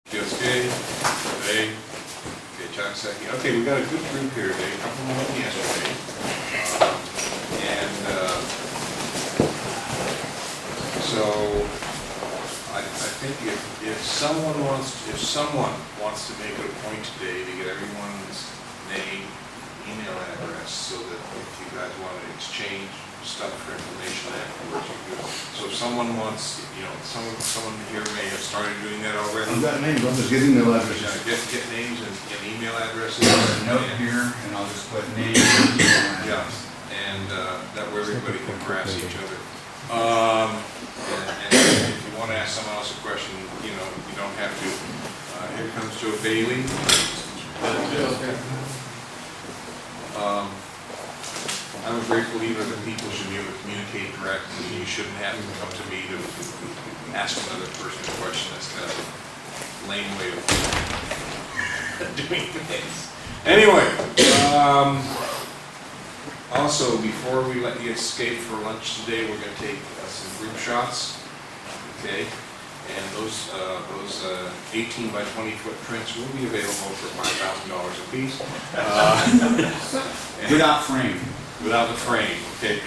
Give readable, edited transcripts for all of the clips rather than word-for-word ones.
Okay, today, okay, John second. Okay, we got a good group here today, a couple more than yesterday. So I think if someone wants to make it a point today to get everyone's name, email address, so that if you guys want to exchange stuff for information afterwards, you do. So if someone wants, someone here may have started doing that already. I've got names, I'll just get email addresses. Get names and email addresses. There's a note here, and I'll just put names. Yeah, and that way everybody can harass each other. And if you want to ask someone else a question, you don't have to. Here comes Joe Bailey. I'm a great believer that people should be able to communicate directly. You shouldn't have to come to me to ask another person a question. That's kind of a lame way of doing things. Anyway, also, before we let you escape for lunch today, we're going to take some group shots. Okay, and those 18 by 20 foot prints will be available for $5,000 a piece. Without frame. Without the frame. Okay.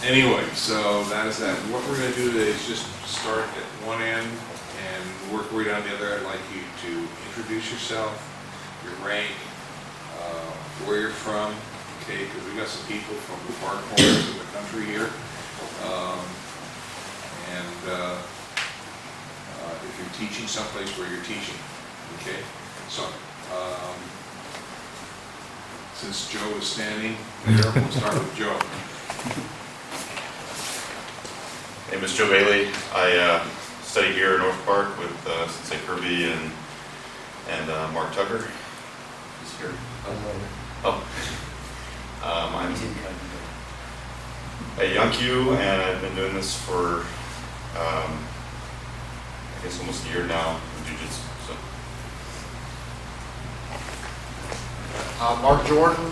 Anyway, so that is that. What we're going to do today is just start at one end and work way down the other. I'd like you to introduce yourself, your rank, where you're from, okay, because we've got some people from the far corners of the country here. If you're teaching someplace, where you're teaching, okay? So, since Joe is standing there, we'll start with Joe. My name is Joe Bailey. I study here in North Park with Sensei Kirby and Marc Tucker. He's here. Oh. I'm a Yankyu, and I've been doing this for I guess almost a year now in Jiu-Jitsu. So. Mark Jordan,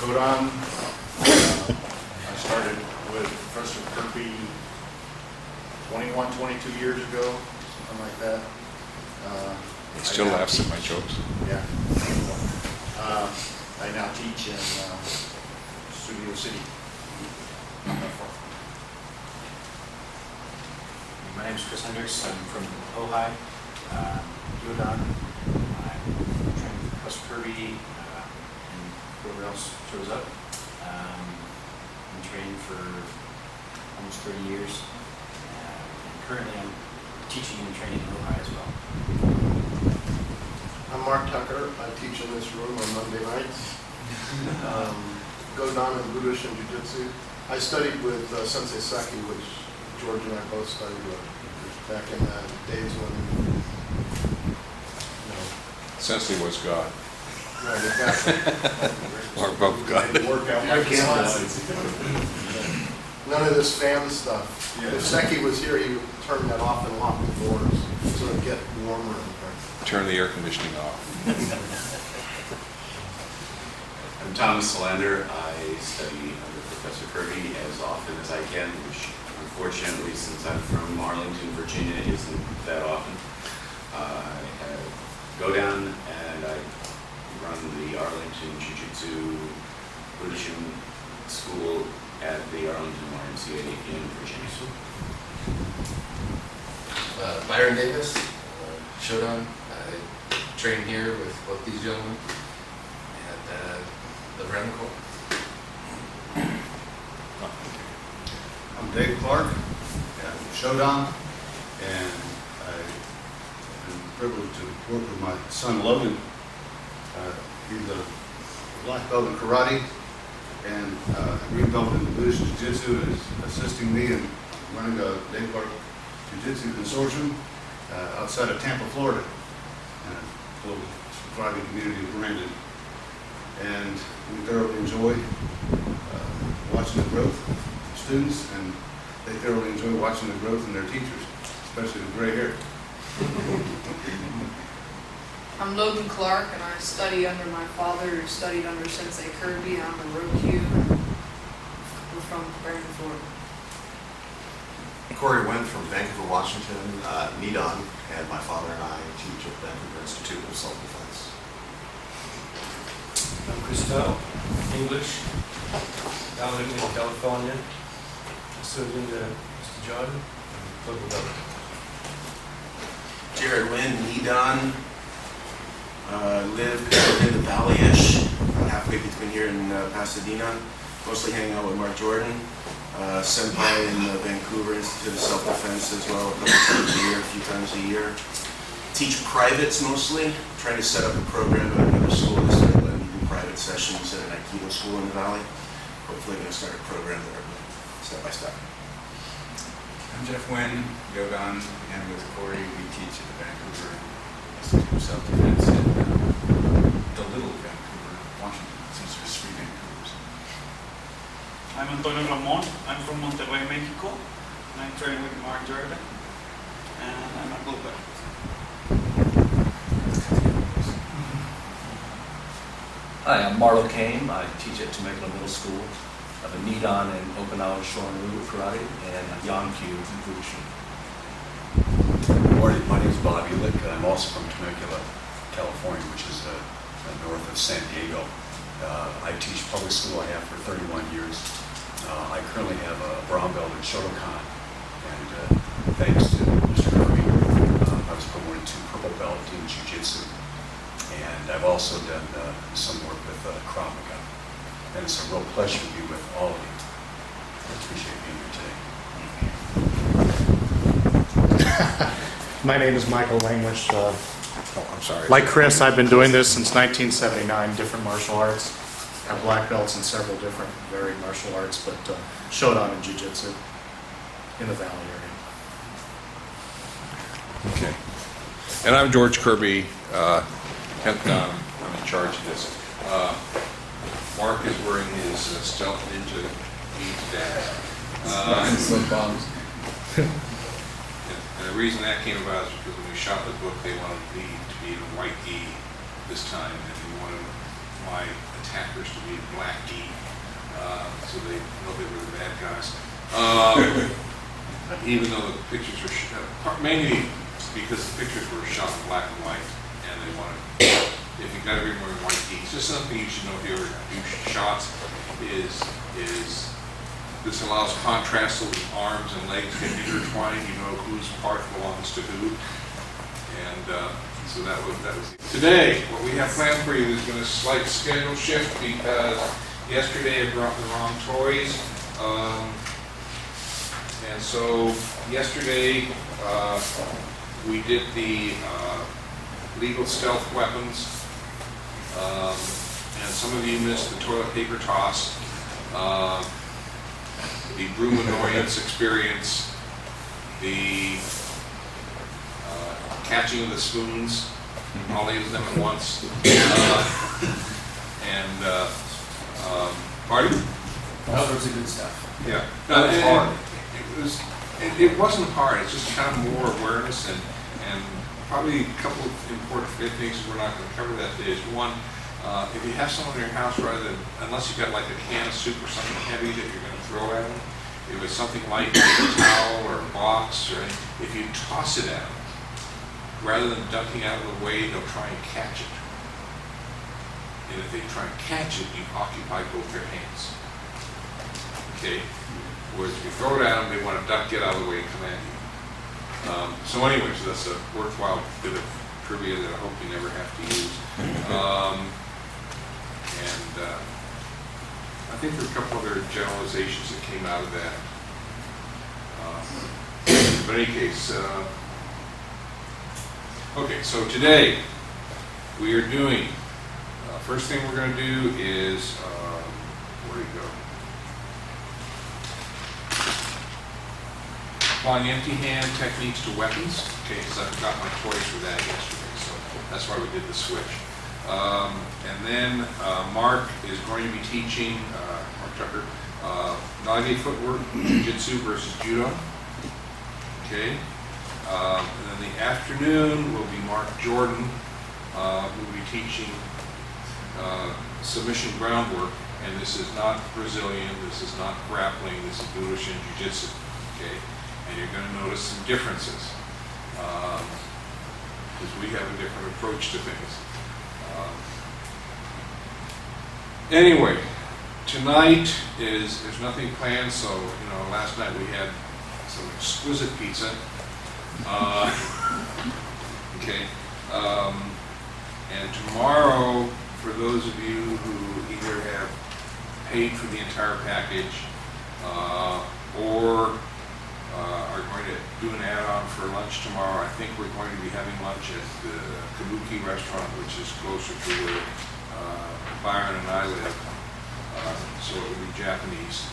Godon. I started with Professor Kirby 21, 22 years ago, something like that. He still laughs at my jokes. Yeah. I now teach in Studio City. My name is Chris Hendricks. I'm from Ojai, Judo. I'm training with Professor Kirby and whoever else shows up. I'm training for almost 30 years. And currently I'm teaching and training in Ojai as well. I'm Marc Tucker. I teach in this room on Monday nights. Godon and Budoshin Jujitsu. I studied with Sensei Saki, which George and I both studied with back in the days when, Sensei was God. right, exactly. Or both God. Work out my classes. None of this fan stuff. Yeah. If Seki was here, he would turn that off and lock the doors so it'd get warmer in there. Turn the air conditioning off. I'm Thomas Solander. I study under Professor Kirby as often as I can, which unfortunately, since I'm from Arlington, Virginia, isn't that often. I go down and I run the Arlington Jiu-Jitsu Budoshin School at the Arlington YMCA in Virginia. Byron Davis, Shodan. I train here with both these gentlemen at the Groundwork. I'm Dave Clark, Shodan, and I'm privileged to work with my son Logan. He's a black belt in karate and a green belt in Budoshin Jujitsu, and is assisting me in running the Dave Clark Jiu-Jitsu Consortium outside of Tampa, Florida, a little thriving community of Brandon. And we thoroughly enjoy watching the growth of students, and they thoroughly enjoy watching the growth in their teachers, especially the gray hair. I'm Logan Clark, and I study under my father, who studied under Sensei Kirby. I'm a Roku. We're from Brandon, Florida. Corey Wendt from Vancouver, Washington, Nidon, and my father and I teach at Vancouver Institute of Self-Defense. I'm Christel, English, now living in California, serving Mr. Jordan, and local government. Jared Wynn, Nidon, live kind of in the valley-ish, about halfway between here and Pasadena, mostly hanging out with Mark Jordan. Senpai in the Vancouver Institute of Self-Defense as well, a few times a year. Teach privates mostly, trying to set up a program at another school to start letting me do private sessions at an Aikido school in the valley. Hopefully going to start a program there step by step. I'm Jeff Wynn, Yogan, and with Corey we teach at the Vancouver Institute of Self-Defense in the Little Vancouver, Washington, since there's 3 Vancouvers. I'm Antonio Ramon. I'm from Monterrey, Mexico. And I train with Marc Tucker. And I'm a blue belt. Hi, I'm Marlo Kame. I teach at Temecula Middle School. I have a Nidon in Okinawa Shorin Karate and a Yankyu in Budoshin. Good morning. My name is Bobby Lick. I'm also from Temecula, California, which is north of San Diego. I teach public school. I have for 31 years. I currently have a brown belt in Shotokan, and thanks to Mr. Kirby, I was promoted to purple belt in Jiu-Jitsu, and I've also done some work with Krav Maga, and it's a real pleasure to be with all of you. I appreciate being here today. My name is Michael Langlish. I'm sorry. Like Chris, I've been doing this since 1979, different martial arts. I have black belts in several different varied martial arts, but Shodan and Jiu-Jitsu in the Valley area. Okay. And I'm George Kirby, 10th Dan. I'm in charge of this. Mark is wearing his Stealth Ninja beads badge. And the reason that came about is because when we shot the book, they wanted me to be in white gi this time, and they wanted my attackers to be in black gi, so they know they were the bad guys. Even though the pictures were mainly because the pictures were shot in black and white, and they wanted, if you got everyone wearing white gi, it's just something you should know if you ever do shots, is this allows contrast so the arms and legs get intertwined, you know whose part belongs to who, and so that was today. What we have planned for you is going to slight schedule shift because yesterday I brought the wrong toys, and so yesterday we did the legal stealth weapons, and some of you missed the toilet paper toss, the broom annoyance experience, the catching of the spoons, all 8 of them at once, pardon? All sorts of good stuff. Yeah. That was hard. It wasn't hard, it's just kind of more awareness and probably a couple of important things we're not going to cover that day is one, if you have someone in your house, unless you've got like a can of soup or something heavy that you're going to throw at them, if it's something light like a towel or a box, or if you toss it at them, rather than ducking out of the way, they'll try and catch it. And if they try and catch it, you occupy both their hands. Okay? Whereas if you throw it at them, they want to duck, get out of the way, and come at you. So anyway, so that's a worthwhile bit of trivia that I hope you never have to use. I think there are a couple other generalizations that came out of that. But in any case, okay, so today we are doing, first thing we're going to do is, where do you go? Applying empty hand techniques to weapons. Okay, because I got my toys for that yesterday, so that's why we did the switch. And then Mark is going to be teaching, Marc Tucker, Nage footwork, Jiu-Jitsu versus Judo. Okay. And then the afternoon will be Marc Jordan, who will be teaching submission groundwork. And this is not Brazilian, this is not grappling, this is Budoshin Jujitsu. Okay. and you're going to notice some differences. Because we have a different approach to things. Anyway, tonight there's nothing planned, so, last night we had some exquisite pizza. Okay. And tomorrow, for those of you who either have paid for the entire package or are going to do an add-on for lunch tomorrow, I think we're going to be having lunch at the Kabuki restaurant, which is closer to where Byron and I live. So it will be Japanese.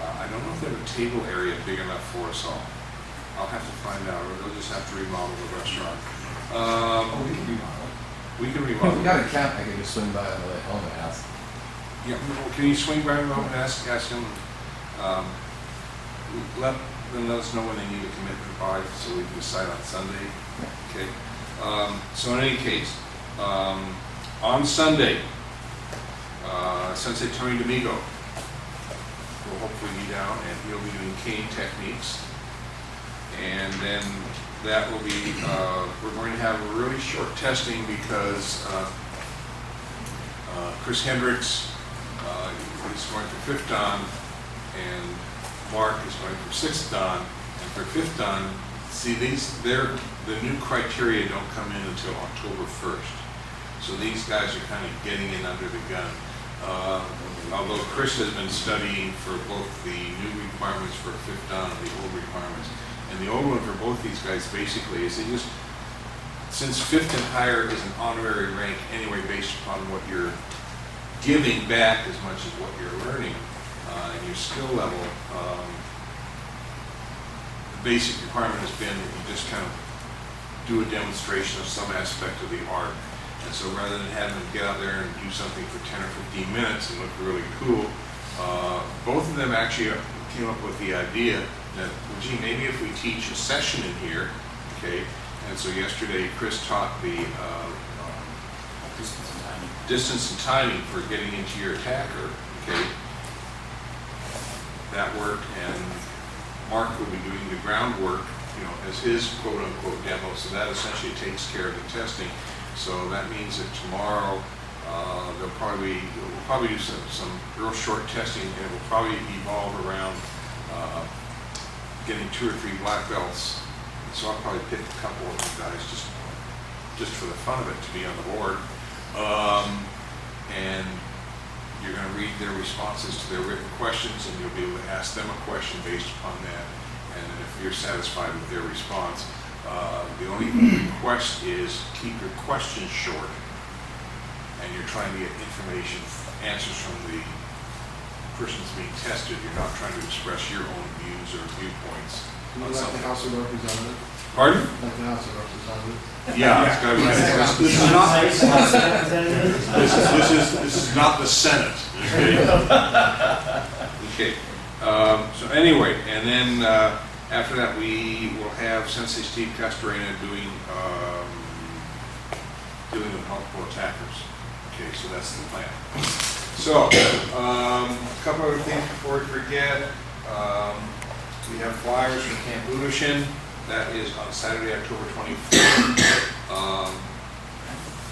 I don't know if they have a table area big enough for us all. I'll have to find out, or they'll just have to remodel the restaurant. We can remodel. We can If remodel. we got a camp, I could just swing by on the way home and ask. Yeah, well, can you swing by home and ask him? Let us know when they need a commitment by, so we can decide on Sunday. Okay. So in any case, on Sunday, Sensei Tony Damigo will hopefully be down, and he'll be doing cane techniques. And then that will be, we're going to have a really short testing because Chris Hendricks is going for 5th Dan, and Mark is going for 6th Dan. And for 5th Dan, see, the new criteria don't come in until October 1st. So these guys are kind of getting in under the gun. Although Chris has been studying for both the new requirements for 5th Dan and the old requirements. And the old one for both these guys basically is they just, since 5th and higher is an honorary rank anyway based upon what you're giving back as much as what you're learning and your skill level, the basic requirement has been that you just kind of do a demonstration of some aspect of the art. And so rather than having them get out there and do something for 10 or 15 minutes and look really cool, both of them actually came up with the idea that, well, gee, maybe if we teach a session in here, okay, and so yesterday Chris taught the distance and timing for getting into your attacker, okay, that worked, and Mark will be doing the groundwork, as his quote-unquote demo, so that essentially takes care of the testing. So that means that tomorrow we'll probably do some real short testing, and it will probably evolve around getting 2 or 3 black belts. So I'll probably pick a couple of you guys just for the fun of it to be on the board. And you're going to read their responses to their written questions, and you'll be able to ask them a question based upon that. And if you're satisfied with their response, the only request is keep your questions short, and you're trying to get answers from the person that's being tested. You're not trying to express your own views or viewpoints. Like the House of Representatives? Pardon? Like the House of Representatives? Yeah, it's gotta be. This is not the Senate. Okay. So anyway, and then after that we will have Sensei Steve Castorena doing with multiple attackers. Okay, so that's the plan. So a couple other things before we forget. We have flyers from Camp Budoshin. That is on Saturday, October 24th.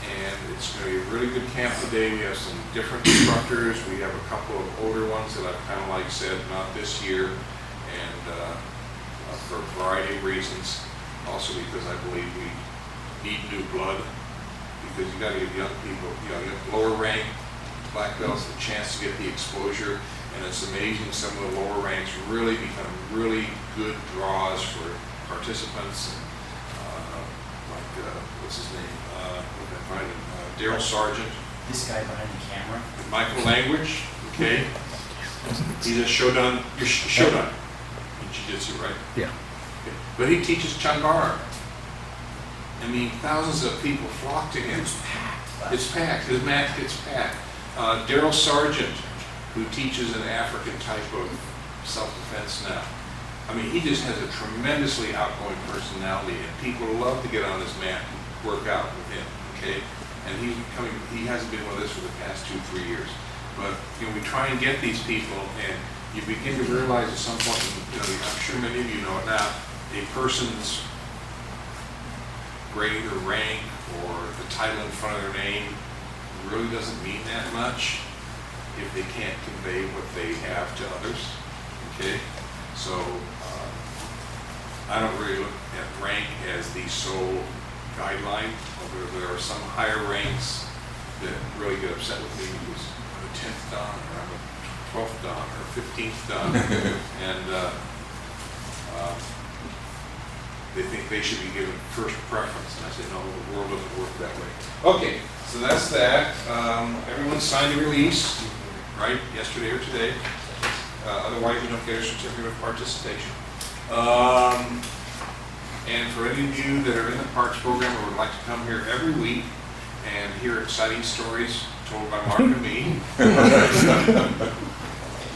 And it's going to be a really good camp today. We have some different instructors. We have a couple of older ones that I've kind of like said, not this year, and for a variety of reasons. Also because I believe we need new blood, because you got to give young people, lower rank black belts a chance to get the exposure. And it's amazing, some of the lower ranks really become really good draws for participants, like what's his name? Daryl Sargent. This guy behind the camera. Michael Language, okay. He's a Shodan. You're Shodan in Jiu-Jitsu, right? Yeah. Okay. But he teaches Changara. I mean, thousands of people flock to him. It's packed. His mat gets packed. Daryl Sargent, who teaches an African type of self-defense now. I mean, he just has a tremendously outgoing personality, and people love to get on his mat and work out with him, okay? And he hasn't been with us for the past 2-3 years. But, you know, we try and get these people, and you begin to realize at some point, you know, I'm sure many of you know it now, a person's grade or rank or the title in front of their name really doesn't mean that much if they can't convey what they have to others, okay? So, I don't really look at rank as the sole guideline, although there are some higher ranks that really get upset with me because I'm a 10th dan, or I'm a 12th dan, or 15th dan, and they think they should be given first preference, and I say, no, the world doesn't work that way. Okay, so that's that. Everyone signed a release, right, yesterday or today. Otherwise, you don't get a certificate of participation. And for any of you that are in the Parks program or would like to come here every week and hear exciting stories told by Mark and me,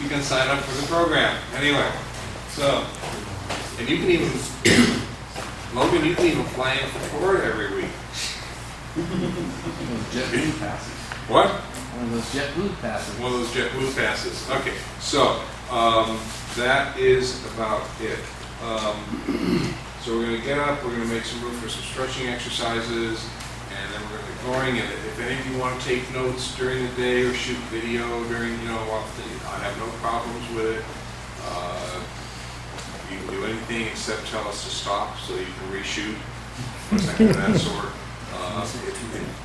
you can sign up for the program. Anyway, so, and you can even, Logan, you can even fly in from Florida every week. JetBlue passes. What? One of those JetBlue passes. One of those JetBlue passes. Okay, so that is about it. So we're going to get up, we're going to make some room for some stretching exercises, and then we're going to get going. And if any of you want to take notes during the day or shoot video during, you know, I have no problems with it. You can do anything except tell us to stop so you can reshoot, something of that sort.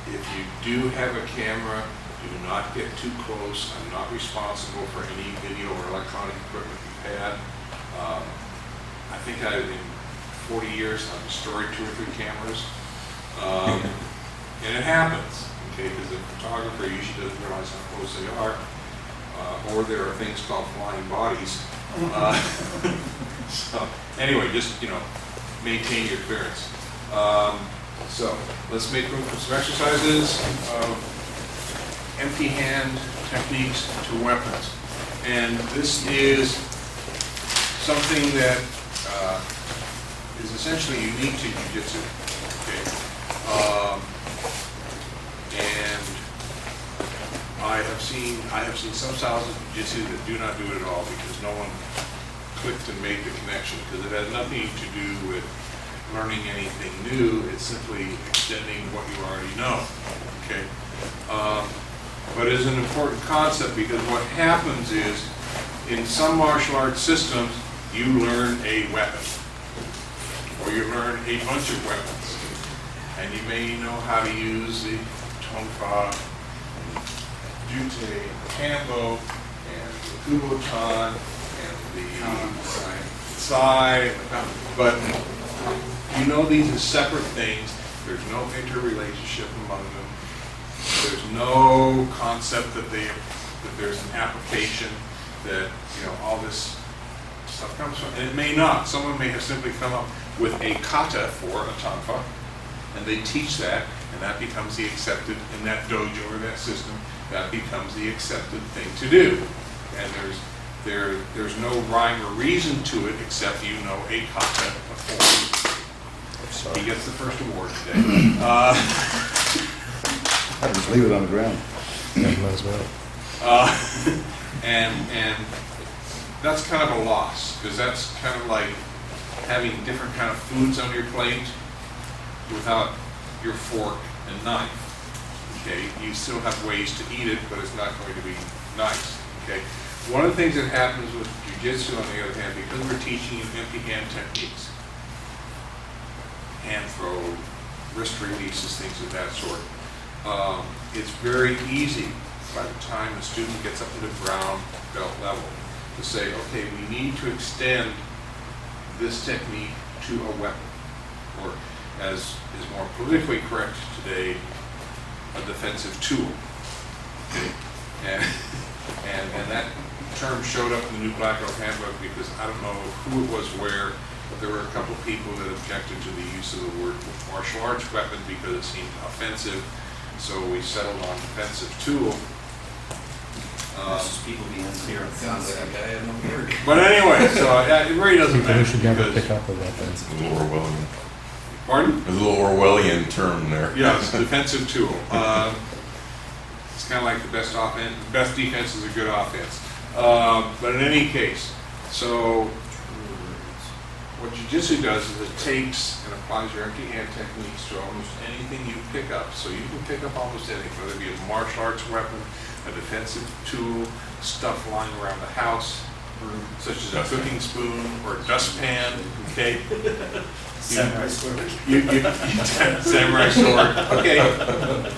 If you do have a camera, do not get too close. I'm not responsible for any video or electronic equipment you've had. I think in 40 years I've destroyed 2 or 3 cameras. And it happens, okay, because the photographer usually doesn't realize how close they are. Or there are things called flying bodies. So anyway, just, you know, maintain your clearance. So let's make room for some exercises. Empty hand techniques to weapons. And this is something that is essentially unique to Jiu-Jitsu. Okay. And I have seen some styles of Jiu-Jitsu that do not do it at all because no one clicked and made the connection, because it has nothing to do with learning anything new. It's simply extending what you already know. Okay. But it's an important concept because what happens is, in some martial arts systems, you learn a weapon, or you learn a bunch of weapons, and you may know how to use the tonfa, jute, kambo, and the kubotan, and the sai, but you know these are separate things. There's no interrelationship among them. There's no concept that there's an application that, you know, all this stuff comes from. And it may not. Someone may have simply come up with a kata for a tonfa, and they teach that, and that becomes the accepted, in that dojo or that system, that becomes the accepted thing to do. And there's no rhyme or reason to it except you know a kata before. He gets the first award today. I just leave it on the ground. Yeah, might as well. And that's kind of a loss, because that's kind of like having different kind of foods on your plate without your fork and knife. Okay, you still have ways to eat it, but it's not going to be nice. Okay, one of the things that happens with Jiu-Jitsu, on the other hand, because we're teaching you empty hand techniques, hand throw, wrist releases, things of that sort. It's very easy by the time the student gets up to the brown belt level to say, okay, we need to extend this technique to a weapon, or as is more politically correct today, a defensive tool. Okay? And that term showed up in the new Black Belt Handbook because I don't know who it was where, but there were a couple people that objected to the use of the word martial arts weapon because it seemed offensive. So we settled on defensive tool. People being unclear on sounds like a guy had no beard. But anyway, so it really doesn't matter. We should never because- pick up a weapon. It's a little Orwellian. Pardon? There's a little Orwellian term there. Yeah, it's a defensive tool. It's kind of like the best offense, the best defense is a good offense. But in any case, so what Jiu-Jitsu does is it takes and applies your empty hand techniques to almost anything you pick up. So you can pick up almost anything, whether it be a martial arts weapon, a defensive tool, stuff lying around the house, such as a cooking spoon or a dustpan, okay? Samurai sword. Samurai sword, okay.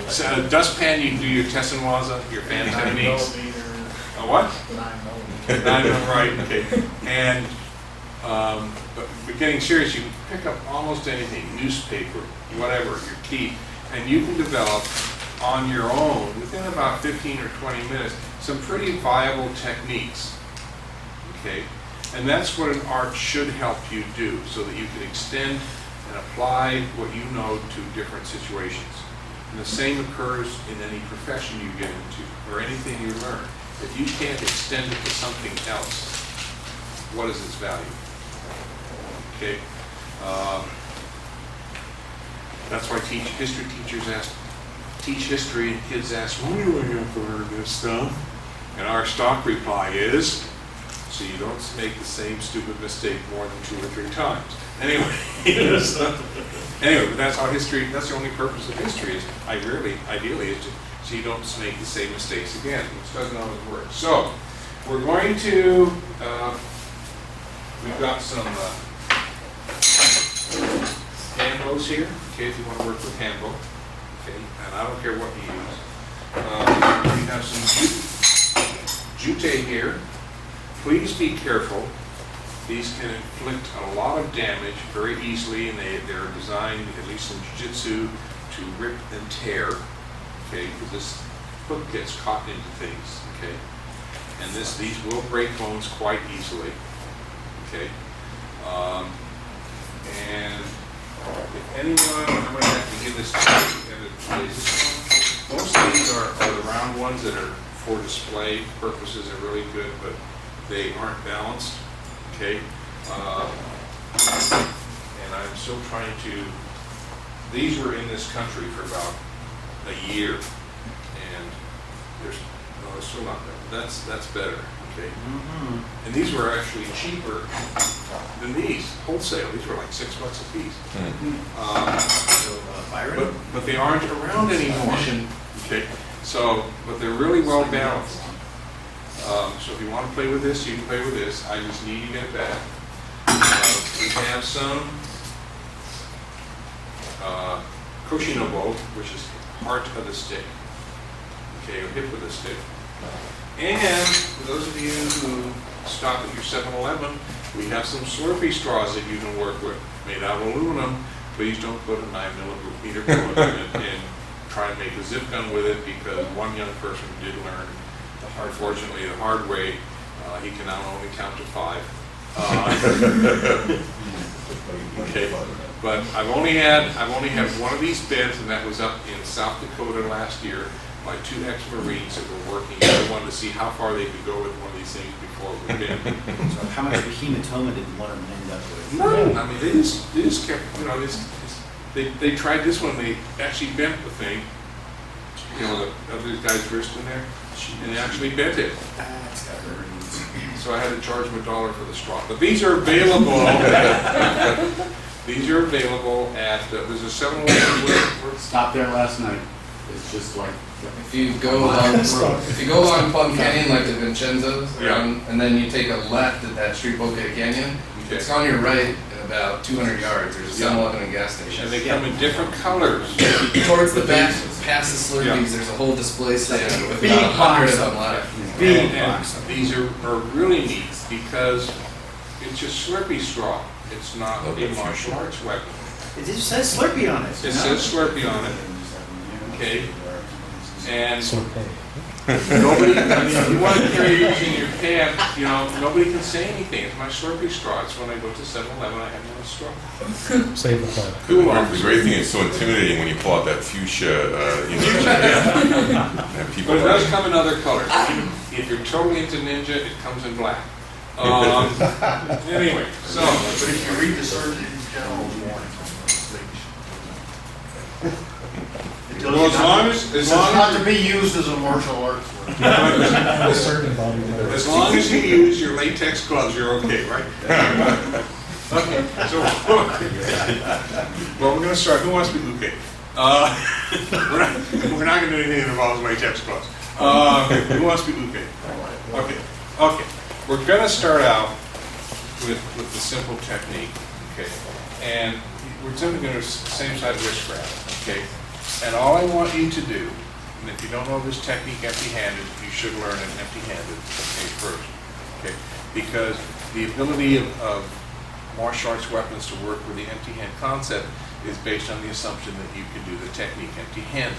So a dustpan, you can do your tessenwaza, your fan techniques. A what? 9mm, right, okay. And, but getting serious, you can pick up almost anything, newspaper, whatever, your key, and you can develop on your own, within about 15 or 20 minutes, some pretty viable techniques, okay? And that's what an art should help you do, so that you can extend and apply what you know to different situations. And the same occurs in any profession you get into, or anything you learn. If you can't extend it to something else, what is its value? Okay? That's why history teachers teach history, and kids ask, when do I have to learn this stuff? And our stock reply is, so you don't make the same stupid mistake more than 2 or 3 times. Anyway, anyway, but that's how history, that's the only purpose of history is, ideally, is so you don't make the same mistakes again, which doesn't always work. So, we're going to, we've got some handbows here, okay, if you want to work with handbow, okay, and I don't care what you use. We have some jute here. Please be careful. These can inflict a lot of damage very easily, and they're designed, at least in Jiu-Jitsu, to rip and tear, okay, because this hook gets caught into things, okay, and these will break bones quite easily, okay, and if anyone, I'm going to have to give this to you, most of these are the round ones that are for display purposes, are really good, but they aren't balanced, okay? And I'm still trying to, these were in this country for about a year, and they're still not better. That's better, okay? And these were actually cheaper than these, wholesale. These were like $6 a piece. But they aren't around anymore. Okay, so, but they're really well balanced. So if you want to play with this, you can play with this. I just need to get it back. We have some Koshinobo, which is heart of the stick. Okay, or hip of the stick. And for those of you who stop at your 7-Eleven, we have some Slurpee straws that you can work with, made out of aluminum. Please don't put a 9mm bullet in it and try and make a zip gun with it, because one young person did learn, unfortunately, the hard way. He can now only count to 5. Okay, but I've only had one of these beds, and that was up in South Dakota last year by 2 ex-Marines that were working. They wanted to see how far they could go with one of these things before it would bend. So how much of a hematoma did one of them end up with? No, I mean they just kept, you know, they tried this one. They actually bent the thing, you know, the other guy's wrist in there, and they actually bent it. So I had to charge him $1 for the straw. But these are available. These are available at there's a 7-Eleven. Stopped there last night. It's just like, If you go along Plum Canyon like the Vincenzo's, and then you take a left at that Street Bouquet Canyon, it's on your right in about 200 yards. There's a 7-Eleven and gas station. And they come in different colors. Towards the back, past the Slurpees, there's a whole display stand with about 100 of them left. And these are really neat because it's just Slurpee straw. It's not a martial arts weapon. It just says Slurpee on it. It says Slurpee on it. Okay. And nobody, I mean, if you want to carry these in your pants, you know, nobody can say anything. It's my Slurpee straw. It's when I go to 7-Eleven, I have no straw. Save the planet. Cool. The great thing is so intimidating when you pull out that fuchsia, and people But it does come in other colors. If you're totally into ninja, it comes in black. Anyway, so. But if you read the Surgeon General's warning, it Well, as long as, It's not to be used as a martial arts word. as long as you use your latex gloves, you're okay, right? Okay, so, well, we're gonna start, who wants to be okay? We're not gonna do anything that involves latex gloves. Who wants to be okay? Okay, we're gonna start out with the simple technique, okay? And we're simply gonna same side wrist grab, okay? And all I want you to do, and if you don't know this technique empty-handed, you should learn it empty-handed, okay, first, okay? Because the ability of martial arts weapons to work with the empty hand concept is based on the assumption that you can do the technique empty-handed,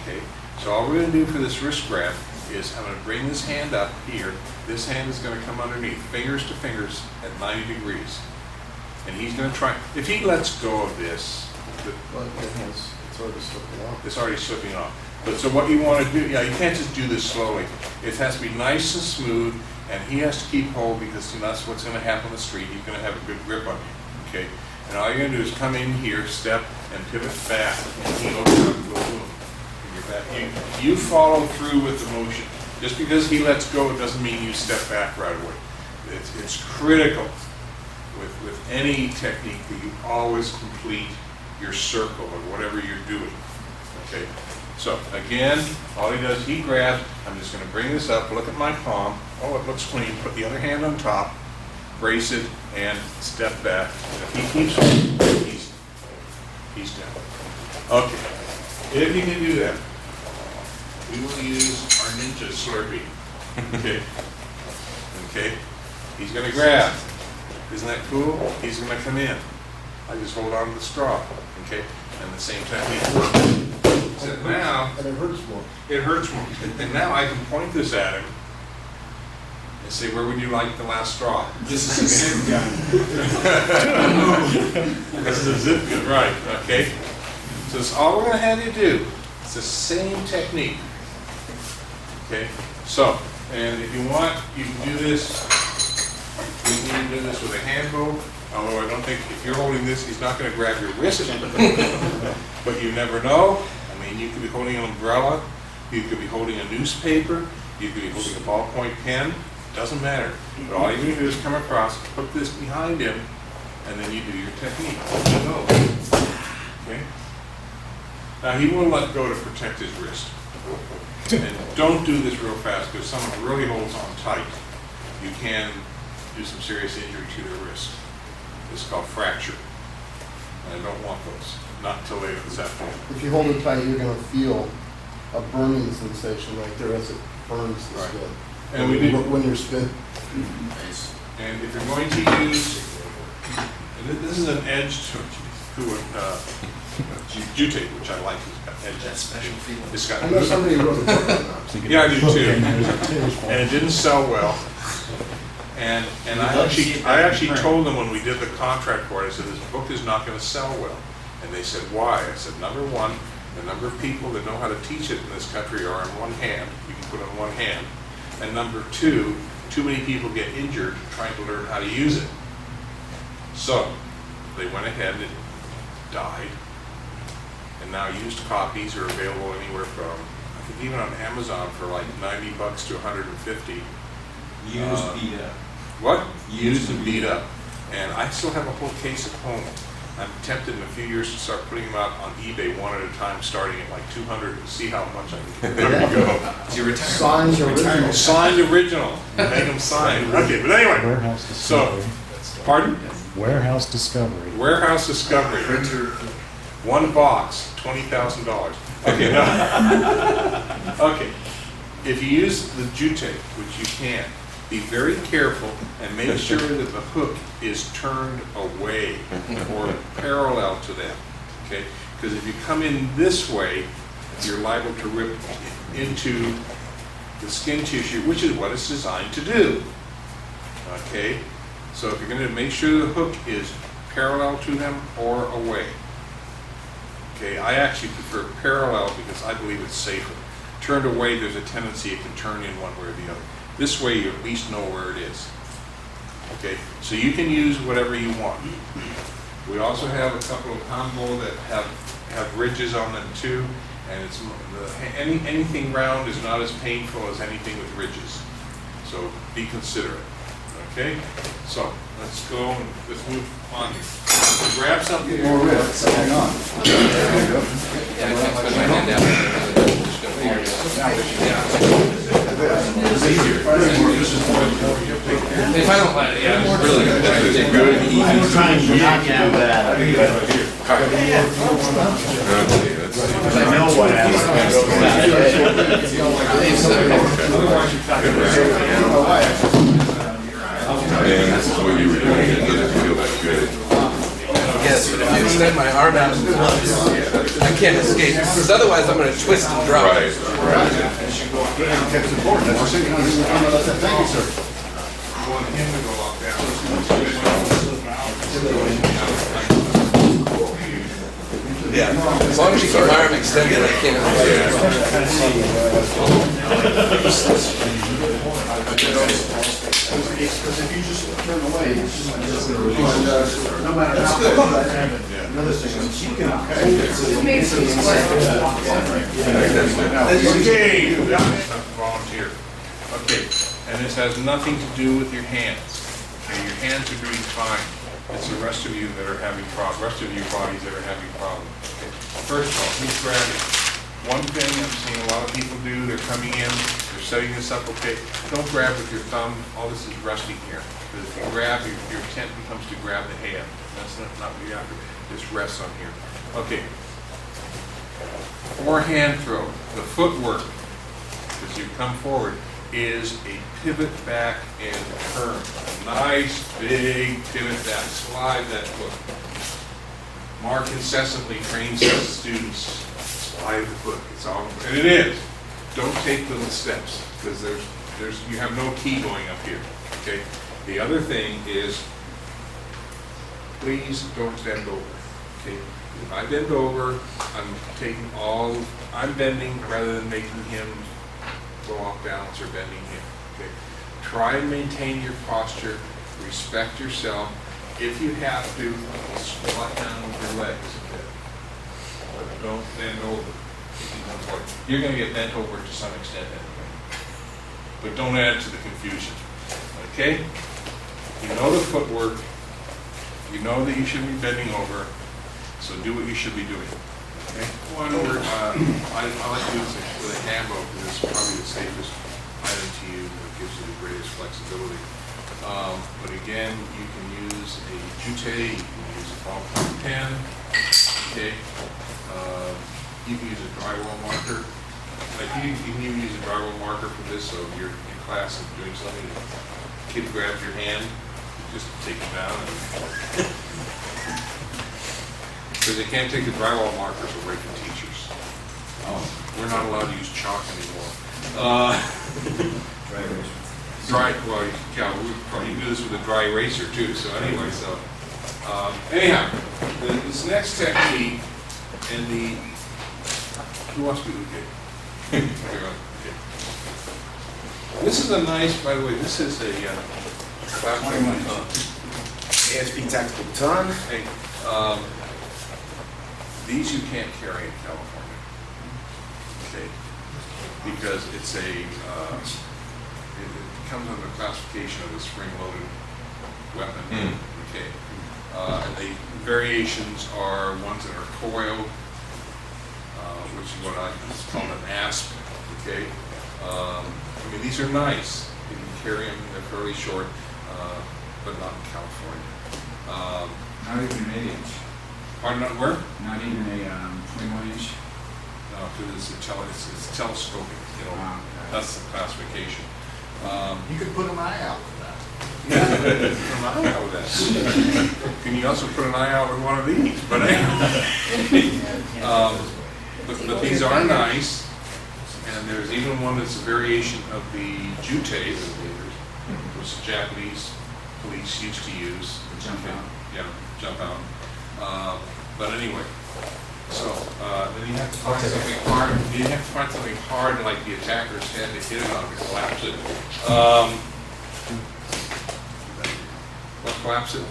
okay? So all we're gonna do for this wrist grab is I'm gonna bring this hand up here. This hand is gonna come underneath, fingers to fingers at 90 degrees. And he's gonna try, if he lets go of this, Well, it's already slipping off. it's already slipping off. But so what you wanna do, yeah, you can't just do this slowly. It has to be nice and smooth, and he has to keep hold because you know, that's what's gonna happen on the street. He's gonna have a good grip on you, okay? And all you're gonna do is come in here, step, and pivot back, and he opens up, boom, boom. And you're back. You follow through with the motion. Just because he lets go, it doesn't mean you step back right away. It's critical with any technique that you always complete your circle or whatever you're doing, okay? So again, all he does, he grabs, I'm just gonna bring this up, look at my palm. Oh, it looks clean. Put the other hand on top, brace it, and step back. And if he keeps, he's down. Okay, if you can do that, we will use our ninja Slurpee. Okay, okay, he's gonna grab. Isn't that cool? He's gonna come in. I just hold on to the straw, okay? And the same technique works. So now, And it hurts more. it hurts more. And now I can point this at him and say, where would you like the last straw? This is a zip gun. This is a zip gun, right, okay? So it's all we're gonna have you do. It's the same technique. Okay, so, and if you want, you can do this, you can do this with a handle, although I don't think, if you're holding this, he's not gonna grab your wrist. But you never know. I mean, you could be holding an umbrella, you could be holding a newspaper, you could be holding a ballpoint pen, doesn't matter. But all you need to do is come across, put this behind him, and then you do your technique. You know. Okay? Now he will let go to protect his wrist. And don't do this real fast, because if someone really holds on tight, you can do some serious injury to their wrist. It's called fracture. And I don't want those, not until later this afternoon. If you hold it tight, you're gonna feel a burning sensation right there as it burns the Right. skin. And we did, When you're spin. and if you're going to use, and this is an edge to Jujitsu, which I like. That special feeling. It's got. I know somebody wrote a book on that. Yeah, I do too. And it didn't sell well. And I actually told them when we did the contract for it, I said, this book is not going to sell well. And they said, why? I said, number one, the number of people that know how to teach it in this country are in one hand. You can put it on one hand. And number two, too many people get injured trying to learn how to use it. So they went ahead and it died. And now used copies are available anywhere from, I think even on Amazon for like $90 to $150. Used, beat up. What? Used and beat up. And I still have a whole case at home. I'm tempted in a few years to start putting them out on eBay one at a time, starting at like 200 and see how much I can get. There we go. Is your retirement? Signed original. Signed original. Make them signed. Okay, but anyway. Warehouse So, discovery. pardon? Warehouse discovery. Warehouse discovery. One box, $20,000. Okay, now. Okay. If you use the Jujitsu, which you can, be very careful and make sure that the hook is turned away or parallel to them, okay? Because if you come in this way, you're liable to rip into the skin tissue, which is what it's designed to do, okay? So if you're going to make sure the hook is parallel to them or away, okay? I actually prefer parallel because I believe it's safer. Turned away, there's a tendency it can turn in one way or the other. This way, you at least know where it is. Okay, so you can use whatever you want. We also have a couple of combo that have ridges on them too, And it's, anything round is not as painful as anything with ridges. So be considerate, okay? So let's go and let's move on. Grab something. More ribs, hang on. There you go. Yeah, I can't put my hand down. I'm just gonna figure it out. If I don't let it, yeah, it's really good. I'm trying not to do that. I know what This is what you were doing, it doesn't feel that good. Yes, but if you extend my arm out, I can't escape, because otherwise I'm gonna twist and drop. Right, right. That's important, that's the thing. Thank you, sir. I want him to go up down. Yeah, as long as you keep my arm extended, I can't. Because if you just turn away, it's just no matter how. Another thing, you can. It makes me sweat. Okay, you got it. Volunteer. Okay, and this has nothing to do with your hands. Okay, your hands are doing fine. It's the rest of you that are having problems, rest of your bodies that are having problems. Okay. First of all, who's grabbing? One thing I'm seeing a lot of people do, they're coming in, they're setting this up, okay, don't grab with your thumb, all this is resting here. Because if you grab, your intent becomes to grab the hand. That's not what you have to, just rest on here. Okay. Forehand throw, the footwork, as you come forward, is a pivot back and turn. A nice big pivot back, slide that foot. Mark incessantly trains his students, slide the foot, it's all, and it is. Don't take little steps, because you have no key going up here, okay? The other thing is, please don't bend over, okay? If I bend over, I'm bending rather than making him go off balance or bending him, okay? Try and maintain your posture, respect yourself. If you have to, squat down with your legs a bit. But don't bend over. You're going to get bent over to some extent anyway. But don't add to the confusion, okay? You know the footwork. You know that you shouldn't be bending over, so do what you should be doing. Okay? One word, I like to use it with a handbook because it's probably the safest item to you that gives you the greatest flexibility. But again, you can use a jute, you can use a ballpoint pen, okay? You can use a drywall marker. Like you can even use a drywall marker for this, so if you're in class and doing something, the kid grabs your hand, you just take it down and because they can't take the drywall markers away from teachers. We're not allowed to use chalk anymore. Well, yeah, you can do this with a dry eraser too, so anyway, anyhow, this next technique, and who wants to do the gig? This is a nice, by the way, this is a ASP tactical baton. Hey, these you can't carry in California, okay? Because it's it comes under classification of a spring-loaded weapon, okay? And the variations are ones that are coil, which is what I call an asp, okay? I mean, these are nice. You can carry them, they're fairly short, but not in California. Not even an 8-inch. Pardon, not where? Not even a 21-inch. No, because it's telescoping, you know, that's the classification. You could put an eye out with that. Yeah, put an eye out with that. Can you also put an eye out with one of these? But but these are nice, and there's even one that's a variation of the jute, which the Japanese police used to use. The jump out. Yeah, jump out. But anyway, so then you have to find something hard. You have to find something hard, like the attacker's head, to hit it on to collapse it. What collapse it?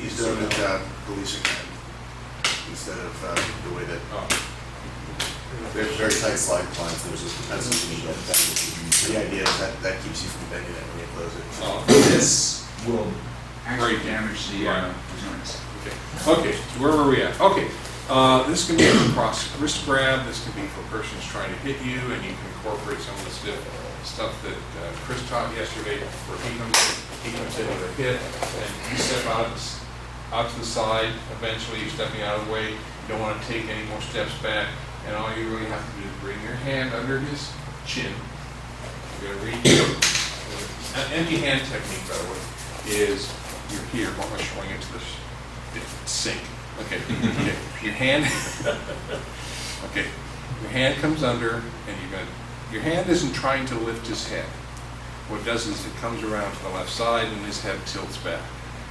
He's doing it policing instead of the way that They have very tight slide lines, there's this propensity to get bend. The idea is that that keeps you from bending it when you close it. This will actually damage the joints. Okay, so where were we at? Okay, this can be a cross wrist grab, this can be for a person who's trying to hit you, and you can incorporate some of the stuff that Chris taught yesterday, where he comes in with a hit, and you step out to the side, eventually you're stepping out of the way, you don't want to take any more steps back, and all you really have to do is bring your hand under his chin. You're going to reach, an empty hand technique, by the way, is you're here, why am I showing it to this? Sink. Okay. Okay. Your hand. Okay. Your hand comes under, and your hand isn't trying to lift his head. What it does is it comes around to the left side, and his head tilts back.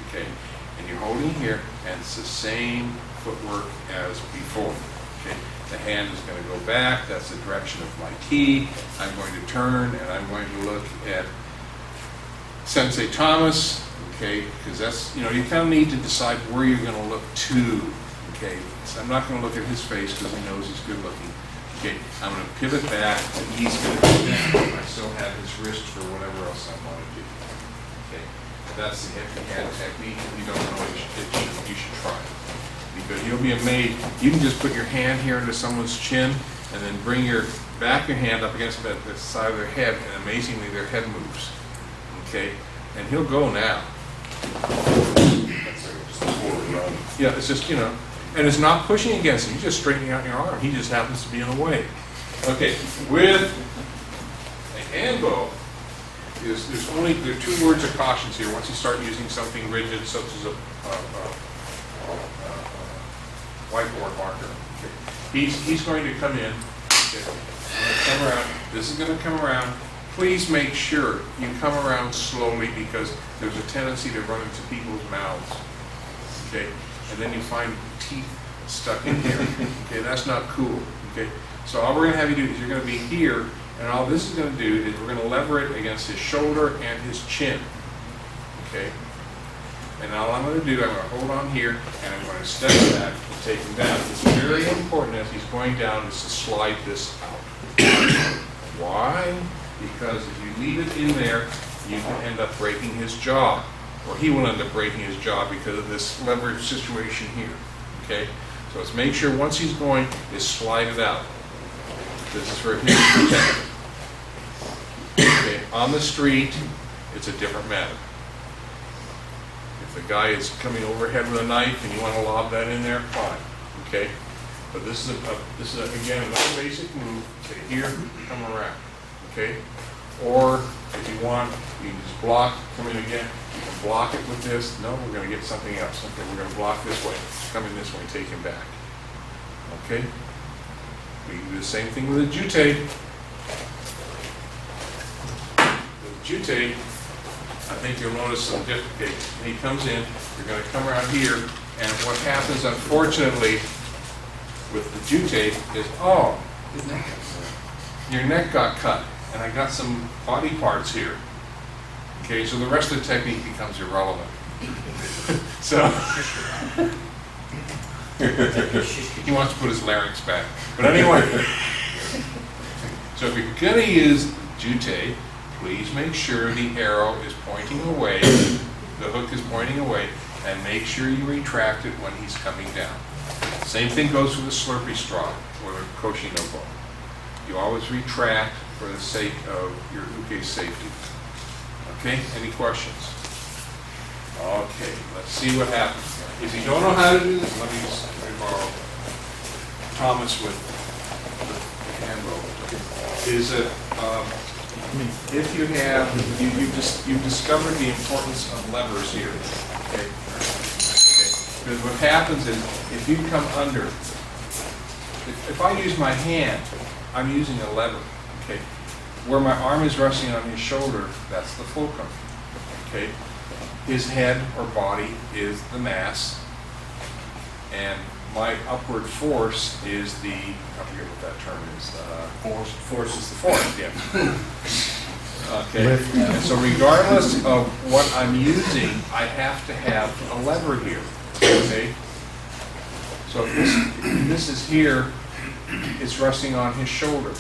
Okay. And you're holding here, and it's the same footwork as before. Okay. The hand is going to go back. That's the direction of my ki. I'm going to turn, and I'm going to look at Sensei Thomas. Okay, because that's, you kind of need to decide where you're going to look to. Okay, so I'm not going to look at his face because he knows he's good looking. Okay, I'm going to pivot back, and he's going to go down. I still have his wrist for whatever else I want to do. Okay, that's the empty hand technique. If you don't know it, you should try it. Because you'll be amazed. You can just put your hand here into someone's chin, and then bring your hand up against the side of their head, and amazingly their head moves. Okay, and he'll go now. Yeah, it's just, and it's not pushing against him. He's just straightening out your arm. He just happens to be in the way. Okay, with a hand bow, there are 2 words of cautions here. Once you start using something rigid, such as a whiteboard marker, okay. He's going to come in. Okay. Come around. This is going to come around. Please make sure you come around slowly because there's a tendency to run into people's mouths. Okay, and then you find teeth stuck in here. Okay, that's not cool. Okay, so all we're going to have you do is you're going to be here, and all this is going to do is we're going to lever it against his shoulder and his chin. Okay, and all I'm going to do, I'm going to hold on here, and I'm going to step back and take him down. It's very important as he's going down is to slide this out. Why? Because if you leave it in there, you can end up breaking his jaw, or he will end up breaking his jaw because of this leverage situation here. Okay, so let's make sure once he's going, is slide it out. This is for him to protect. Okay, on the street, it's a different matter. If the guy is coming overhead with a knife and you want to lob that in there, fine. Okay, but this is again another basic move. Okay, here, come around. Okay, or if you want, you can just block, come in again, you can block it with this. No, we're going to get something else. Okay, we're going to block this way, come in this way, take him back. Okay, we can do the same thing with a jutei. With jutei, I think you'll notice some different, when he comes in, you're going to come around here, and what happens, unfortunately, with the jutei is, oh, your neck got cut. And I got some body parts here. Okay, so the rest of the technique becomes irrelevant. So, he wants to put his larynx back. But anyway, so if you're going to use jutei, please make sure the arrow is pointing away, the hook is pointing away, and make sure you retract it when he's coming down. Same thing goes for the Slurpee straw or the Koshino bow. You always retract for the sake of your uke safety. Okay, any questions? Okay, let's see what happens. If you don't know how to do this, let me borrow Thomas with the hand bow. Is that if you have, you've discovered the importance of levers here. Okay, because what happens is if you come under, if I use my hand, I'm using a lever. Okay, where my arm is resting on his shoulder, that's the fulcrum. Okay, his head or body is the mass, and my upward force is the, I forget what that term is. Force is the force. Yeah. Okay. And so regardless of what I'm using, I have to have a lever here. Okay. So if this is here, it's resting on his shoulder.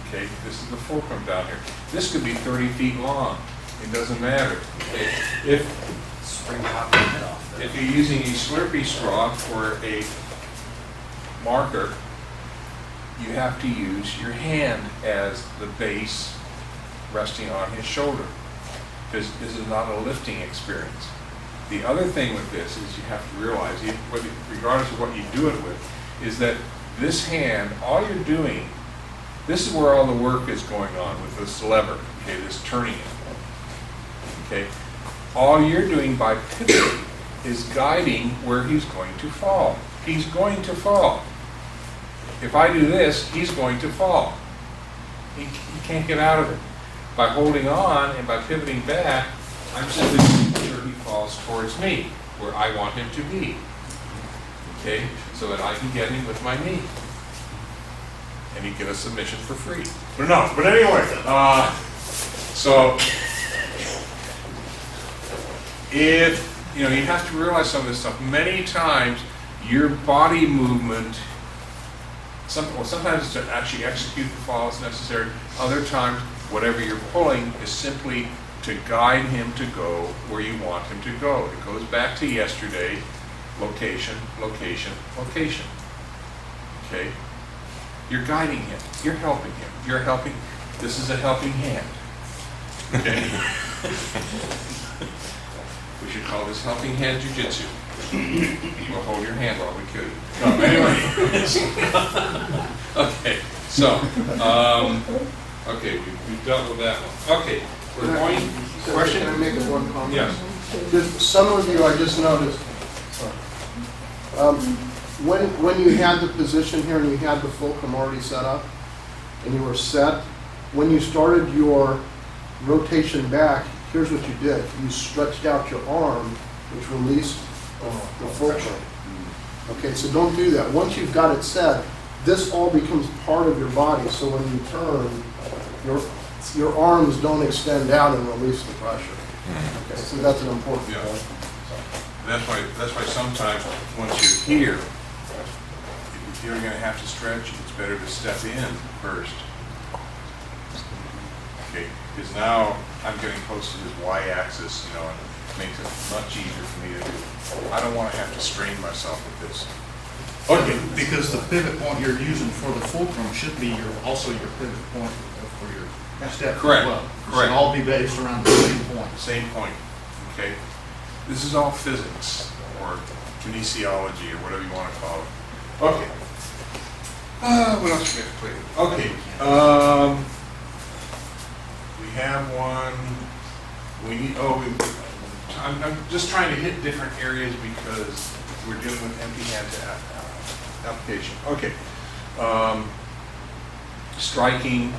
Okay, this is the fulcrum down here. This could be 30 feet long. It doesn't matter. Okay? If you're using a Slurpee straw for a marker, you have to use your hand as the base resting on his shoulder, because this is not a lifting experience. The other thing with this is you have to realize, regardless of what you do it with, is that this hand, all you're doing, this is where all the work is going on with this lever, okay, this turning it. Okay, all you're doing by pivoting is guiding where he's going to fall. He's going to fall. If I do this, he's going to fall. He can't get out of it. By holding on and by pivoting back, I'm simply making sure he falls towards me, where I want him to be. Okay, so that I can get him with my knee. And he get a submission for free. But no, but anyway, so if, you know, you have to realize some of this stuff. Many times your body movement, sometimes it's to actually execute the fall as necessary. Other times, whatever you're pulling is simply to guide him to go where you want him to go. It goes back to yesterday, location, location, location. Okay? You're guiding him. You're helping him. You're helping. This is a helping hand. Okay? We should call this helping hand jujitsu. We'll hold your hand while we kill you. No, anyway. Okay, so, okay, we've dealt with that one. Okay, we're going, question? Can I make one comment? Yes. Some of you, I just noticed, when you had the position here and you had the fulcrum already set up, and you were set, when you started your rotation back, here's what you did. You stretched out your arm, which released the fulcrum. Okay, so don't do that. Once you've got it set, this all becomes part of your body, so when you turn, your arms don't extend out and release the pressure. Okay, so that's an important point. That's why sometimes once you're here, if you're going to have to stretch, it's better to step in first. Okay, because now I'm getting close to this y-axis, you know, and it makes it much easier for me to do. I don't want to have to strain myself with this. Okay. Because the pivot point you're using for the fulcrum should be also your pivot point for your step. Correct. As well. It Correct. should all be based around the same point. Same point. Okay. This is all physics or kinesiology or whatever you want to call it. Okay. What else we got to play with? Okay. We have one. We need. I'm just trying to hit different areas because we're dealing with empty hand application. Okay. Striking,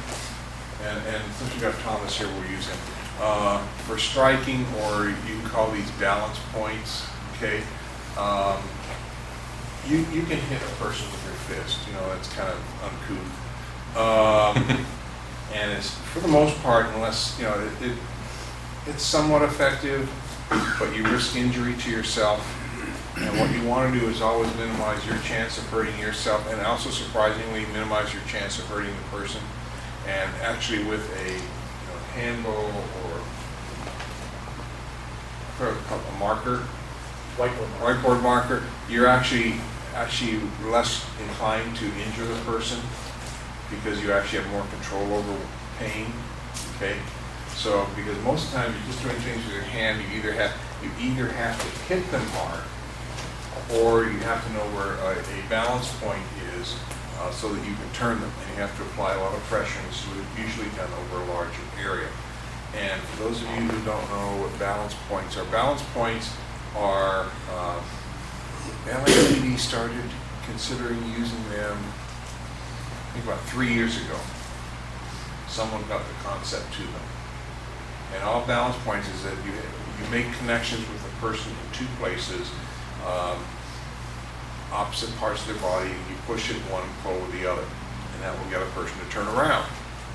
and since we got Thomas here, we'll use him. For striking, or you can call these balance points, okay? You can hit a person with your fist, you know, that's kind of uncouth. And it's, for the most part, unless, you know, it's somewhat effective, but you risk injury to yourself. And what you want to do is always minimize your chance of hurting yourself, and also surprisingly minimize your chance of hurting the person. And actually with a handle or a marker, whiteboard marker, you're actually less inclined to injure the person because you actually have more control over pain. Okay, so because most of the time you're just doing things with your hand, you either have to hit them hard, or you have to know where a balance point is so that you can turn them, and you have to apply a lot of pressure, and this is usually done over a larger area. And for those of you who don't know what balance points are LAPD started considering using them, I think about 3 years ago. Someone got the concept to them. And all balance points is that you make connections with the person in two places, opposite parts of their body, and you push it one, pull with the other. And that will get a person to turn around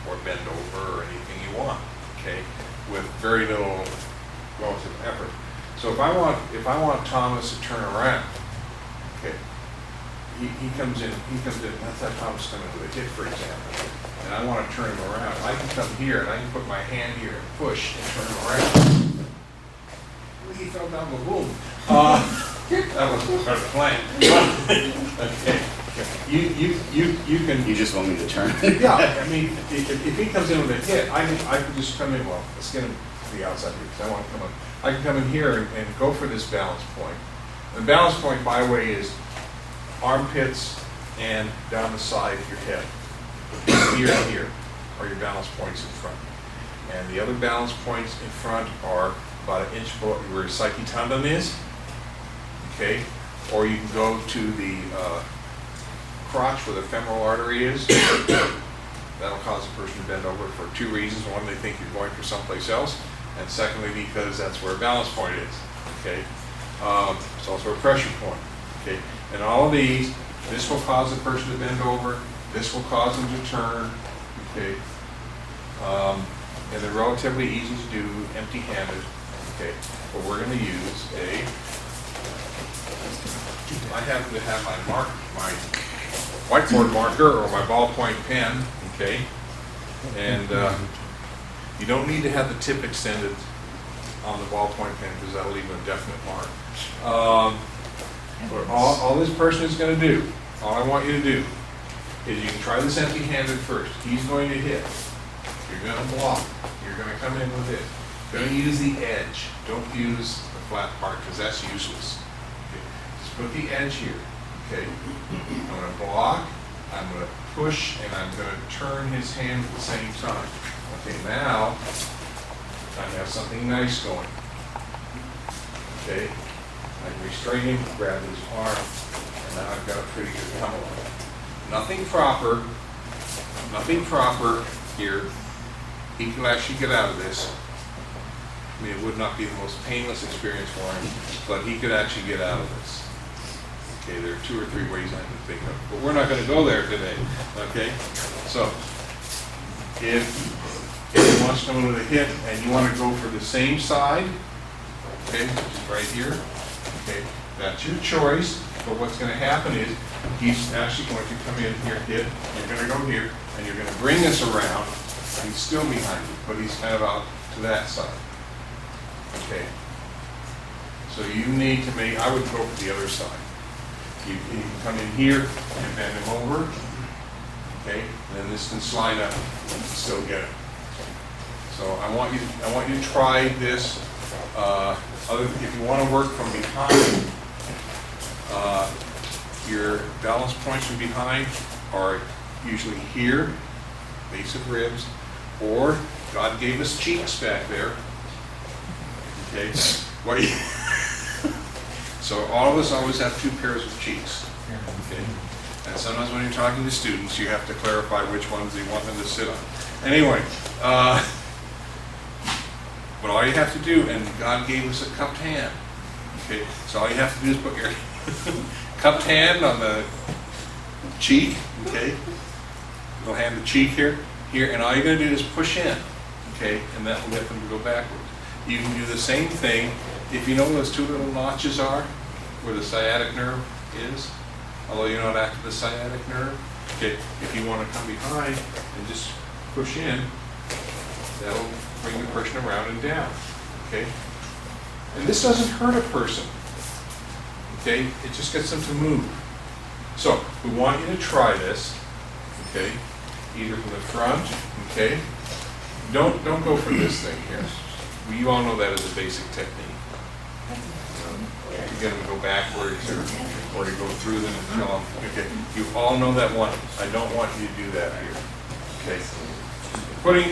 or bend over or anything you want, okay, with very little relative effort. So if I want Thomas to turn around, okay, he comes in, that's how Thomas coming with a hit, for example, and I want to turn him around. I can come here and I can put my hand here and push and turn him around. He fell down the boom. That was part of the plan. Okay. You can. You just want me to turn? Yeah, I mean, if he comes in with a hit, I can just come in, well, let's get him to the outside here, because I want to come up. I can come in here and go for this balance point. The balance point, by the way, is armpits and down the side of your head. Here and here are your balance points in front. And the other balance points in front are about 1 inch below where Psyche tendon is. Okay? Or you can go to the crotch where the femoral artery is. That'll cause a person to bend over for 2 reasons. One, they think you're going for someplace else. And secondly, because that's where a balance point is. Okay? It's also a pressure point. Okay? And all of these, this will cause the person to bend over. This will cause them to turn. Okay? And they're relatively easy to do empty-handed. Okay? But we're going to use I happen to have my whiteboard marker or my ballpoint pen, okay? And you don't need to have the tip extended on the ballpoint pen because that'll leave a definite mark. But all this person is going to do, all I want you to do, is you can try this empty-handed first. He's going to hit. You're going to block. You're going to come in with it. You're going to use the edge. Don't use the flat part because that's useless. Put the edge here, okay? I'm going to block, I'm going to push, and I'm going to turn his hand at the same time. Okay, now I have something nice going. Okay, I can restrain him, grab his arm, and now I've got a pretty good come along. Nothing proper here. He can actually get out of this. I mean, it would not be the most painless experience for him, but he could actually get out of this. Okay, there are 2 or 3 ways I can think of, but we're not going to go there today. Okay, so if he wants to come with a hit and you want to go for the same side, okay, which is right here, okay, that's your choice. But what's going to happen is he's actually going to come in here, hit. You're going to go here, and you're going to bring this around. He's still behind you, but he's kind of out to that side. Okay. So you need to make. I would go for the other side. You can come in here and bend him over, okay? And then this can slide up and still get it. So I want you to try this. If you want to work from behind, your balance points from behind are usually here, base of ribs, or God gave us cheeks back there. Okay. So all of us always have 2 pairs of cheeks, okay? And sometimes when you're talking to students, you have to clarify which ones you want them to sit on. Anyway, but all you have to do, and God gave us a cupped hand, okay? So all you have to do is put your cupped hand on the cheek, okay? Little hand the cheek here, and all you're going to do is push in, okay? And that will get them to go backwards. You can do the same thing. If you know where those 2 little notches are, where the sciatic nerve is, although you're not active the sciatic nerve, okay, if you want to come behind and just push in, that'll bring the person around and down, okay? And this doesn't hurt a person, okay? It just gets them to move. So, we want you to try this, okay? Either from the front, okay? Don't go for this thing here. You all know that as a basic technique. You get them to go backwards or to go through them and kill them. Okay, you all know that one. I don't want you to do that here. Okay.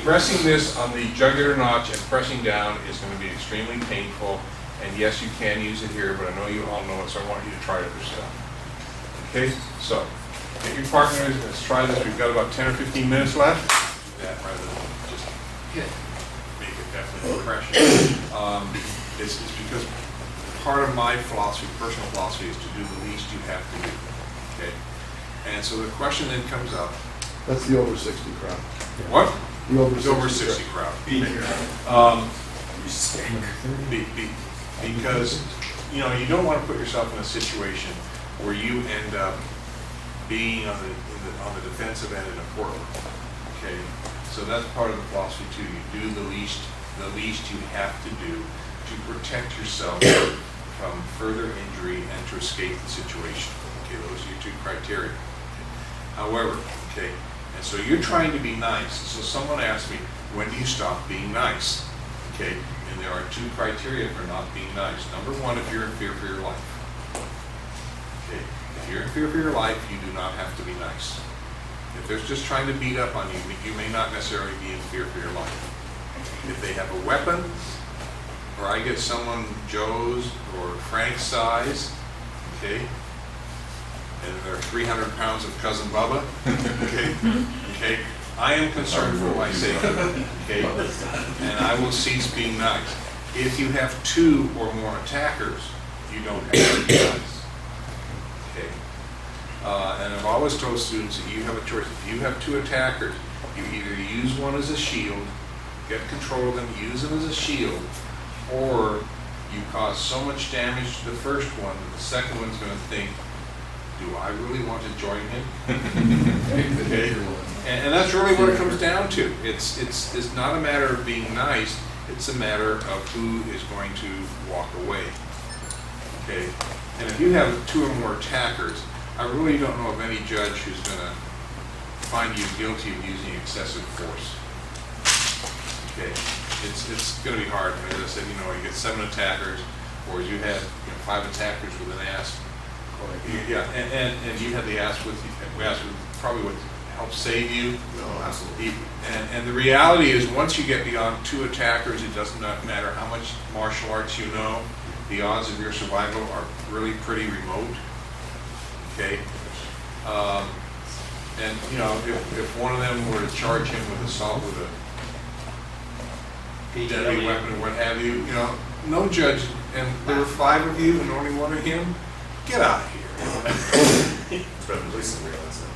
Resting this on the jugular notch and pressing down is going to be extremely painful. And yes, you can use it here, but I know you all know it, so I want you to try it yourself. Okay, so get your partners. Let's try this. We've got about 10 or 15 minutes left. Do that rather than just hit. Make it definitely pressure. It's because part of my philosophy, personal philosophy, is to do the least you have to do. Okay, and so the question then comes up. That's the over 60 crowd. What? The over 60 crowd. Because you don't want to put yourself in a situation where you end up being on the defensive end in a courtroom. Okay, so that's part of the philosophy too. You do the least you have to do to protect yourself from further injury and to escape the situation. Okay, those are your two criteria. However, okay, and so you're trying to be nice. So someone asked me, when do you stop being nice? Okay, and there are two criteria for not being nice. Number one, if you're in fear for your life. Okay, if you're in fear for your life, you do not have to be nice. If they're just trying to beat up on you, you may not necessarily be in fear for your life. If they have a weapon, or I get someone Joe's or Frank's size, okay, and they're 300 pounds of Cousin Bubba, okay, I am concerned for my safety, okay, and I will cease being nice. If you have two or more attackers, you don't have to be nice, okay. And I've always told students that you have a choice. If you have two attackers, you either use one as a shield, get control of them, use them as a shield, or you cause so much damage to the first one that the second one's going to think, do I really want to join him? Okay. And that's really what it comes down to. It's not a matter of being nice, it's a matter of who is going to walk away. Okay. And if you have two or more attackers, I really don't know of any judge who's going to find you guilty of using excessive force. Okay, it's going to be hard. As I said, you get 7 attackers, or you had 5 attackers with an ass. Yeah, and you had the ass with probably what helped save you. No, absolutely. And the reality is, once you get beyond 2 attackers, it does not matter how much martial arts you know. The odds of your survival are really pretty remote. Okay, and if one of them were to charge him with assault with a deadly weapon or what have you, no judge, and there were 5 of you and only 1 of him, get out of here. It's better at least to realize that.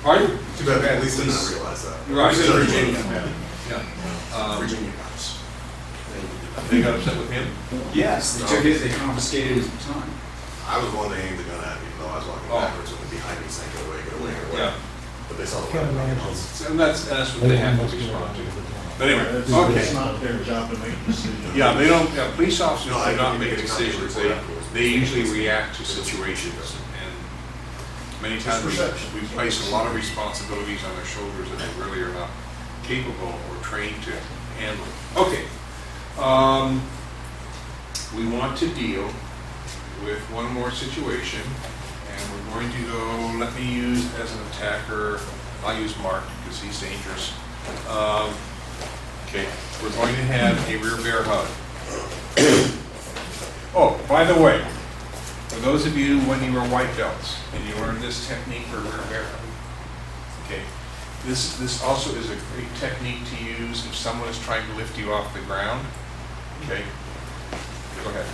Pardon? Too bad at least to not realize that. Right. It's in Virginia. Yeah. Virginia guys. They got upset with him? Yes, they confiscated his baton. I was one that aimed the gun at me, even though I was walking backwards with it behind me saying, get away, get away, get away. Yeah. But they saw the weapon. And that's what they have to respond to. But anyway, okay. It's not their job to make decisions. Yeah, they don't, police officers No, do I not think make it's decisions. conflict. They usually react to situations. And many times we place a lot of responsibilities on their shoulders that they really are not capable or trained to handle. Okay. We want to deal with one more situation, and we're going to go, let me use as an attacker, I'll use Mark because he's dangerous. Okay, we're going to have a rear bear hug. Oh, by the way, for those of you when you were white belts and you learned this technique for rear bear hug, okay, this also is a great technique to use if someone is trying to lift you off the ground. Okay, go ahead.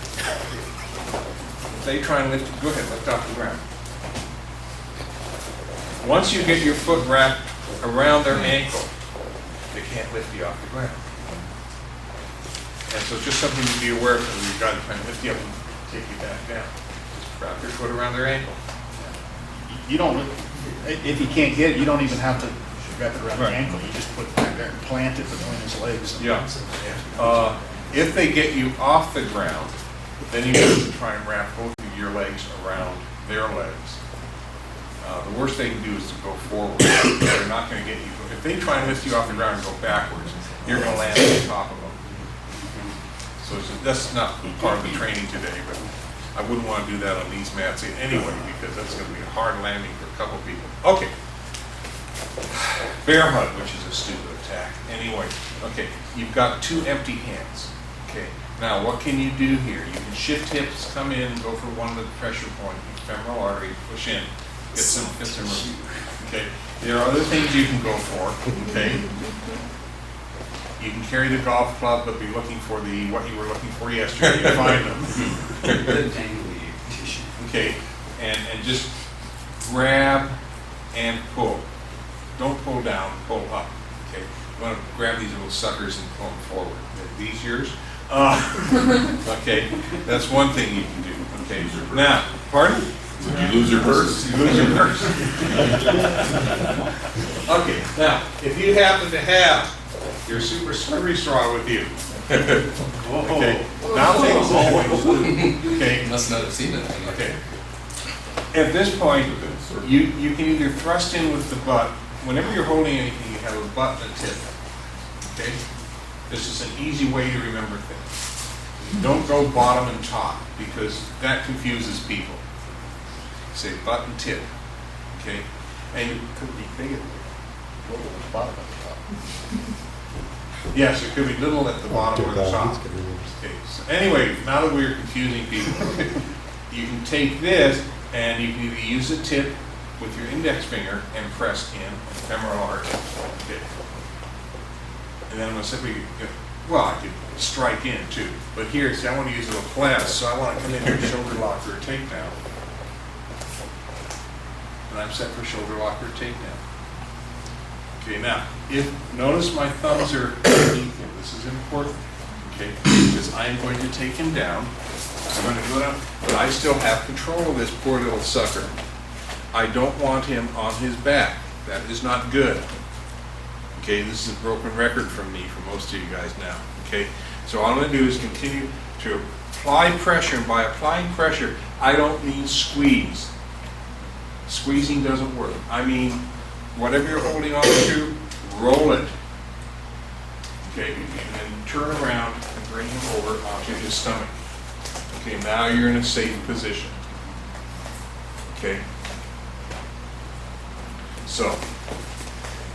If they try and lift you, go ahead, lift off the ground. Once you get your foot wrapped around their ankle, they can't lift you off the ground. And so it's just something to be aware of when you're trying to lift you up and take you back down. Just wrap your foot around their ankle. You don't, if you can't get it, you don't even have to wrap it around the ankle. You just put it back there and plant it between his legs. Yeah. If they get you off the ground, then you have to try and wrap both of your legs around their legs. The worst they can do is to go forward. They're not going to get you. If they try and lift you off the ground and go backwards, you're going to land on top of them. So that's not part of the training today, but I wouldn't want to do that on these mats anyway, because that's going to be a hard landing for a couple people. Okay. Bear hug, which is a stupid attack. Anyway, okay, you've got 2 empty hands. Okay, now what can you do here? You can shift hips, come in, go for one of the pressure point, femoral artery, push in, get some okay. There are other things you can go for, okay? You can carry the golf club, but be looking for what you were looking for yesterday to find them. Okay, and just grab and pull. Don't pull down, pull up. Okay, you want to grab these little suckers and pull them forward. These yours? Okay, that's one thing you can do. Okay, now, pardon? Did you lose your purse? You lose your purse. Okay, now, if you happen to have your super slippery straw with you, okay, now take a moment. Okay, Must not have seen it. okay. At this point, you can either thrust in with the butt. Whenever you're holding anything, you have a butt and a tip. Okay? This is an easy way to remember things. Don't go bottom and top, because that confuses people. Say butt and tip. Okay? And it could be bigger. Little at the bottom of the top. Yes, it could be little at the bottom or the top. Okay, so anyway, now that we're confusing people, you can take this and you can either use the tip with your index finger and press in femoral arch. Okay. And then I'm going to simply, well, I could strike in too, but here, see, I want to use a little class, so I want to come in here, shoulder lock or takedown. And I'm set for shoulder lock or takedown. Okay, now, notice my thumbs are underneath him. This is important, okay? Because I'm going to take him down. I'm going to go down, but I still have control of this poor little sucker. I don't want him on his back. That is not good. Okay, this is a broken record from me for most of you guys now. Okay, so all I'm going to do is continue to apply pressure, and by applying pressure, I don't mean squeeze. Squeezing doesn't work. I mean, whatever you're holding on to, roll it. Okay, and then turn around and bring him over onto his stomach. Okay, now you're in a safe position. Okay. So,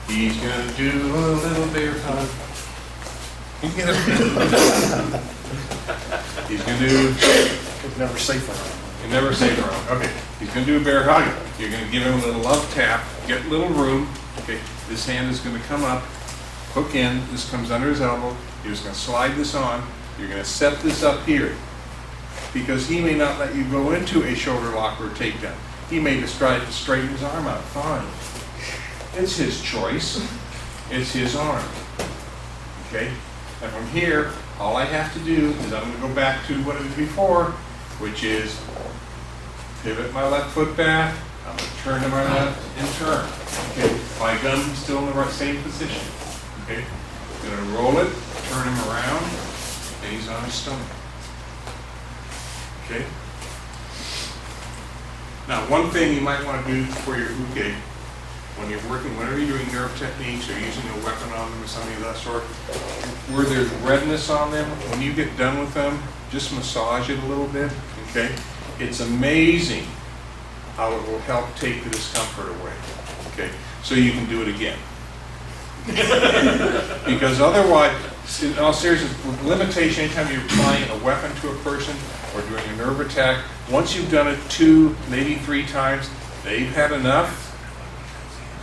he's going to do a little bear hug. He's going to do... It's never safe around. You're never safe around. Okay. He's going to do a bear hug. You're going to give him a little love tap, get a little room. Okay. This hand is going to come up, hook in. This comes under his elbow. You're just going to slide this on. You're going to set this up here, because he may not let you go into a shoulder lock or a takedown. He may just try to straighten his arm out. Fine. It's his choice. It's his arm. Okay? And from here, all I have to do is I'm going to go back to what it was before, which is pivot my left foot back. I'm going to turn to my left and turn. Okay? My gun's still in the same position. Okay? I'm going to roll it, turn him around, and he's on his stomach. Okay? Now, one thing you might want to do for your uke, when you're working, whenever you're doing nerve techniques or using a weapon on them or something of that sort, where there's redness on them, when you get done with them, just massage it a little bit, okay? It's amazing how it will help take the discomfort away, okay? So you can do it again. Because otherwise, in all seriousness, with limitation, anytime you're applying a weapon to a person or doing a nerve attack, once you've done it 2, maybe 3 times, they've had enough,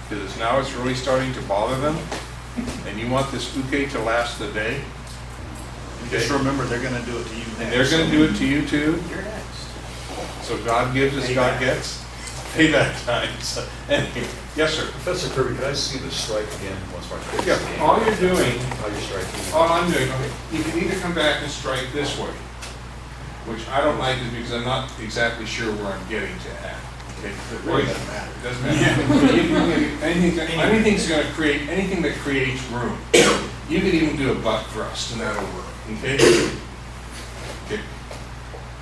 because now it's really starting to bother them, and you want this uke to last the day. Okay. Just remember, they're going to do it to you next. And they're going to do it to you too. You're next. So God gives as God gets. Payback time. So, anyway, yes, sir. Professor Kirby, could I see the strike again once more? Yeah, all you're doing, How you're striking? all I'm doing, okay, you can either come back and strike this way, which I don't like, because I'm not exactly sure where I'm getting to at. Okay, It really doesn't matter. It doesn't matter. Anything's going to create, anything that creates room. You could even do a butt thrust, and that'll work. Okay. Okay.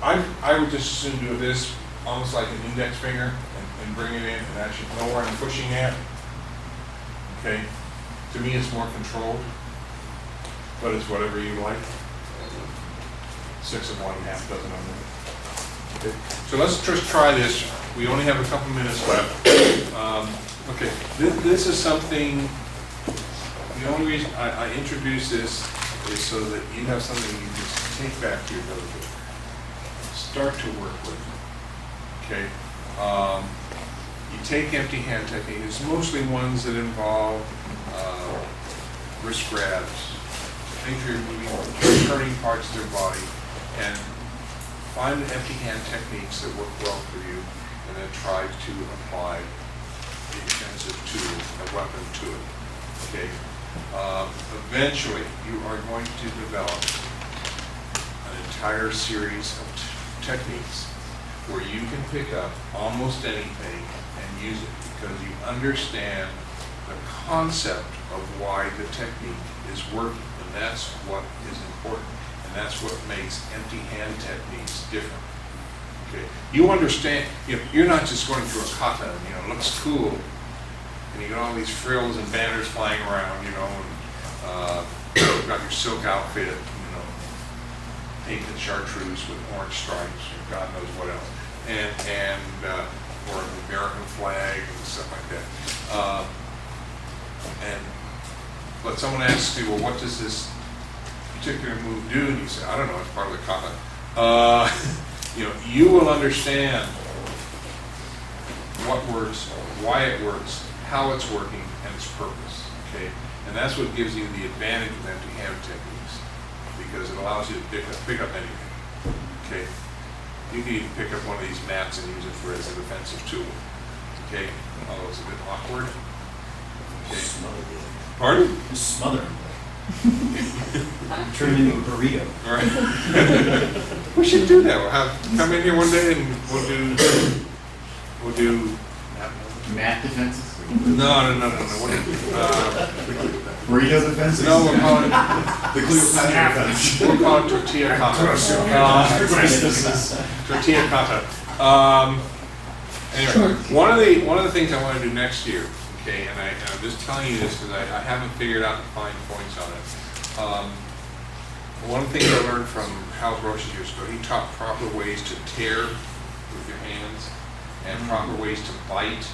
I would just as soon do this, almost like an index finger, and bring it in, and I should know where I'm pushing at. Okay. To me, it's more controlled, but it's whatever you like. 6 of one, half dozen of them. Okay. So let's just try this. We only have a couple minutes left. Okay, this is something, the only reason I introduce this is so that you have something you can take back to your dojo. Start to work with. Okay. You take empty hand technique. It's mostly ones that involve wrist grabs, things you're moving, turning parts of their body, and find the empty hand techniques that work well for you, and then try to apply the offensive tool, a weapon to it. Okay. Eventually, you are going to develop an entire series of techniques where you can pick up almost anything and use it because you understand the concept of why the technique is working, and that's what is important, and that's what makes empty hand techniques different. Okay, you understand, you're not just going through a kata, and, it looks cool, and you got all these frills and banners flying around, and you've got your silk outfit, painted chartreuse with orange stripes, or God knows what else, or an American flag and stuff like that. But someone asks you, well, what does this particular move do? And you say, I don't know, it's part of the kata. You will understand what works, why it works, how it's working, and its purpose. Okay, and that's what gives you the advantage of empty hand techniques, because it allows you to pick up anything. Okay, you can even pick up one of these mats and use it as a defensive tool. Okay, although it's a bit awkward. Okay. Pardon? Just smother them. Turn them into a burrito. All right. We should do that. We'll come in here one day and we'll do Mat defenses? No. Burrito defenses? No, we'll call it The Cleopatra defense. We'll call it tortilla kata. Tortilla kata. Anyway, one of the things I want to do next year, okay, and I'm just telling you this because I haven't figured out the fine points on it. One thing I learned from Hal Brosh years ago, he taught proper ways to tear with your hands and proper ways to bite.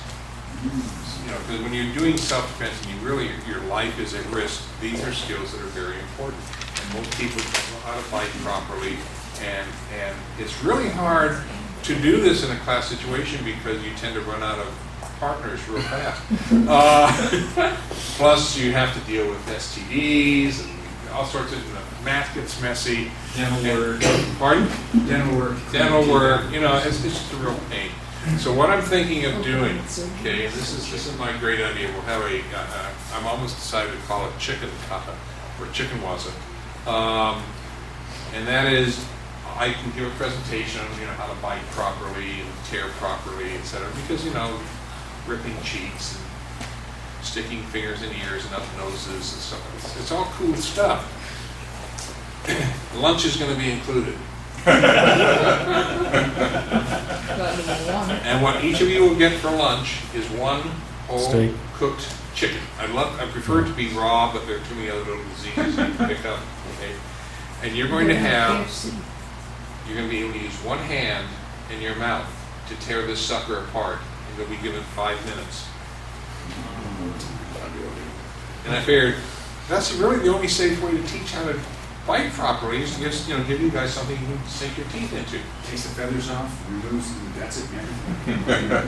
Because when you're doing self-defense and your life is at risk, these are skills that are very important. And most people don't know how to bite properly. And it's really hard to do this in a class situation because you tend to run out of partners real fast. Plus, you have to deal with STDs and all sorts of, math gets messy. Dental work. Pardon? Dental work. Dental work, it's just a real pain. So what I'm thinking of doing, okay, and this is my great idea, we'll have I'm almost decided to call it chicken kata, or chicken waza. And that is, I can give a presentation on, how to bite properly and tear properly, etc. Because, ripping cheeks and sticking fingers in ears and up noses and stuff. It's all cool stuff. Lunch is going to be included. And what each of you will get for lunch is one whole Steak. Cooked chicken. I prefer it to be raw, but there are too many other little diseases you can pick up. Okay? And you're going to be able to use one hand in your mouth to tear this sucker apart, and you'll be given 5 minutes. And I figured that's really the only safe way to teach how to bite properly is to just, give you guys something you can sink your teeth into. Takes the feathers off, removes, that's it, man.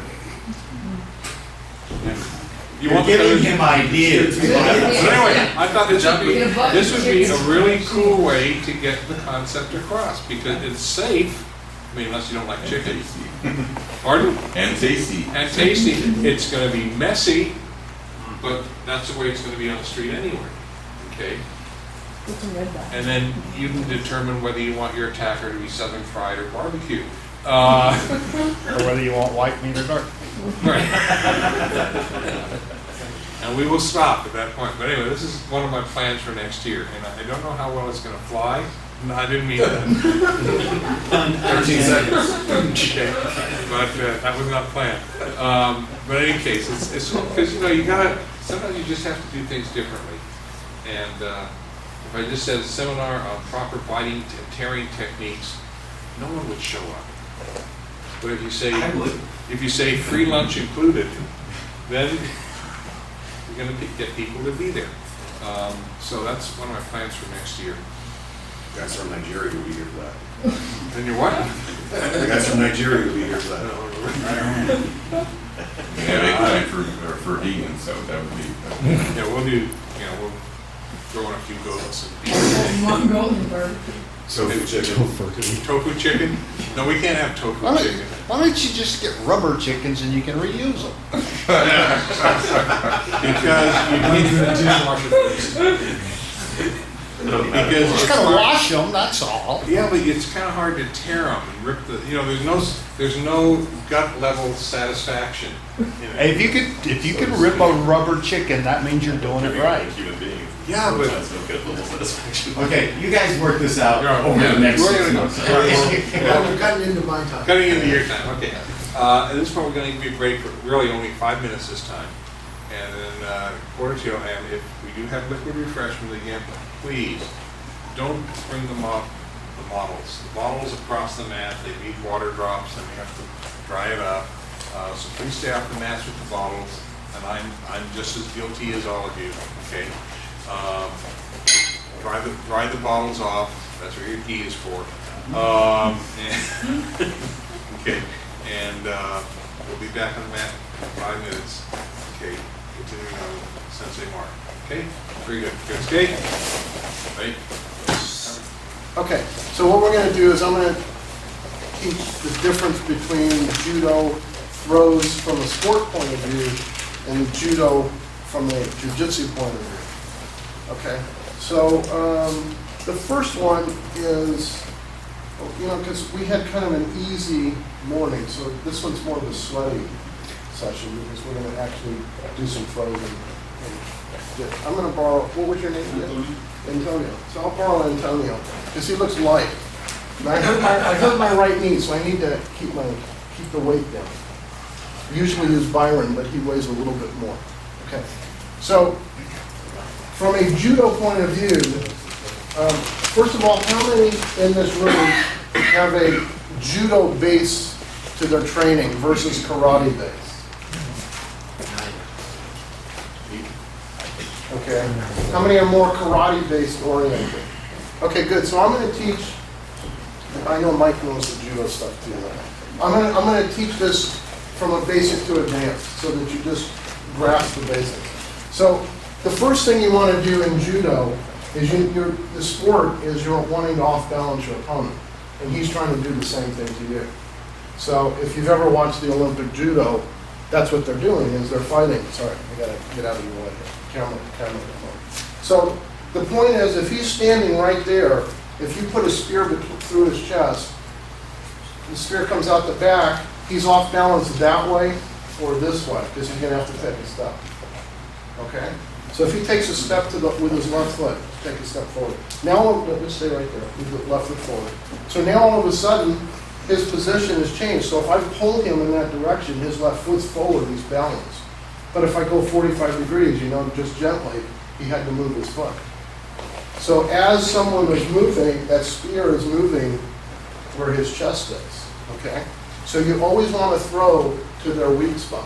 You want giving him ideas. So anyway, I thought this would be a really cool way to get the concept across because it's safe. I mean, unless you don't like chicken. Pardon? And tasty. And tasty. It's going to be messy, but that's the way it's going to be on the street anyway. Okay? And then you can determine whether you want your attacker to be southern fried or barbecue. Or whether you want white meat or dark meat. Right. And we will stop at that point. But anyway, this is one of my plans for next year. And I don't know how well it's going to fly. No, I didn't mean that. 13 seconds. Okay. But that was not planned. But in any case, it's because, sometimes you just have to do things differently. And if I just said a seminar on proper biting and tearing techniques, no one would show up. But if you say free lunch included, then you're going to get people to be there. So that's one of my plans for next year. The guys from Nigeria will be here for that. Then you're what? The guys from Nigeria will be here for that. Yeah, make time for vegans, so that would be. Yeah, we'll do. We'll throw in a few goats and One golden bird. Tofu chicken. Tofu chicken? No, we can't have tofu chicken. Why don't you just get rubber chickens and you can reuse them? Because you need to dishwasher first. Because Just it's gotta hard- wash them, that's all. Yeah, but it's kind of hard to tear them and rip the, there's no gut level satisfaction. If you could rip a rubber chicken, that means you're doing it right. Human being. Yeah, but That's no good level satisfaction. Okay, you guys work this out Yeah, over the next we're 6 gonna- months. Well, we're cutting into my time. Cutting into your time, okay. At this point, we're going to give you a break for really only 5 minutes this time. And then quarter to, and if we do have liquid refreshment again, please don't bring them up the bottles. The bottles across the mat, they need water drops and we have to dry it up. So please stay off the mats with the bottles. And I'm just as guilty as all of you, okay? Dry the bottles off. That's what your key is for. Okay, and we'll be back on the mat in 5 minutes. Okay, continuing on Sensei Mark. Okay, very good. Good skate. Right. Okay, so what we're gonna do is I'm gonna teach the difference between judo throws from a sport point of view and judo from a jiu-jitsu point of view. Okay, so the first one is, because we had kind of an easy morning, so this one's more of a sweaty session because we're gonna actually do some throws and I'm gonna borrow, what was your name again? Antonio. So I'll borrow Antonio, because he looks light. And I hurt my right knee, so I need to keep the weight down. Usually use Byron, but he weighs a little bit more. Okay. So, from a judo point of view, first of all, how many in this room have a judo base to their training versus karate base? Okay. How many are more karate-based oriented? Okay, good. So I'm going to teach. I know Mike knows the judo stuff too. I'm going to teach this from a basic to advanced, so that you just grasp the basics. So the first thing you want to do in judo is the sport is you're wanting to off-balance your opponent, and he's trying to do the same thing to you. So if you've ever watched the Olympic judo, that's what they're doing is they're fighting. Sorry, I got to get out of your way here. Camera. So the point is, if he's standing right there, if you put a spear through his chest, the spear comes out the back, he's off balance that way or this way, because he's going to have to take a step. Okay? So if he takes a step with his left foot, take a step forward. Now, let's stay right there, with the left foot forward. So now all of a sudden, his position has changed. So if I pull him in that direction, his left foot's forward, he's balanced. But if I go 45 degrees, just gently, he had to move his foot. So as someone is moving, that spear is moving where his chest is, okay? So you always want to throw to their weak spot,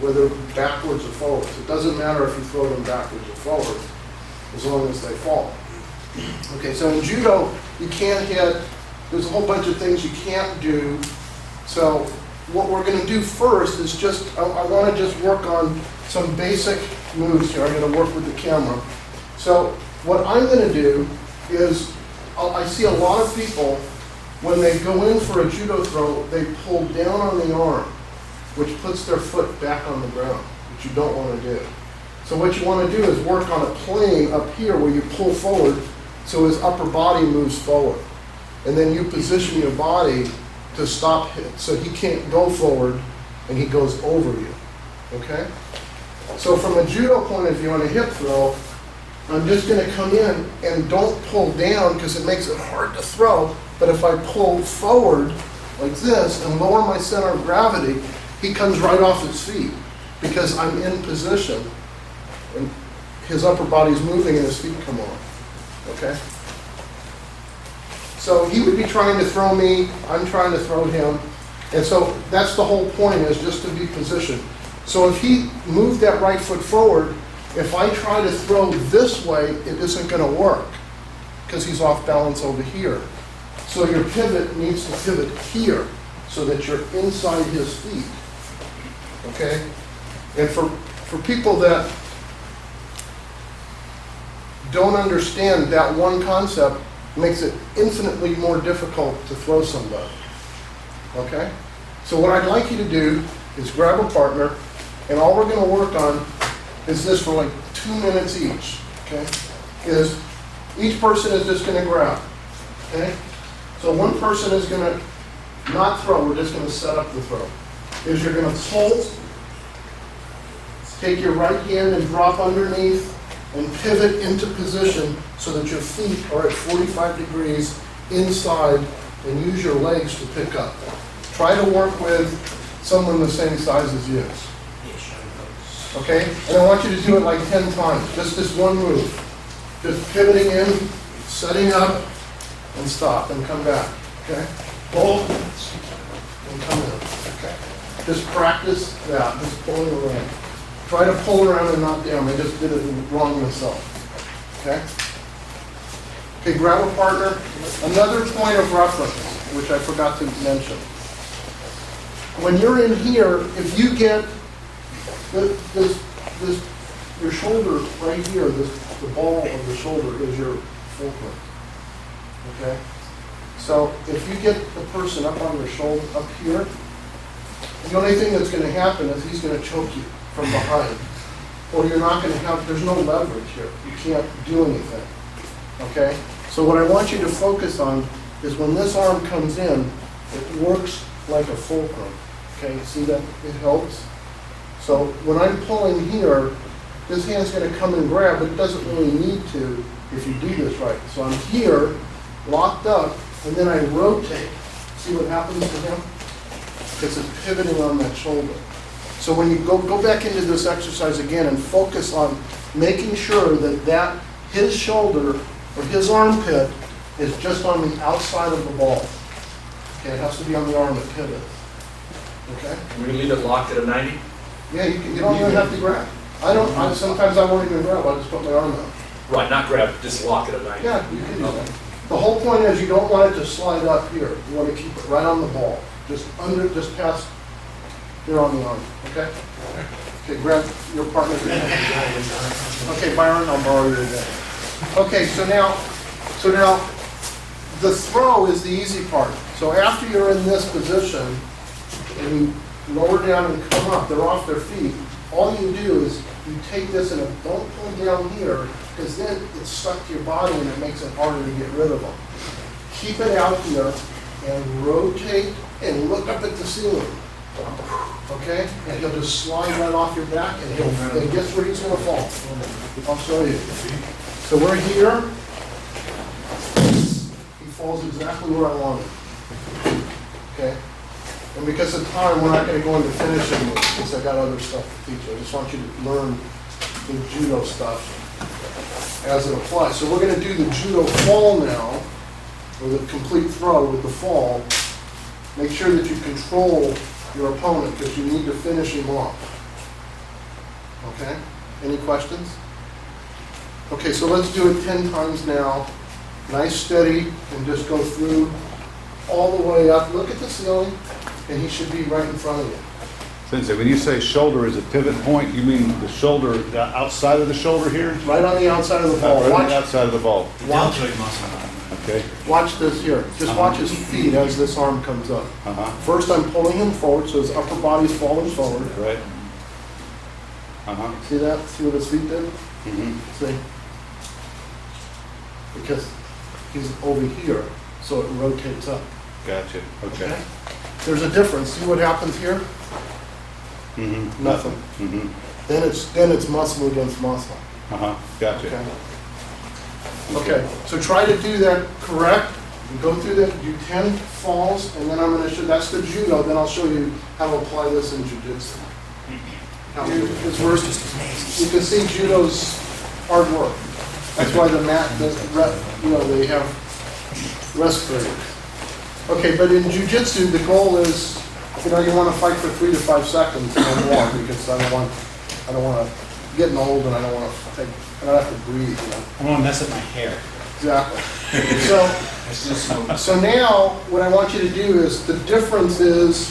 whether backwards or forwards. It doesn't matter if you throw them backwards or forwards, as long as they fall. Okay, so in judo, you can't hit, there's a whole bunch of things you can't do. So what we're going to do first is I want to just work on some basic moves here. I'm going to work with the camera. So what I'm going to do is, I see a lot of people, when they go in for a judo throw, they pull down on the arm, which puts their foot back on the ground, which you don't want to do. So what you want to do is work on a plane up here where you pull forward so his upper body moves forward. And then you position your body to stop it, so he can't go forward and he goes over you, okay? So from a judo point of view on a hip throw, I'm just gonna come in and don't pull down because it makes it hard to throw, but if I pull forward like this and lower my center of gravity, he comes right off his feet because I'm in position and his upper body's moving and his feet come off, okay? So he would be trying to throw me, I'm trying to throw him. And so that's the whole point, is just to be positioned. So if he moved that right foot forward, if I try to throw this way, it isn't going to work because he's off balance over here. So your pivot needs to pivot here so that you're inside his feet. Okay? And for people that don't understand that one concept, makes it infinitely more difficult to throw somebody. Okay? So what I'd like you to do is grab a partner, and all we're going to work on is this for like 2 minutes each. Okay? Is Each person is just gonna grab, okay? So one person is gonna not throw, we're just gonna set up the throw. Is you're gonna pull, take your right hand and drop underneath and pivot into position so that your feet are at 45 degrees inside and use your legs to pick up. Try to work with someone the same size as you. Okay? And I want you to do it like 10 times, just this one move. Just pivoting in, setting up, and stop, and come back. Okay? Pull, and come in. Okay. Just practice that, just pulling around. Try to pull around and not down. I just did it wrong myself. Okay? Okay, grab a partner. Another point of reference, which I forgot to mention. When you're in here, if you get your shoulder right here, the ball of the shoulder is your fulcrum. Okay? So if you get the person up on your shoulder, up here, the only thing that's going to happen is he's going to choke you from behind. Or you're not going to have, there's no leverage here. You can't do anything. Okay? So what I want you to focus on is when this arm comes in, it works like a fulcrum. Okay? See that it helps? So when I'm pulling here, this hand's going to come and grab, but it doesn't really need to if you do this right. So I'm here, locked up, and then I rotate. See what happens to him? Because it's pivoting on that shoulder. So when you go back into this exercise again and focus on making sure that his shoulder or his armpit is just on the outside of the ball. Okay, it has to be on the arm that pivots. Okay? We're gonna leave it locked at a 90? Yeah, you don't even have to grab. Sometimes I won't even grab, I just put my arm out. Right, not grab, just lock it at 90. Yeah, you can do that. The whole point is you don't want it to slide up here. You want to keep it right on the ball. Just past here on the arm, okay? Okay, grab your partner. Okay, Byron, I'll borrow your again. Okay, so now the throw is the easy part. So after you're in this position and you lower down and come up, they're off their feet. All you do is you take this and don't pull down here because then it's stuck to your body and it makes it harder to get rid of them. Keep it out here and rotate and look up at the ceiling. Okay? And he'll just slide right off your back and guess where he's going to fall? I'll show you. So we're here. He falls exactly where I want him. Okay? And because of time, we're not going to go into finishing moves because I got other stuff to teach you. I just want you to learn the judo stuff as it applies. So we're going to do the judo fall now, or the complete throw with the fall. Make sure that you control your opponent because you need to finish him off. Okay? Any questions? Okay, so let's do it 10 times now. Nice, steady, and just go through all the way up. Look at the ceiling, and he should be right in front of you. Sensei, when you say shoulder is a pivot point, you mean the shoulder, the outside of the shoulder here? Right on the outside of the ball. Right on the outside of the ball. Watch, Okay. watch this here. Just watch his feet as this arm comes up. First, I'm pulling him forward, so his upper body's falling forward. Right. See that? See what his feet did? See? Because he's over here, so it rotates up. Gotcha. Okay. There's a difference. See what happens here? Nothing. Then it's muscle against muscle. Gotcha. Okay. Okay. So try to do that correct. You go through that. Do 10 falls, and then I'm going to show. That's the judo. Then I'll show you how to apply this in jiu-jitsu. It's worse. You can see judo's hard work. That's why the mat, they have respirators. Okay, but in jiu-jitsu, the goal is, you want to fight for 3 to 5 seconds and then walk because I don't want to get old and I don't have to breathe. I don't want to mess up my hair. Exactly. So now what I want you to do is the difference is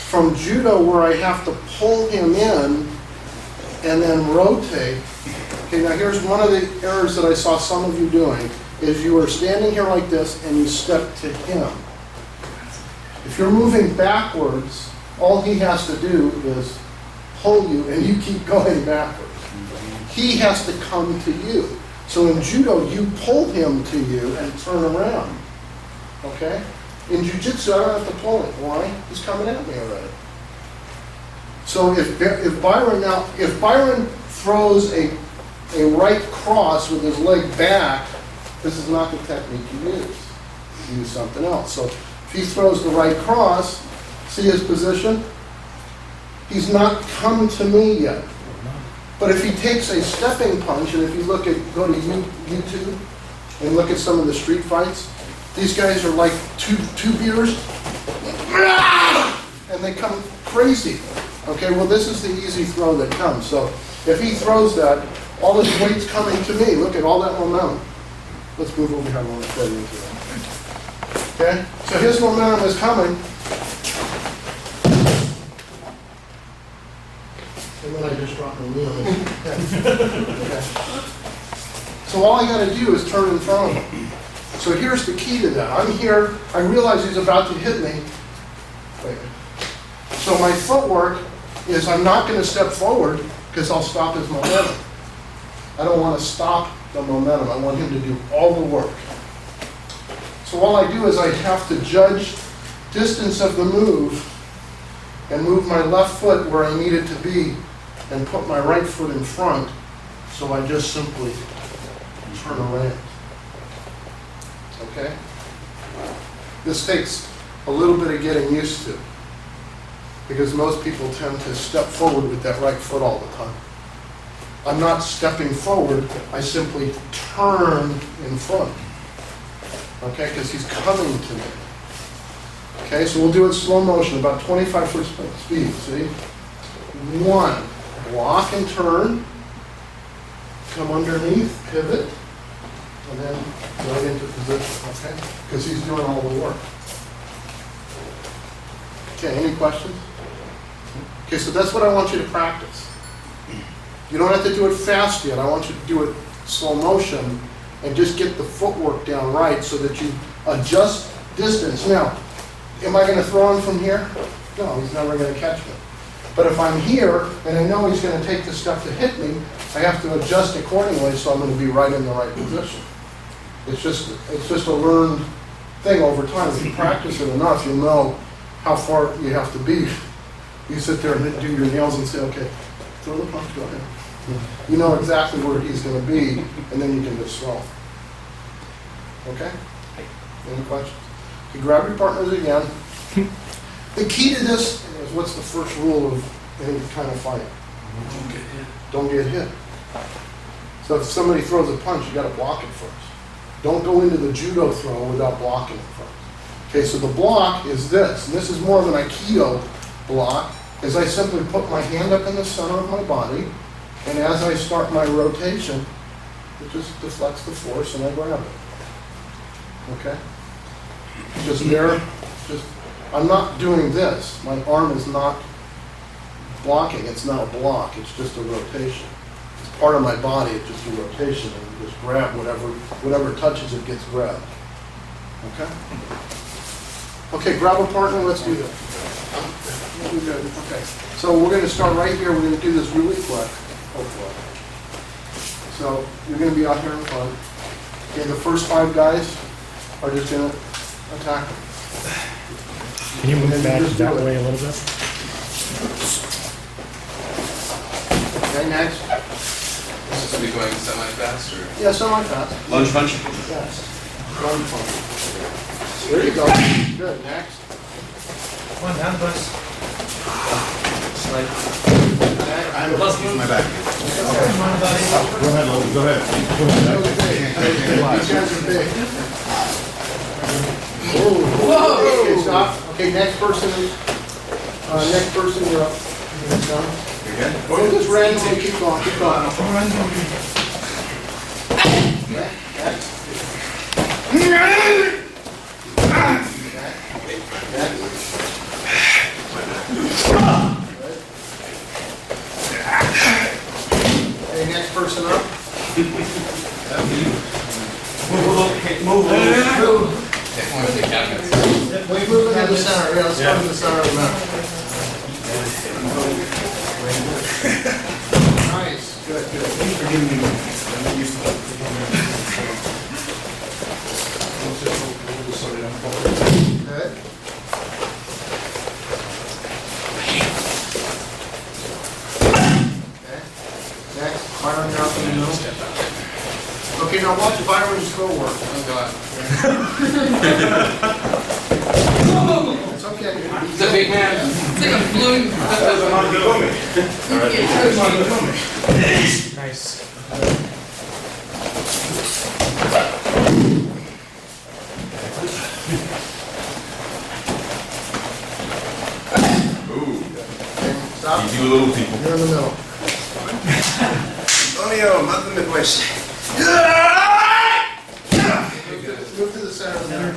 from judo where I have to pull him in and then rotate. Okay, now here's one of the errors that I saw some of you doing is you are standing here like this and you step to him. If you're moving backwards, all he has to do is pull you and you keep going backwards. He has to come to you. So in judo, you pull him to you and turn around, okay? In jiu-jitsu, I don't have to pull him. Why? He's coming at me already. So if Byron throws a right cross with his leg back, this is not the technique you use. You use something else. So if he throws the right cross, see his position? He's not come to me yet. But if he takes a stepping punch, and if you go to YouTube and look at some of the street fights, these guys are like two beers, and they come crazy. Okay, well this is the easy throw that comes. So if he throws that, all his weight's coming to me. Look at all that momentum. Let's move over here. I want to throw you into that. Okay, so his momentum is coming. And then I just dropped my knee on his head. Okay. So all I got to do is turn in front of him. So here's the key to that. I'm here. I realize he's about to hit me. Wait. So my footwork is I'm not going to step forward because I'll stop his momentum. I don't want to stop the momentum. I want him to do all the work. So all I do is I have to judge distance of the move and move my left foot where I need it to be and put my right foot in front. So I just simply turn around. Okay? This takes a little bit of getting used to because most people tend to step forward with that right foot all the time. I'm not stepping forward, I simply turn in front. Okay, because he's coming to me. Okay, so we'll do it slow motion, about 25 foot speed, see? 1, block and turn, come underneath, pivot, and then right into position, okay? Because he's doing all the work. Okay, any questions? Okay, so that's what I want you to practice. You don't have to do it fast yet. I want you to do it slow motion and just get the footwork down right so that you adjust distance. Now, am I going to throw him from here? No, he's never going to catch me. But if I'm here and I know he's going to take the step to hit me, I have to adjust accordingly so I'm going to be right in the right position. It's just a learned thing over time. If you practice it enough, you'll know how far you have to be. You sit there and do your nails and say, okay, throw the punch, go ahead. You know exactly where he's going to be, and then you can just throw. Okay? Any questions? You grab your partners again. The key to this is what's the first rule of any kind of fight? Don't get hit. Don't get hit. So if somebody throws a punch, you got to block it first. Don't go into the judo throw without blocking it first. Okay, so the block is this, and this is more of an Aikido block, is I simply put my hand up in the center of my body, and as I start my rotation, it just deflects the force and I grab it. Okay? Just there, I'm not doing this. My arm is not blocking, it's not a block, it's just a rotation. It's part of my body, it's just a rotation, and you just grab whatever touches it gets grabbed. Okay? Okay, grab a partner, let's do that. Okay, so we're going to start right here. We're going to do this really quick, hopefully. So you're going to be out here in front. Okay, the first 5 guys are just going to attack them. Can you move back that way a little bit? Okay, next. Is this be going semi-fast or? Yeah, semi-fast. Lunge punch? Yes. Lunge punch. There you go. Good, next. Come on down, bus. I'm using my back. Come on, buddy. Go ahead, Logan, go ahead. These guys are big. Whoa! Okay, stop. Okay, next person, you're up. Done. You're good? Go just randomly, keep going, keep going. Okay, next person up. Move. One of the cabinets. We move into the center, yeah, let's go to the center of the mat. Nice, good, good. Forgive me, I'm not used to it. Now watch Byron's throw work. Oh, God. It's okay. He's a big man. It's like a balloon. Nice. Stop. Easy with little people. You're in the middle. Antonio, mátame pues. Move to the center of the mat.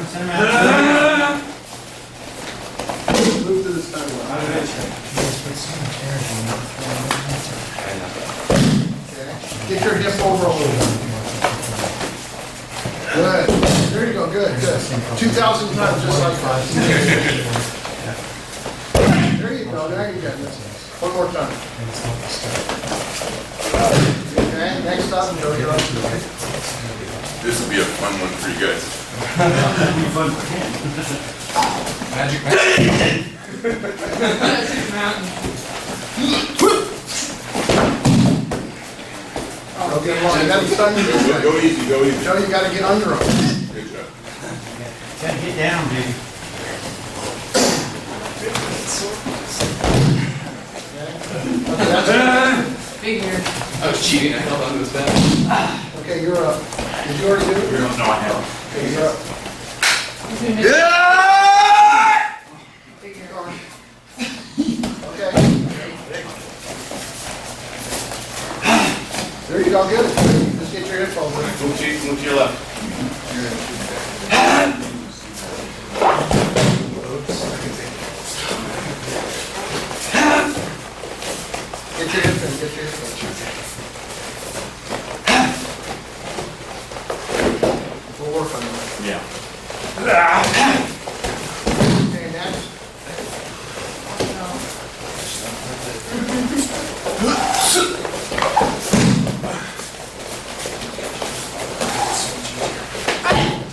Move to the center of the mat. Okay. Get your hip over a little bit. Good. There you go. Good, good. 2,000 times just like that. There you go. Now you got it. One more time. Okay, next up, Joe, you're up. This will be a fun one for you guys. Magic mountain. Magic mountain. Okay, well, you gotta start your Go easy, go easy. Joe, you gotta get under him. Good job. Gotta get down, baby. Okay, that's Big ear. I was cheating. I held onto his back. okay, you're up. Did you already do it? No, I haven't. Okay, you're up. Big ear. Okay. There you go, good. Just get your hip over. Move to your left. Get your hip in, get your hip in. We'll work on that. Yeah. Okay, next.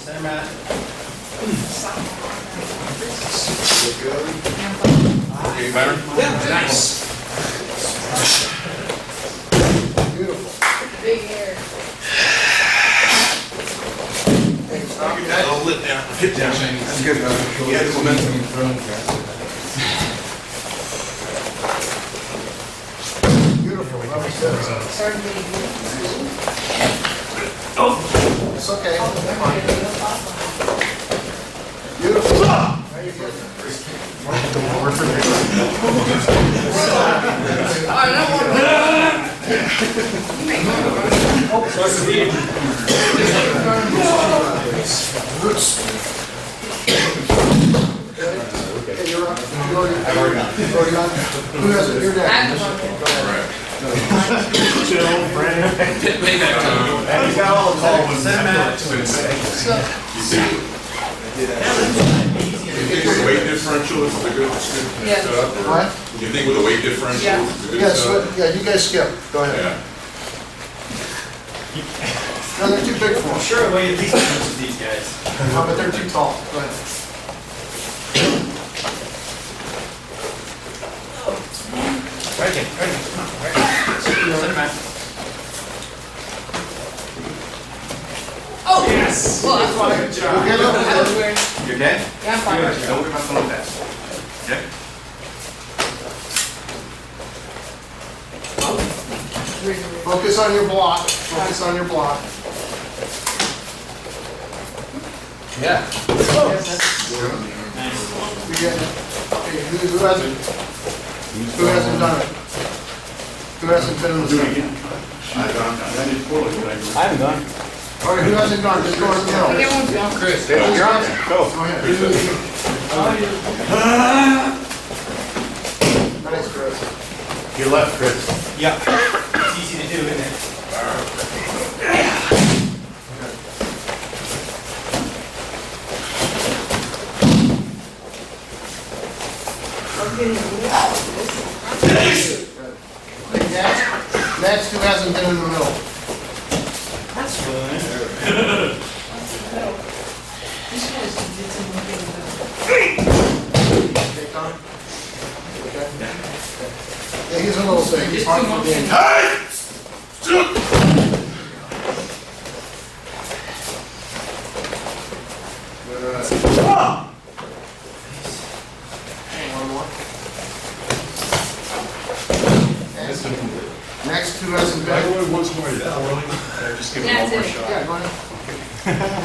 Center mat. Okay, better? Nice. Beautiful. Big hair. Okay, stop. I'll let down. Hit down. That's good, brother. Yeah, the momentum. Beautiful. That was good. Started getting good. It's okay. Beautiful. Very good. I don't want Okay, you're up. You've already done. Who has it? You're next. He's got all the calls. Center mat. You think with the weight differential, this is a good Yeah. setup? or What? You think with the weight differential, Yeah. this is a good Yes, setup? yeah, you guys skip. Go ahead. Yeah. No, they're too big for I'm them. sure I weigh at least as much as these guys. But they're too tall. Go ahead. Right here, come on, right here. Center mat. Oh! Yes. Well, that's fine. Good job. We'll get up. That was weird. You okay? Yeah, I'm fine. Good. Don't worry about throwing fast. Okay? Really weird. Focus on your block. Focus on your block. Yeah. We get it. Okay, who hasn't? Who hasn't done it? Who hasn't been in the center? I haven't gone. All right, who hasn't gone? Just go in the I middle. get one too. Chris. You're on. Go. Go ahead. Nice, Chris. Your left, Chris. Yeah. It's easy to do, isn't it? Next, who hasn't been in the middle? That's fun. These guys did some work in the Okay, Tom? Okay. Yeah, he's a little thing. He's hard for being. Next to us in bed. once more, Just give it That's one more it. shot. Yeah, go ahead.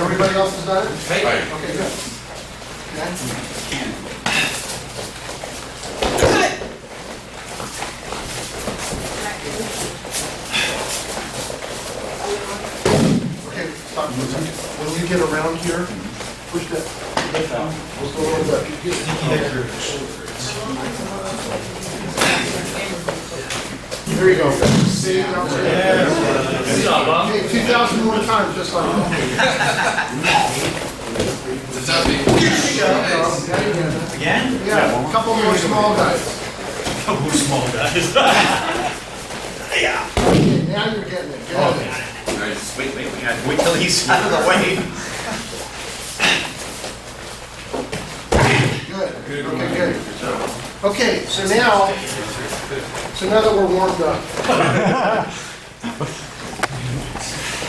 Everybody else has done it? Right. Okay, good. Okay. Okay, stop for a second. When we get around here, push that down. Just a little bit. There you go. See, now it's okay, 2,000 more times, just like that. It's a toughie. Again? Yeah, a couple more small guys. Couple small guys. Yeah. Okay, now you're getting it. Good. Nice. Wait, we gotta wait till he's out of the way. Good. Okay, good. Okay, so now that we're warmed up.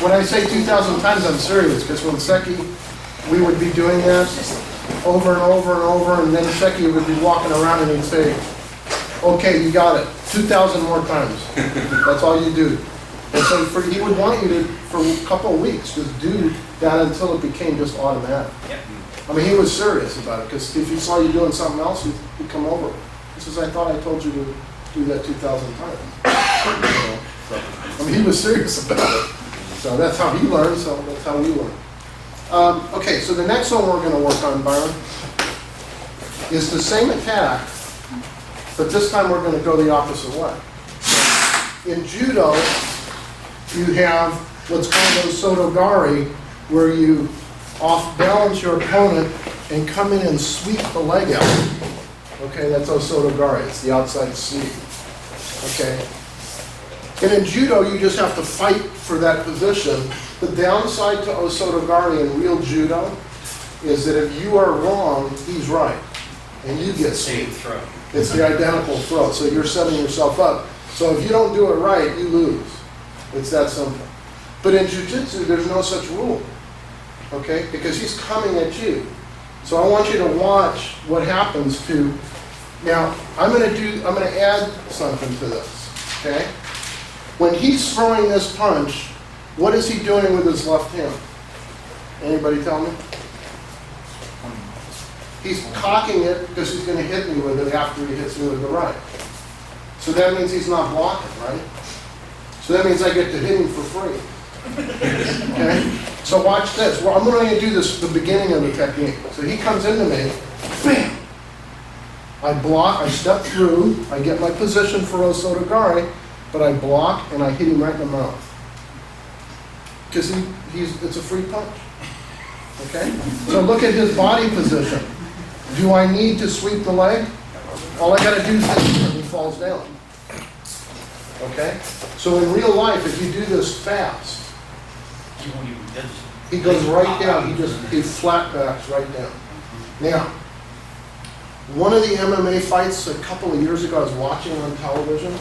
When I say 2,000 times, I'm serious, because when Seki, we would be doing that over and over and over, and then Seki would be walking around and he'd say, okay, you got it, 2,000 more times. That's all you do. And so he would want you to, for a couple of weeks, just do that until it became just automatic. I mean, he was serious about it, because if he saw you doing something else, he'd come over. He says, I thought I told you to do that 2,000 times. So, I mean, he was serious about it. So that's how he learned, so that's how we learn. Okay, so the next one we're going to work on, Byron, is the same attack, but this time we're going to go the opposite way. In Judo, you have what's called osotogari, where you off-balance your opponent and come in and sweep the leg out. Okay, that's osotogari, it's the outside sweep. Okay. And in Judo, you just have to fight for that position. The downside to osotogari in real Judo is that if you are wrong, he's right. And you get Same throw. It's the identical throw, so you're setting yourself up. So if you don't do it right, you lose. It's that simple. But in Jiu-Jitsu, there's no such rule, okay? Because he's coming at you. So I want you to watch what happens to, now, I'm gonna add something to this, okay? When he's throwing this punch, what is he doing with his left hand? Anybody tell me? He's cocking it because he's gonna hit me with it after he hits me with the right. So that means he's not blocking, right? So that means I get to hit him for free. Okay? So watch this. Well, I'm going to do this at the beginning of the technique. So he comes into me, bam! I block, I step through, I get my position for osotogari, but I block and I hit him right in the mouth. Because it's a free punch. Okay? So look at his body position. Do I need to sweep the leg? All I got to do is hit him and he falls down. Okay? So in real life, if you do this fast, he goes right down. He flat backs right down. Now, one of the MMA fights a couple of years ago I was watching on television,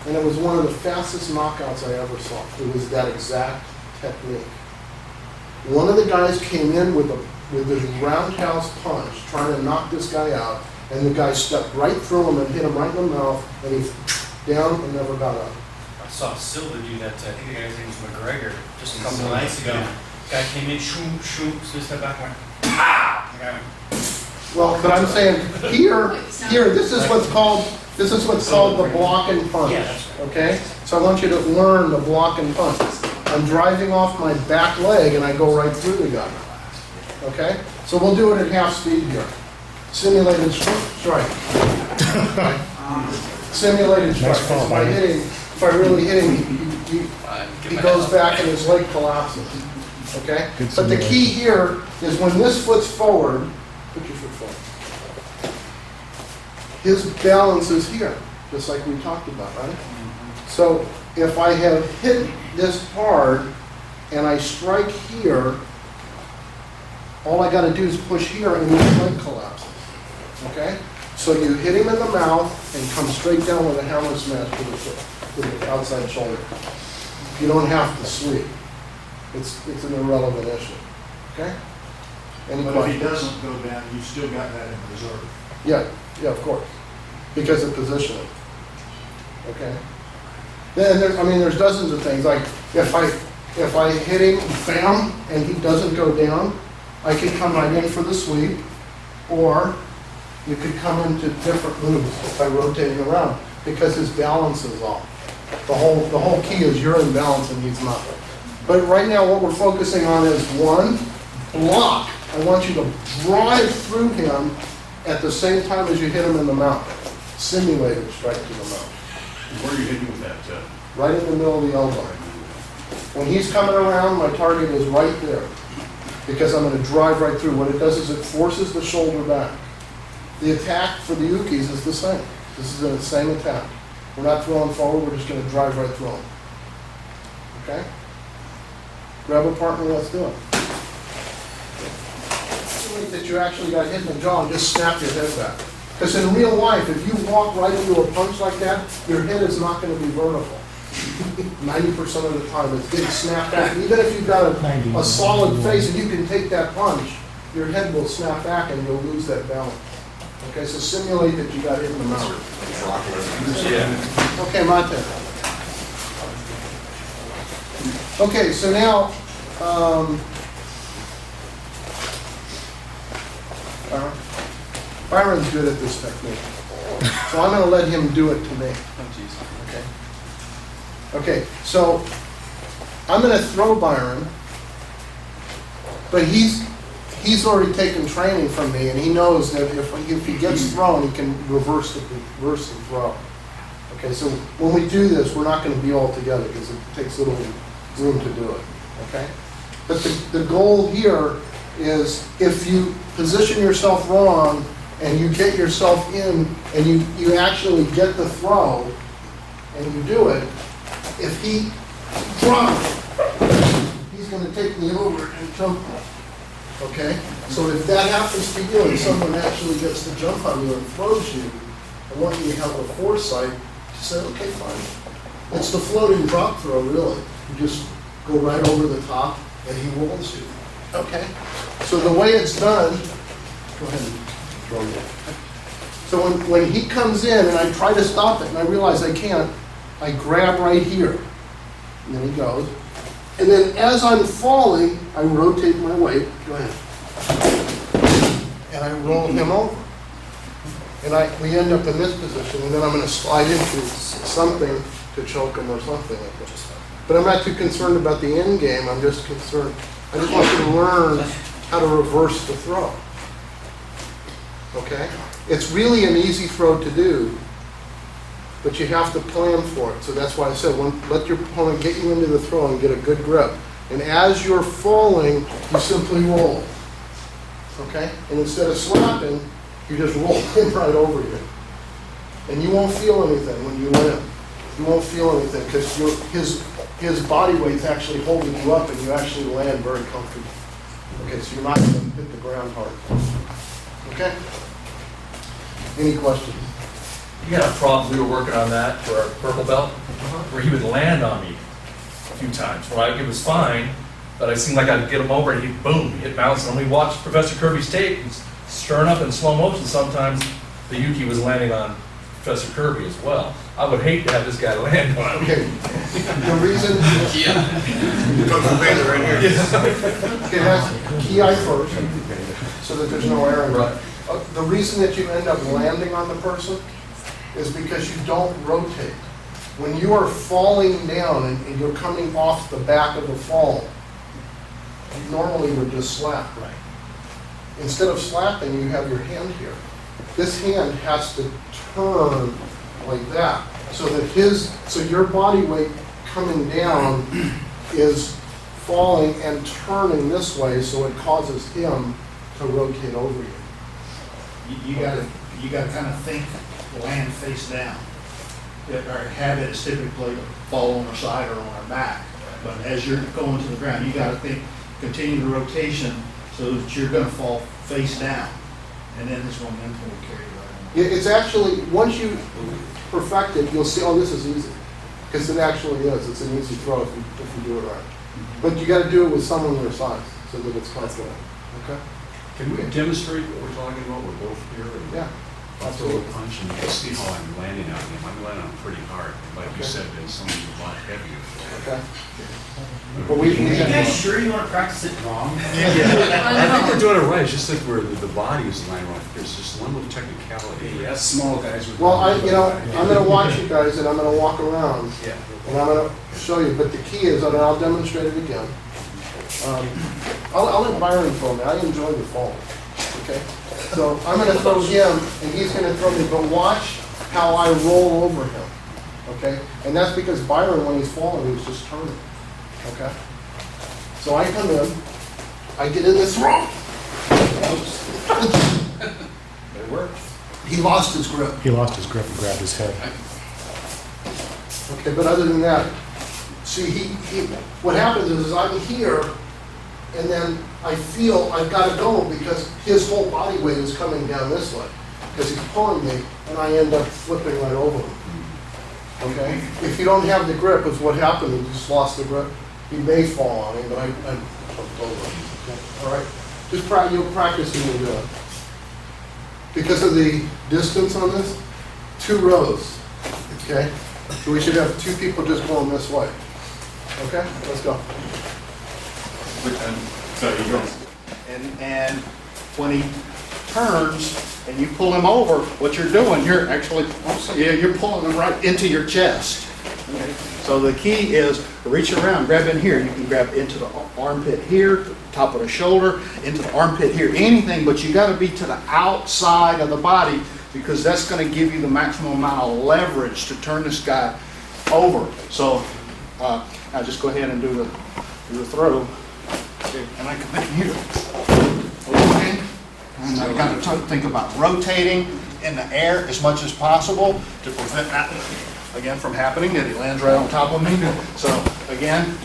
and it was one of the fastest knockouts I ever saw. It was that exact technique. One of the guys came in with this roundhouse punch, trying to knock this guy out, and the guy stepped right through him and hit him right in the mouth, and he down and never got up. I saw Silva do that, I think the guy's name was McGregor, just a couple of nights ago. Guy came in, shoom, shoom, so he stepped back and went, pow! The guy went, Well, but I'm saying here, this is what's called the block and punch. Yeah, that's right. Okay? So I want you to learn the block and punch. I'm driving off my back leg and I go right through the guy. Okay? So we'll do it at half speed here. Simulated strike. Simulated strike. Nice call, If I really hit him, he goes back and his leg collapses. Okay? Good But the simulation. key here is when this foot's forward, put your foot forward. His balance is here, just like we talked about, right? So if I have hit this hard and I strike here, all I got to do is push here and his leg collapses. Okay? So you hit him in the mouth and come straight down with a hammer smash to the outside shoulder. You don't have to sweep. It's an irrelevant issue. Okay? Any But if he questions? doesn't go down, you've still got that in reserve. Yeah, of course. Because of positioning. Okay? Then there's dozens of things, like if I hit him, bam, and he doesn't go down, I could come right in for the sweep, or you could come into different moves by rotating around, because his balance is off. The whole key is you're in balance and he's not. But right now what we're focusing on is one, block. I want you to drive through him at the same time as you hit him in the mouth. Simulated strike to the mouth. Where are you hitting with that? Right in the middle of the elbow. When he's coming around, my target is right there, because I'm going to drive right through. What it does is it forces the shoulder back. The attack for the ukis is the same. This is the same attack. We're not throwing forward, we're just going to drive right through him. Okay? Grab a partner, let's do it. That you actually got hit in the jaw and just snap your head back. Because in real life, if you walk right into a punch like that, your head is not going to be vertical. 90% of the time, it's getting snapped back. Even if you've got a solid face and you can take that punch, your head will snap back and you'll lose that balance. Okay, so simulate that you got hit in the mouth. Yeah. Okay, my turn. Okay, so now, Byron's good at this technique, so I'm going to let him do it to me. Okay. Okay, so I'm going to throw Byron, but he's already taken training from me, and he knows that if he gets thrown, he can reverse the throw. Okay, so when we do this, we're not going to be all together because it takes a little room to do it. Okay, but the goal here is if you position yourself wrong and you get yourself in and you actually get the throw and you do it, if he drops, he's going to take me over and jump. Okay? So if that happens to you and someone actually gets to jump on you and throws you, I want you to have the foresight to say, okay, fine. It's the floating drop throw, really. You just go right over the top and he rolls you. Okay? So the way it's done, go ahead and throw it. So when he comes in and I try to stop it and I realize I can't, I grab right here. And then he goes. And then as I'm falling, I rotate my weight. Go ahead. And I roll him over. And we end up in this position, and then I'm going to slide into something to choke him or something like that. But I'm not too concerned about the end game. I'm just concerned. I just want you to learn how to reverse the throw. Okay? It's really an easy throw to do, but you have to plan for it. So that's why I said, let your opponent get you into the throw and get a good grip. And as you're falling, you simply roll. Okay? And instead of slapping, you just roll him right over you. And you won't feel anything when you land. You won't feel anything because his body weight's actually holding you up and you actually land very comfortably. Okay, so you're not going to hit the ground hard. Okay? Any questions? We had a problem, we were working on that for our purple belt, where he would land on me a few times. Well, it was fine, but I seemed like I'd get him over and he'd boom, he'd bounce. And when we watched Professor Kirby's tape, he's stirring up in slow motion. Sometimes the Yuki was landing on Professor Kirby as well. I would hate to have this guy land on him. Okay. The reason... right here. Okay, that's key eye first, so that there's no error. Right. The reason that you end up landing on the person is because you don't rotate. When you are falling down and you're coming off the back of the fall, you normally would just slap. Right. Instead of slapping, you have your hand here. This hand has to turn like that, so that your body weight coming down is falling and turning this way, so it causes him to rotate over you. You gotta kind of think land face down. Our habit is typically to fall on our side or on our back. But as you're going to the ground, you gotta think, continue the rotation so that you're gonna fall face down. And then this momentum will carry you right on. It's actually, once you perfect it, you'll see, oh, this is easy. Because it actually is. It's an easy throw if you do it right. But you gotta do it with someone your size so that it's comfortable. Okay? Can we demonstrate what we're talking about? We're both here. Yeah. I'll throw a punch and you can see how I'm landing on him. I'm landing on him pretty hard. Like you said, there's something a lot heavier. Okay. But we Are you guys sure you want to practice it wrong? I think we're doing it right. It's just that the body is lying wrong. There's just one little technicality. Yeah, small guys with. Well, I'm gonna watch you guys and I'm gonna walk around Yeah. and I'm gonna show you, but the key is, and I'll demonstrate it again. I'll let Byron throw me, I enjoy the fall, okay? So I'm gonna throw him and he's gonna throw me, but watch how I roll over him, okay? And that's because Byron, when he's falling, he's just turning, okay? So I come in, I get in this throw. It worked. He lost his grip. He lost his grip and grabbed his head. Okay, but other than that, see, what happens is I'm here, and then I feel I've got to go because his whole body weight is coming down this way, because he's pulling me, and I end up flipping right over him. Okay? If you don't have the grip, is what happened, you just lost the grip. He may fall on him, but I flipped over him. Okay? All right? Just you'll practice and you'll do it. Because of the distance on this, 2 rows. Okay? So we should have 2 people just going this way. Okay, let's go. So you go. And when he turns and you pull him over, what you're doing, you're actually, you're pulling him right into your chest. Okay? So the key is to reach around, grab in here. You can grab into the armpit here, top of the shoulder, into the armpit here, anything, but you got to be to the outside of the body because that's going to give you the maximum amount of leverage to turn this guy over. So now just go ahead and do the throw. Okay, and I come in here. Okay. And I've got to think about rotating in the air as much as possible to prevent that again from happening, that he lands right on top of me. So again,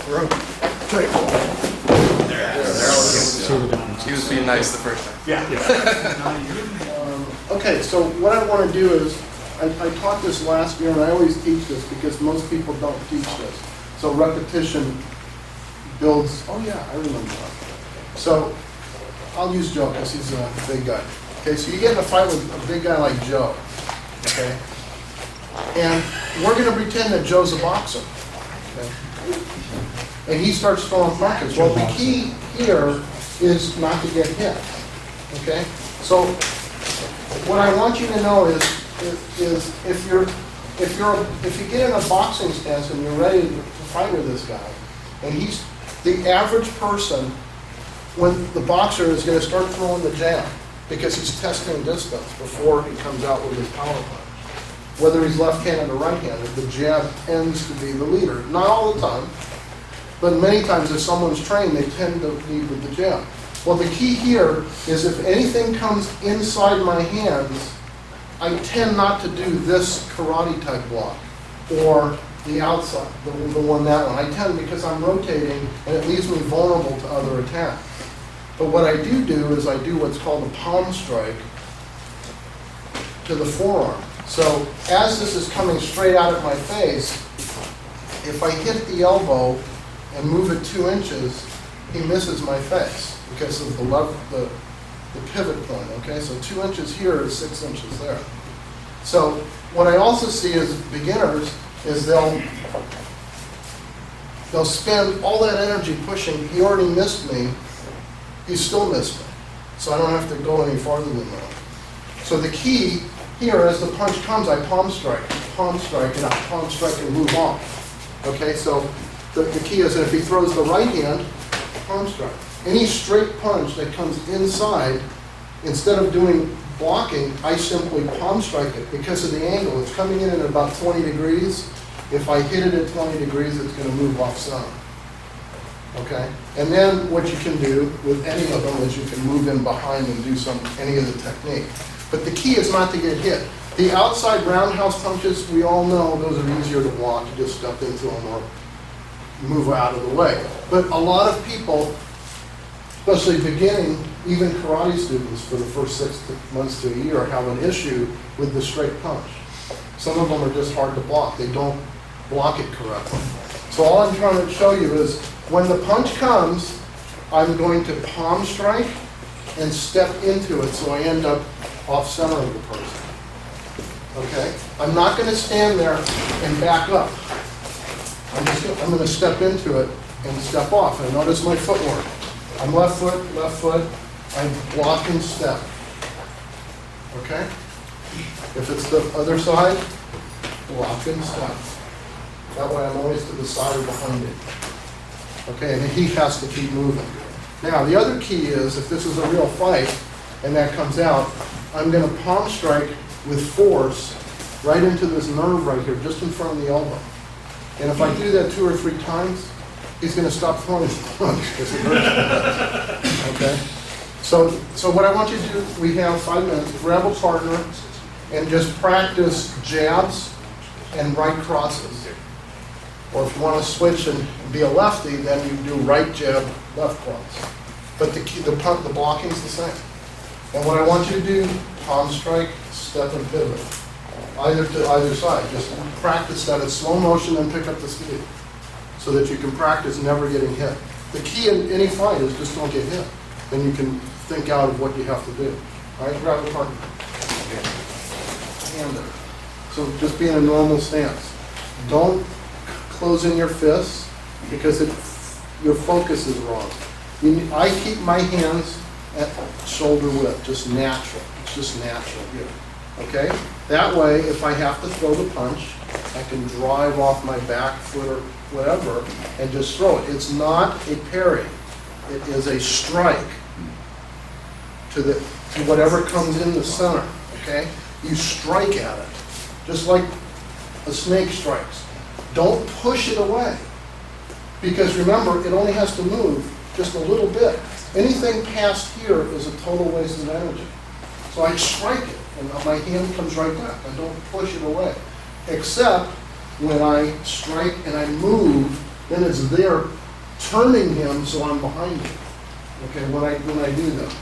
rotate. He was being nice the first time. Yeah. Okay, so what I want to do is, I taught this last year, and I always teach this because most people don't teach this. So repetition builds, oh yeah, I remember that. So I'll use Joe because he's a big guy. Okay, so you get in a fight with a big guy like Joe, okay? And we're going to pretend that Joe's a boxer, okay? And he starts throwing punches. Well, the key here is not to get hit, okay? So what I want you to know is if you get in a boxing stance and you're ready to fight with this guy, and he's the average person, when the boxer is going to start throwing the jab because he's testing distance before he comes out with his power punch. Whether he's left-handed or right-handed, the jab tends to be the leader. Not all the time, but many times if someone's trained, they tend to lead with the jab. Well, the key here is if anything comes inside my hands, I tend not to do this karate type block or the outside, the one that one. I tend because I'm rotating and it leaves me vulnerable to other attacks. But what I do is I do what's called a palm strike to the forearm. So as this is coming straight out at my face, if I hit the elbow and move it 2 inches, he misses my face because of the pivot point, okay? So 2 inches here is 6 inches there. So what I also see as beginners is they'll spend all that energy pushing. He already missed me. He still missed me. So I don't have to go any farther than that. So the key here, as the punch comes, I palm strike, and I palm strike and move on. Okay, so the key is that if he throws the right hand, palm strike. Any straight punch that comes inside, instead of doing blocking, I simply palm strike it because of the angle. It's coming in at about 20 degrees. If I hit it at 20 degrees, it's going to move off center. Okay? And then what you can do with any of them is you can move in behind and do any of the technique. But the key is not to get hit. The outside roundhouse punches, we all know those are easier to block. You just step into them or move out of the way. But a lot of people, especially beginning, even karate students for the first 6 months to a year, have an issue with the straight punch. Some of them are just hard to block. They don't block it correctly. So all I'm trying to show you is when the punch comes, I'm going to palm strike and step into it. So I end up off center of the person. Okay? I'm not going to stand there and back up. I'm going to step into it and step off. And notice my footwork. I'm left foot, I block and step. Okay? If it's the other side, block and step. That way I'm always to the side or behind it. Okay, and he has to keep moving. Now, the other key is, if this is a real fight, and that comes out, I'm going to palm strike with force right into this nerve right here, just in front of the elbow. And if I do that 2 or 3 times, he's going to stop throwing his punch because it hurts. Okay? So what I want you to do, we have 5 minutes, grab a partner and just practice jabs and right crosses. Or if you want to switch and be a lefty, then you do right jab, left cross. But the blocking's the same. And what I want you to do, palm strike, step and pivot. Either to either side. Just practice that in slow motion and pick up the speed. So that you can practice never getting hit. The key in any fight is just don't get hit. Then you can think out of what you have to do. All right, grab the partner. Hand there. So just be in a normal stance. Don't close in your fists because your focus is wrong. I keep my hands at shoulder width, just natural. It's just natural here. Okay? That way, if I have to throw the punch, I can drive off my back foot or whatever and just throw it. It's not a parry. It is a strike to whatever comes in the center. Okay? You strike at it, just like a snake strikes. Don't push it away. Because remember, it only has to move just a little bit. Anything past here is a total waste of energy. So I strike it, and my hand comes right back. I don't push it away. Except when I strike and I move, then it's there turning him so I'm behind him. Okay, when I do that.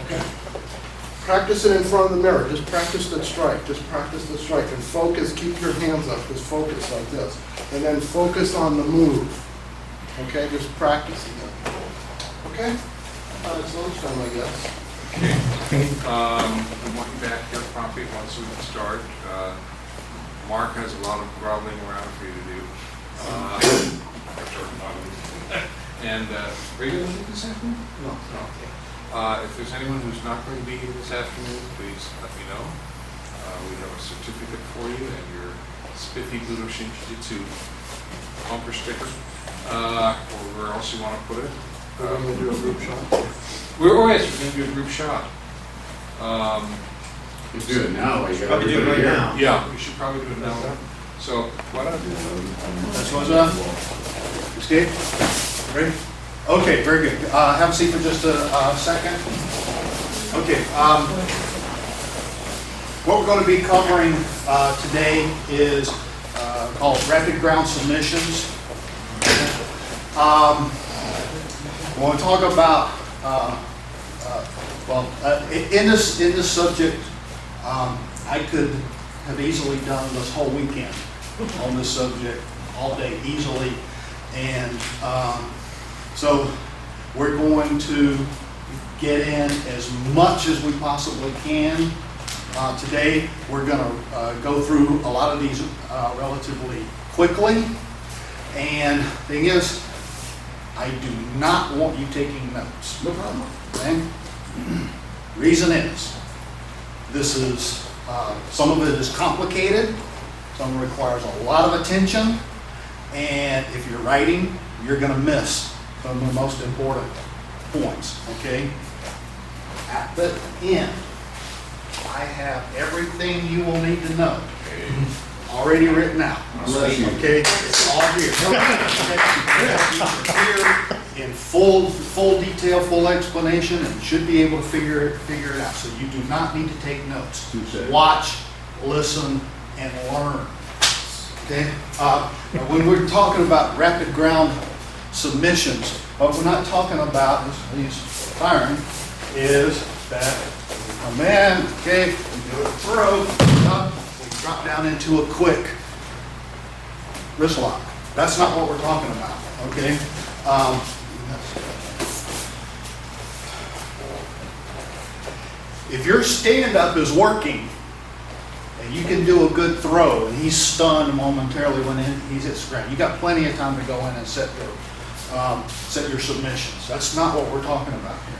Okay? Practice it in front of the mirror. Just practice the strike. Just practice the strike. And focus, keep your hands up. Just focus like this. And then focus on the move. Okay, just practicing it. Okay? It's lunchtime, I guess. Okay. We want you back here promptly once we start. Mark has a lot of groveling around for you to do. And are you going to do this afternoon? No. If there's anyone who's not going to be here this afternoon, please let me know. We have a certificate for you and your spiffy Budoshin Jujitsu bumper sticker, or where else you want to put it. We're going to do a group shot. We're going to do a group shot. You do it now. You Probably do it right now. Yeah, we should probably do it now. So why don't I do That's what's up. Steve? Ready? Okay, very good. Have a seat for just a second. Okay. What we're going to be covering today is called rapid ground submissions. We want to talk about in this subject. I could have easily done this whole weekend on this subject all day easily, and so we're going to get in as much as we possibly can. Today we're going to go through a lot of these relatively quickly, and the thing is, I do not want you taking notes. No problem. Okay? Reason is, this is, some of it is complicated, some requires a lot of attention, and if you're writing, you're going to miss some of the most important points, okay? At the end, I have everything you will need to know already written out. Okay? It's all here. Here in full detail, full explanation, and should be able to figure it out. So you do not need to take notes. Watch, listen, and learn. Okay? When we're talking about rapid ground submissions, what we're not talking about, as he's firing, is that we come in, okay, we do a throw, up, we drop down into a quick wrist lock. That's not what we're talking about, okay? if your stand-up is working, and you can do a good throw, and he's stunned momentarily when he hits the ground, you got plenty of time to go in and set your submissions. That's not what we're talking about here.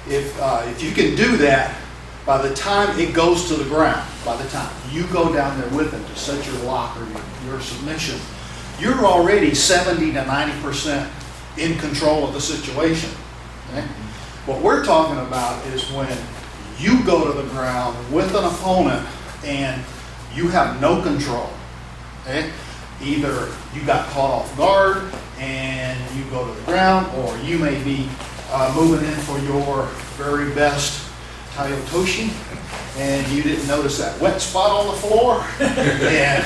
If you can do that, by the time it goes to the ground, by the time you go down there with him to set your lock or your submission, you're already 70 to 90% in control of the situation. Okay? What we're talking about is when you go to the ground with an opponent and you have no control. Okay? Either you got caught off guard and you go to the ground, or you may be moving in for your very best Tayotoshi, and you didn't notice that wet spot on the floor, and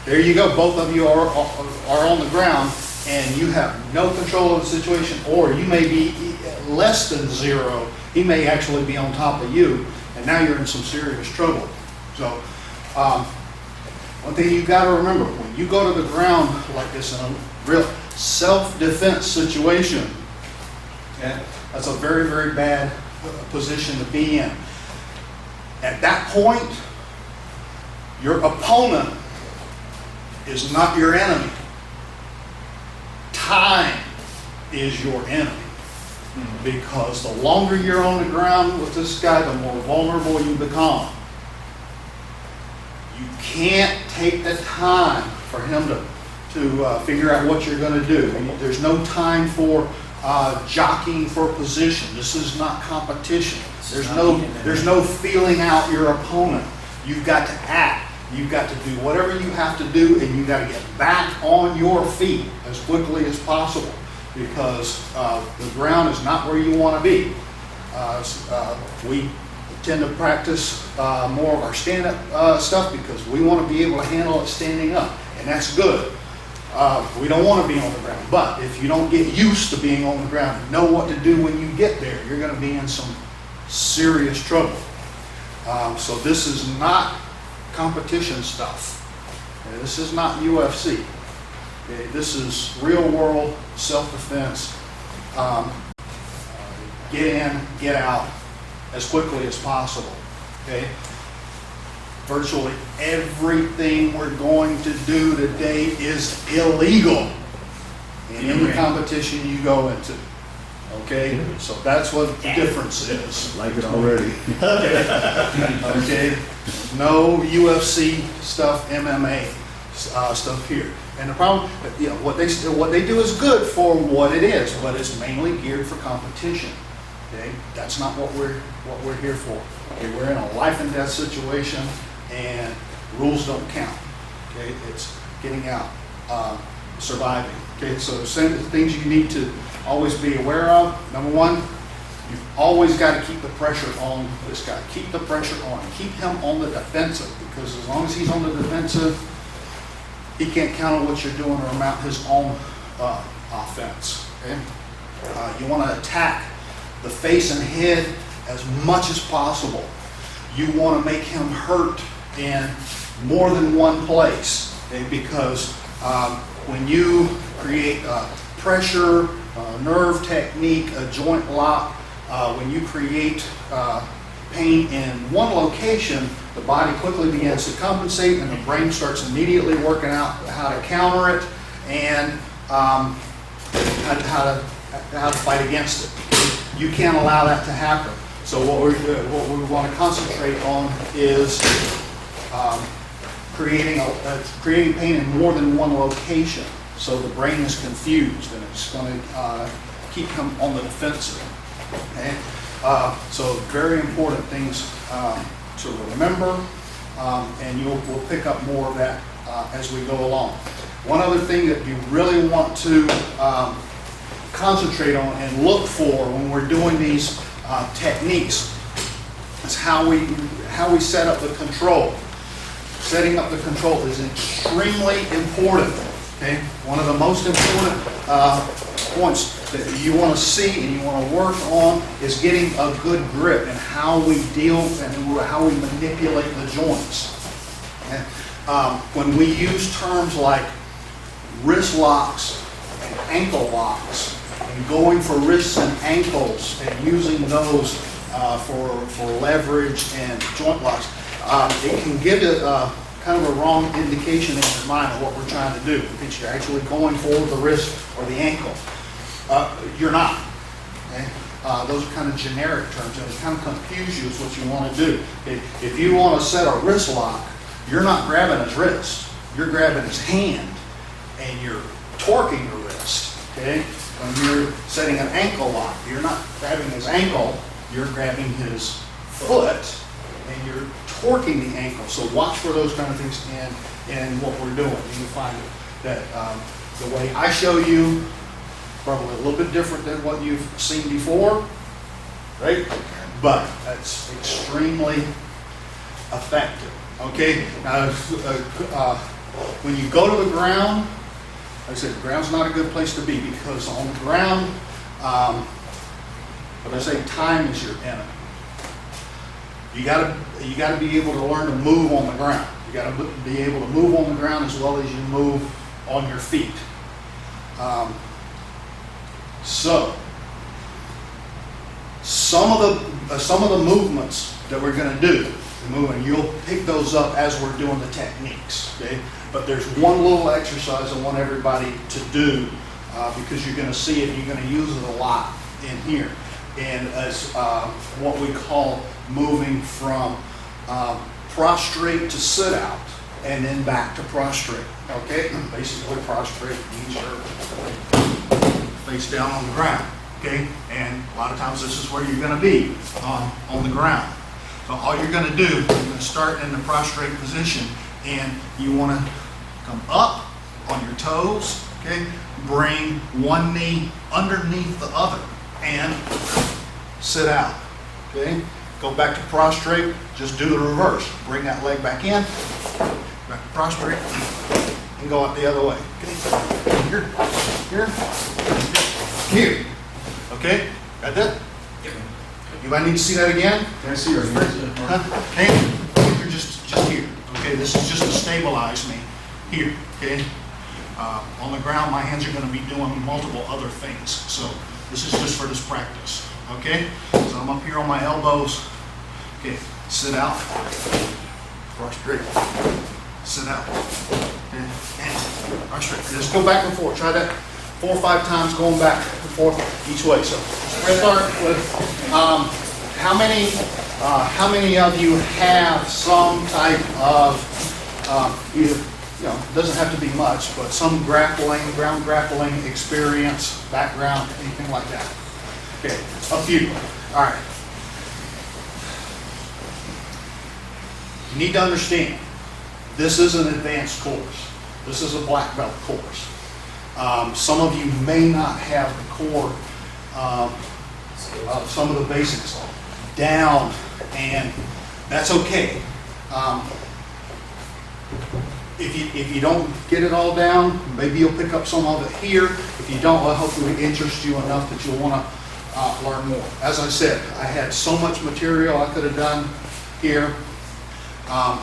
there you go, both of you are on the ground, and you have no control of the situation, or you may be less than zero. He may actually be on top of you, and now you're in some serious trouble. So, one thing you've got to remember, when you go to the ground like this in a real self-defense situation, okay, that's a very, very bad position to be in. At that point, your opponent is not your enemy. Time is your enemy. Because the longer you're on the ground with this guy, the more vulnerable you become. You can't take the time for him to figure out what you're going to do. There's no time for jockeying for position. This is not competition. There's no feeling out your opponent. You've got to act. You've got to do whatever you have to do, and you've got to get back on your feet as quickly as possible, because the ground is not where you want to be. We tend to practice more of our stand-up stuff because we want to be able to handle it standing up, and that's good. We don't want to be on the ground, but if you don't get used to being on the ground and know what to do when you get there, you're going to be in some serious trouble. So this is not competition stuff. Okay, this is not UFC. Okay, this is real world self-defense. Get in, get out as quickly as possible. Okay? Virtually everything we're going to do today is illegal in any competition you go into. Okay? So that's what the difference is. Like it already. Okay? No UFC stuff, MMA stuff here. And the problem, what they do is good for what it is, but it's mainly geared for competition. Okay? That's not what we're here for. Okay? We're in a life and death situation, and rules don't count. Okay? It's getting out, surviving. Okay? So some of the things you need to always be aware of. Number one, you've always got to keep the pressure on this guy. Keep the pressure on. Keep him on the defensive, because as long as he's on the defensive, he can't count on what you're doing or mount his own offense. Okay? You want to attack the face and head as much as possible. You want to make him hurt in more than one place, okay? Because when you create pressure, nerve technique, a joint lock, when you create pain in one location, the body quickly begins to compensate, and the brain starts immediately working out how to counter it and how to fight against it. You can't allow that to happen. So what we want to concentrate on is creating pain in more than one location, so the brain is confused and it's going to keep him on the defensive. Okay? So very important things to remember, and we'll pick up more of that as we go along. One other thing that you really want to concentrate on and look for when we're doing these techniques is how we set up the control. Setting up the control is extremely important. Okay? One of the most important points that you want to see and you want to work on is getting a good grip and how we deal and how we manipulate the joints. Okay? When we use terms like wrist locks and ankle locks, and going for wrists and ankles and using those for leverage and joint locks, it can give it kind of a wrong indication in your mind of what we're trying to do. If you're actually going for the wrist or the ankle, you're not. Okay? Those are kind of generic terms, and it kind of confuse you is what you want to do. If you want to set a wrist lock, you're not grabbing his wrist. You're grabbing his hand, and you're torquing the wrist. Okay? When you're setting an ankle lock, you're not grabbing his ankle, you're grabbing his foot, and you're torquing the ankle. So watch for those kind of things in what we're doing. You can find that the way I show you, probably a little bit different than what you've seen before, right? But it's extremely effective. Okay? Now, when you go to the ground, like I said, the ground's not a good place to be, because on the ground, what I say, time is your enemy. You gotta be able to learn to move on the ground. You gotta be able to move on the ground as well as you move on your feet. So, some of the movements that we're going to do, and you'll pick those up as we're doing the techniques. Okay, but there's one little exercise I want everybody to do because you're going to see it. You're going to use it a lot in here, and as what we call moving from prostrate to sit out, and then back to prostrate. Okay, basically prostrate means you're face down on the ground, okay? And a lot of times this is where you're going to be, on the ground. So all you're going to do, you're going to start in the prostrate position, and you want to come up on your toes, okay? Bring one knee underneath the other, and sit out, okay? Go back to prostrate, just do the reverse. Bring that leg back in, back to prostrate, and go out the other way, okay? Here, okay? Got that? You might need to see that again? Can I see your hands? Okay? You're just here. Okay, this is just to stabilize me. Here, okay? On the ground, my hands are going to be doing multiple other things. So this is just for this practice. Okay? So I'm up here on my elbows. Okay, sit out. Prostrate. Sit out. Okay? And prostrate. Just go back and forth. Try that 4 or 5 times, going back and forth each way. So let's start with how many of you have some type of either, it doesn't have to be much, but some grappling, ground grappling experience, background, anything like that? Okay, a few. All right. You need to understand, this is an advanced course. This is a black belt course. Some of you may not have the core of some of the basics down, and that's okay. If you don't get it all down, maybe you'll pick up some of it here. If you don't, I'll hopefully interest you enough that you'll want to learn more. As I said, I had so much material I could have done here.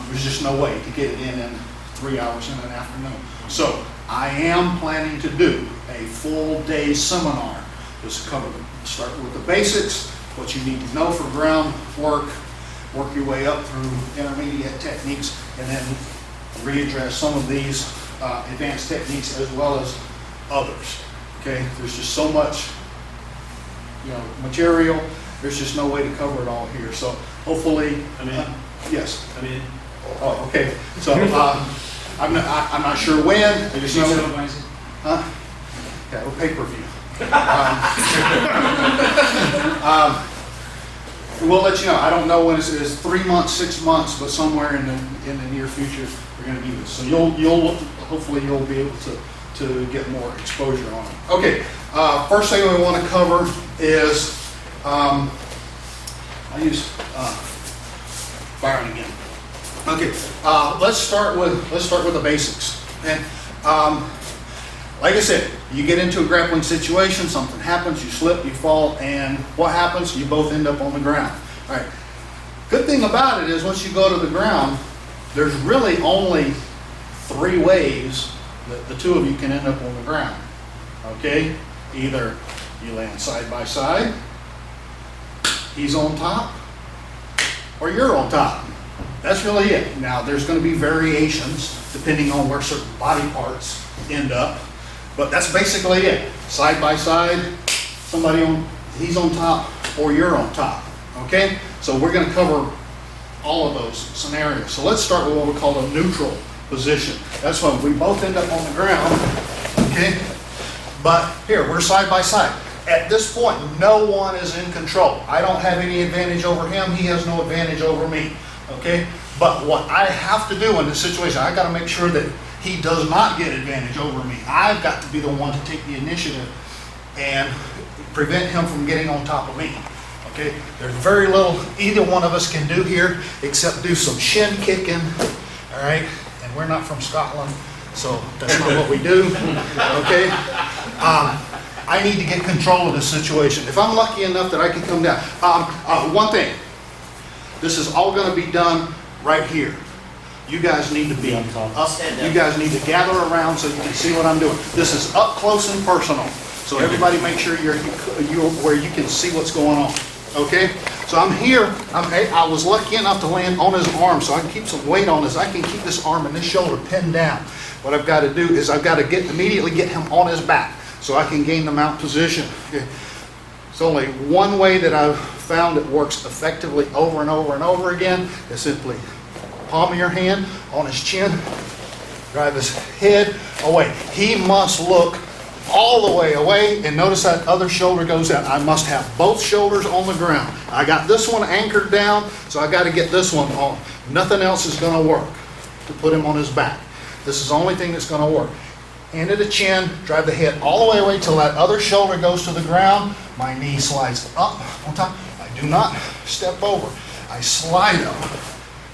There's just no way to get it in 3 hours in an afternoon. So I am planning to do a full day seminar. Just start with the basics, what you need to know for groundwork, work your way up through intermediate techniques, and then readdress some of these advanced techniques as well as others. Okay, there's just so much, material. There's just no way to cover it all here. So hopefully, yes. Oh, okay. So I'm not sure when. I just know. Huh? Yeah, we'll pay-per-view. We'll let you know. I don't know when it is. 3 months, 6 months, but somewhere in the near future we're going to do this. So hopefully you'll be able to get more exposure on it. Okay. First thing we want to cover is I use Byron again. Okay. Let's start with the basics. And like I said, you get into a grappling situation, something happens, you slip, you fall, and what happens? You both end up on the ground. All right. Good thing about it is once you go to the ground, there's really only 3 ways that the two of you can end up on the ground. Okay? Either You land side by side. He's on top, or you're on top. That's really it. Now, there's going to be variations depending on where certain body parts end up, but that's basically it. Side by side, he's on top, or you're on top. Okay? So we're going to cover all of those scenarios. So let's start with what we call a neutral position. That's when we both end up on the ground. Okay? But here, we're side by side. At this point, no one is in control. I don't have any advantage over him. He has no advantage over me. Okay? But what I have to do in this situation, I got to make sure that he does not get advantage over me. I've got to be the one to take the initiative and prevent him from getting on top of me. Okay? There's very little either one of us can do here except do some shin kicking. All right? And we're not from Scotland, so that's not what we do. Okay? I need to get control of this situation. If I'm lucky enough that I can come down. One thing. This is all going to be done right here. You guys need to be up. You guys need to gather around so you can see what I'm doing. This is up close and personal. So everybody make sure you're where you can see what's going on. Okay? So I'm here. I was lucky enough to land on his arm so I can keep some weight on this. I can keep this arm and this shoulder pinned down. What I've got to do is I've got to immediately get him on his back so I can gain the mount position. Okay. It's only one way that I've found it works effectively over and over and over again is simply palm of your hand on his chin, drive his head away. He must look all the way away, and notice that other shoulder goes out. I must have both shoulders on the ground. I got this one anchored down, so I got to get this one on. Nothing else is going to work to put him on his back. This is the only thing that's going to work. Hand to the chin, drive the head all the way away till that other shoulder goes to the ground. My knee slides up on top. I do not step over. I slide up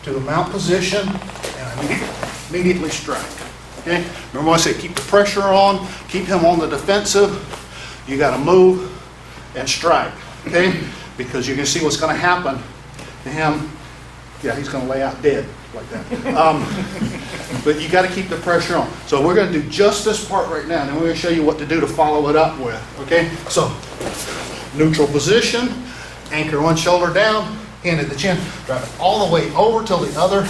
to the mount position, and I immediately strike. Okay? Remember what I say, keep the pressure on, keep him on the defensive. You got to move and strike. Okay? Because you can see what's going to happen to him. Yeah, he's going to lay out dead like that. But you got to keep the pressure on. So we're going to do just this part right now, and then we're going to show you what to do to follow it up with. Okay? So, neutral position, anchor one shoulder down, hand at the chin, drive it all the way over till the other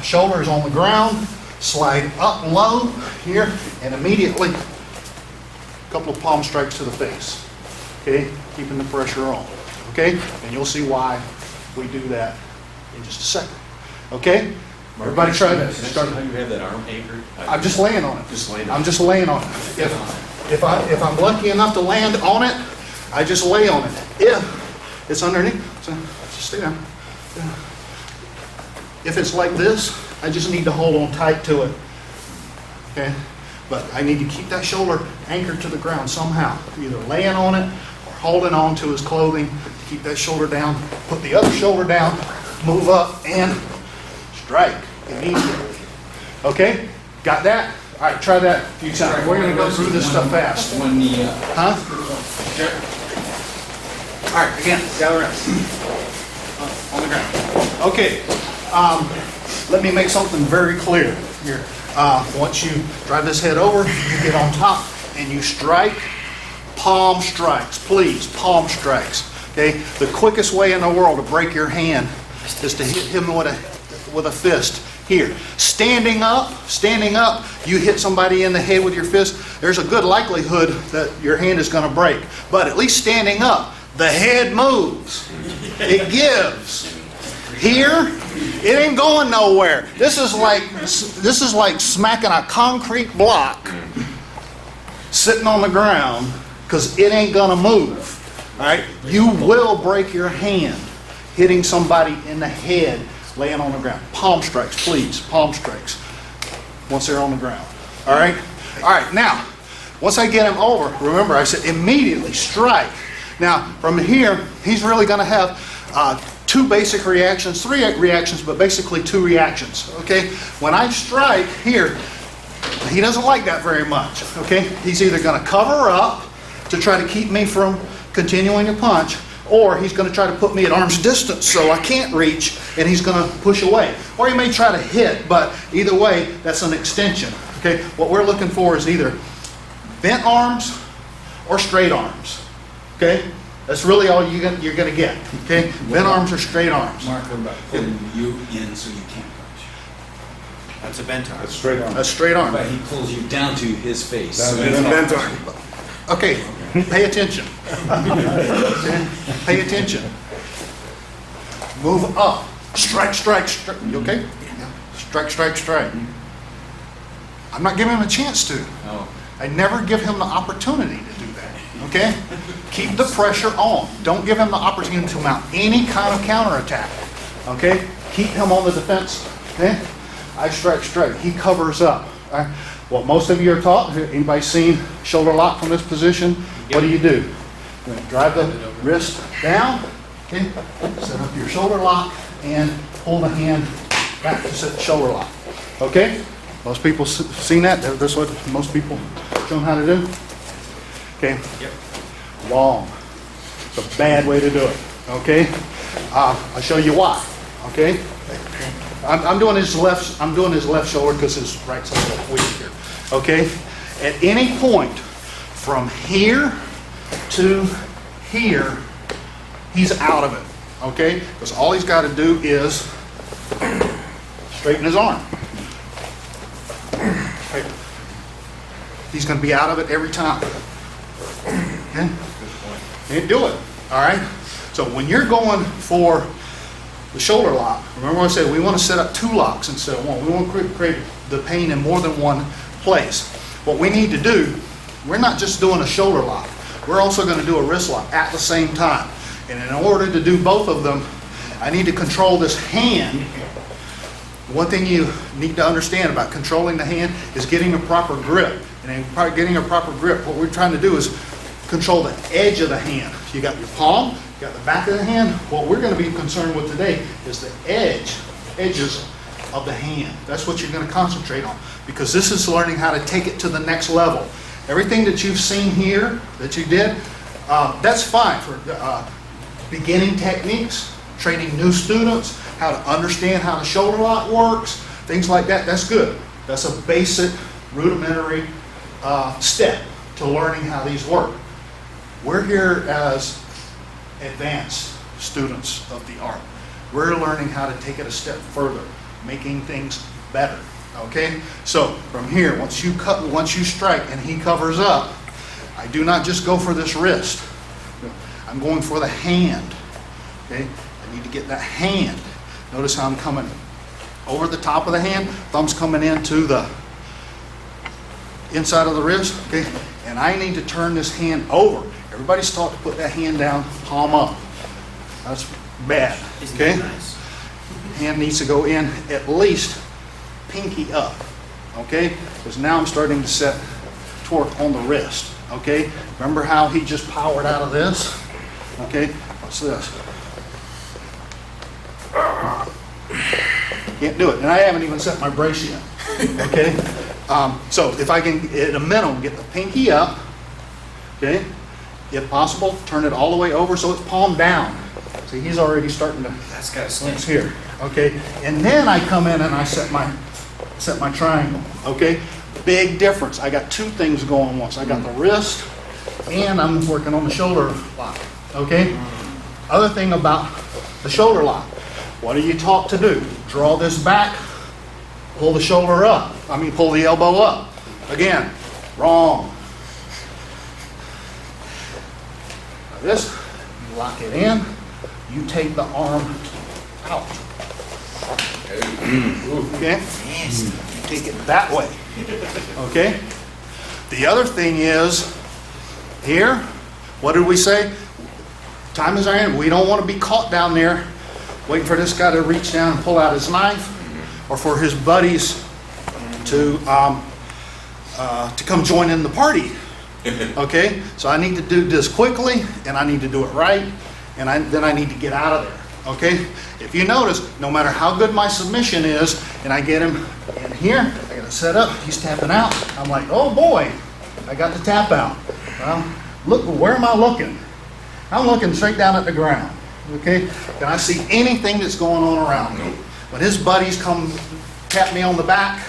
shoulder is on the ground, slide up low here, and immediately a couple of palm strikes to the face. Okay? Keeping the pressure on. Okay? And you'll see why we do that in just a second. Okay? Everybody try that. Start how you have that arm anchored. I'm just laying on it. Just laying. I'm just laying on it. If I'm lucky enough to land on it, I just lay on it. If it's underneath, so just stay down. If it's like this, I just need to hold on tight to it. Okay? But I need to keep that shoulder anchored to the ground somehow. Either laying on it or holding on to his clothing. Keep that shoulder down. Put the other shoulder down. Move up and strike immediately. Okay? Got that? All right, try that a few times. We're going to go through this stuff fast. One knee up. Huh? Sure. All right, again, gather around. On the ground. Okay. Let me make something very clear here. Once you drive this head over, you get on top and you strike. Palm strikes, please. Palm strikes. Okay? The quickest way in the world to break your hand is to hit him with a fist. Here, standing up, you hit somebody in the head with your fist, there's a good likelihood that your hand is going to break. But at least standing up, the head moves. It gives. Here, it ain't going nowhere. This is like smacking a concrete block sitting on the ground because it ain't going to move. All right? You will break your hand hitting somebody in the head laying on the ground. Palm strikes, please. Palm strikes. Once they're on the ground. All right? All right. Now, once I get him over, remember I said immediately strike. Now, from here, he's really going to have two basic reactions, three reactions, but basically two reactions. Okay? When I strike here, he doesn't like that very much. Okay? He's either going to cover up to try to keep me from continuing to punch, or he's going to try to put me at arm's distance so I can't reach, and he's going to push away. Or he may try to hit, but either way, that's an extension. Okay? What we're looking for is either bent arms or straight arms, okay? That's really all you're gonna get, okay? Bent arms or straight arms. Mark, what about pulling you in so you can't punch? That's a bent arm. That's straight arm. A straight arm. But he pulls you down to his face. That's So a bent arm. Okay, pay attention. Okay? Pay attention. Move up. Strike, strike, strike. You okay? Strike, strike, strike. I'm not giving him a chance to. Oh. I never give him the opportunity to do that. Okay? Keep the pressure on. Don't give him the opportunity to mount any kind of counterattack. Okay? Keep him on the defense. Okay? I strike, strike. He covers up. All right? What most of you are taught, anybody seen shoulder lock from this position? What do? You're going to drive the wrist down. Okay? Set up your shoulder lock and pull the hand back to set the shoulder lock. Okay? Most people seen that. That's what most people shown how to do. Okay? Yep. Long. It's a bad way to do it. Okay? I'll show you why. Okay? I'm doing his left shoulder because his right side's a little weak here. Okay? At any point from here to here, he's out of it. Okay? Because all he's got to do is straighten his arm. Okay. He's going to be out of it every time. Okay? Can't do it. All right? So when you're going for the shoulder lock, remember what I said, we want to set up 2 locks instead of 1. We want to create the pain in more than one place. What we need to do, we're not just doing a shoulder lock. We're also going to do a wrist lock at the same time. And in order to do both of them, I need to control this hand. One thing you need to understand about controlling the hand is getting a proper grip. And in getting a proper grip, what we're trying to do is control the edge of the hand. You got your palm, you got the back of the hand. What we're going to be concerned with today is the edges of the hand. That's what you're going to concentrate on, because this is learning how to take it to the next level. Everything that you've seen here, that you did, that's fine for beginning techniques, training new students, how to understand how the shoulder lock works, things like that. That's good. That's a basic, rudimentary step to learning how these work. We're here as advanced students of the art. We're learning how to take it a step further, making things better. Okay? So from here, once you strike and he covers up, I do not just go for this wrist. I'm going for the hand. Okay? I need to get that hand. Notice how I'm coming over the top of the hand, thumb's coming into the inside of the wrist, okay? And I need to turn this hand over. Everybody's taught to put that hand down, palm up. That's bad, okay? Hand needs to go in at least pinky up, okay? Because now I'm starting to set torque on the wrist, okay? Remember how he just powered out of this? Okay, what's this? Can't do it, and I haven't even set my brace yet, okay? So if I can, at a minimum, get the pinky up, okay? If possible, turn it all the way over so it's palm down. See, he's already starting to. That's got to sling. Here, okay? And then I come in and I set my triangle, okay? Big difference. I got 2 things going on once. I got the wrist, and I'm working on the shoulder lock, okay? Other thing about the shoulder lock, what are you taught to do? Draw this back, pull the shoulder up. Pull the elbow up. Again, wrong. Now this, you lock it in, you take the arm out. Okay? You take it that way. Okay? The other thing is, here, what did we say? Time is our enemy. We don't want to be caught down there waiting for this guy to reach down and pull out his knife, or for his buddies to come join in the party. Okay? So I need to do this quickly, and I need to do it right, and then I need to get out of there. Okay? If you notice, no matter how good my submission is, and I get him in here, I got to set up, he's tapping out. I'm like, oh boy, I got the tap out. Well, look, where am I looking? I'm looking straight down at the ground. Okay? Can I see anything that's going on around me? When his buddies come tap me on the back,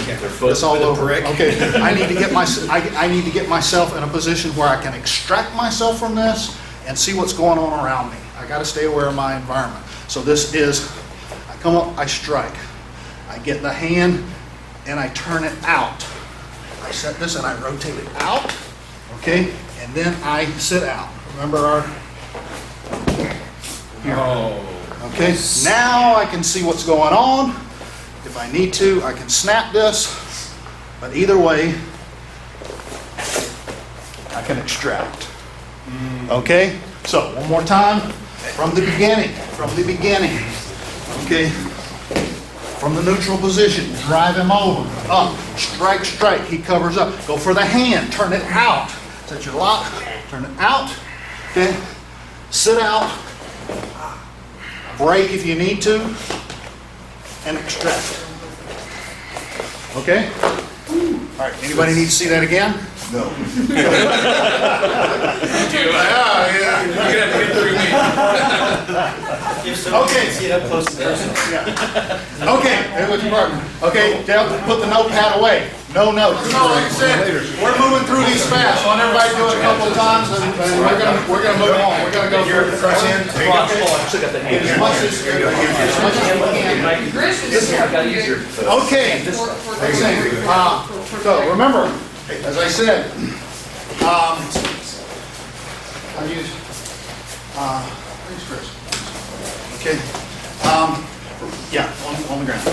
It's all over. Okay, I need to get I need to get myself in a position where I can extract myself from this and see what's going on around me. I got to stay aware of my environment. So this is, I come up, I strike. I get the hand and I turn it out. I set this and I rotate it out, okay? And then I sit out. Remember our, here. Okay, now I can see what's going on. If I need to, I can snap this, but either way, I can extract. Okay, so one more time, from the beginning, okay? From the neutral position, drive him over, up, strike, strike, he covers up. Go for the hand, turn it out. Set your lock, turn it out, okay? Sit out, break if you need to, and extract. Okay? All right, anybody need to see that again? No. Okay. See it up close and personal. Yeah. Okay, which partner? Okay, Dale, put the notepad away. No notes. No, like I said, we're moving through these fast. I want everybody to do it a couple of times, and we're gonna move on. We're gonna go through the press in. As much as we can. Okay. So remember, as I said, I use thanks, Chris. Okay. Yeah, on the ground.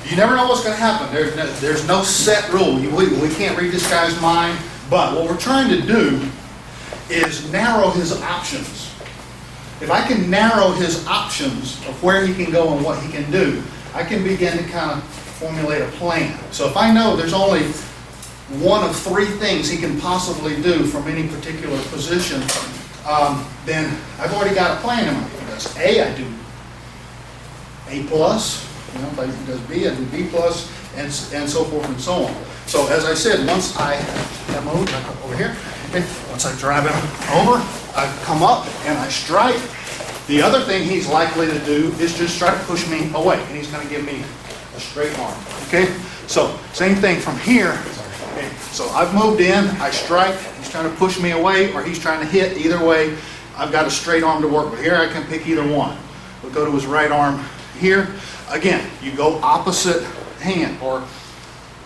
You never know what's going to happen. There's no set rule. We can't read this guy's mind. But what we're trying to do is narrow his options. If I can narrow his options of where he can go and what he can do, I can begin to kind of formulate a plan. So if I know there's only one of three things he can possibly do from any particular position, then I've already got a plan in mind. If he does A, I do A plus. You know, if he does B, I do B plus, and so forth and so on. So as I said, once I have moved back up over here, okay, once I drive him over, I come up and I strike. The other thing he's likely to do is just try to push me away, and he's going to give me a straight arm. Okay, so same thing from here. Okay, so I've moved in, I strike. He's trying to push me away, or he's trying to hit. Either way, I've got a straight arm to work with. Here I can pick either one. We'll go to his right arm here. Again, you go opposite hand or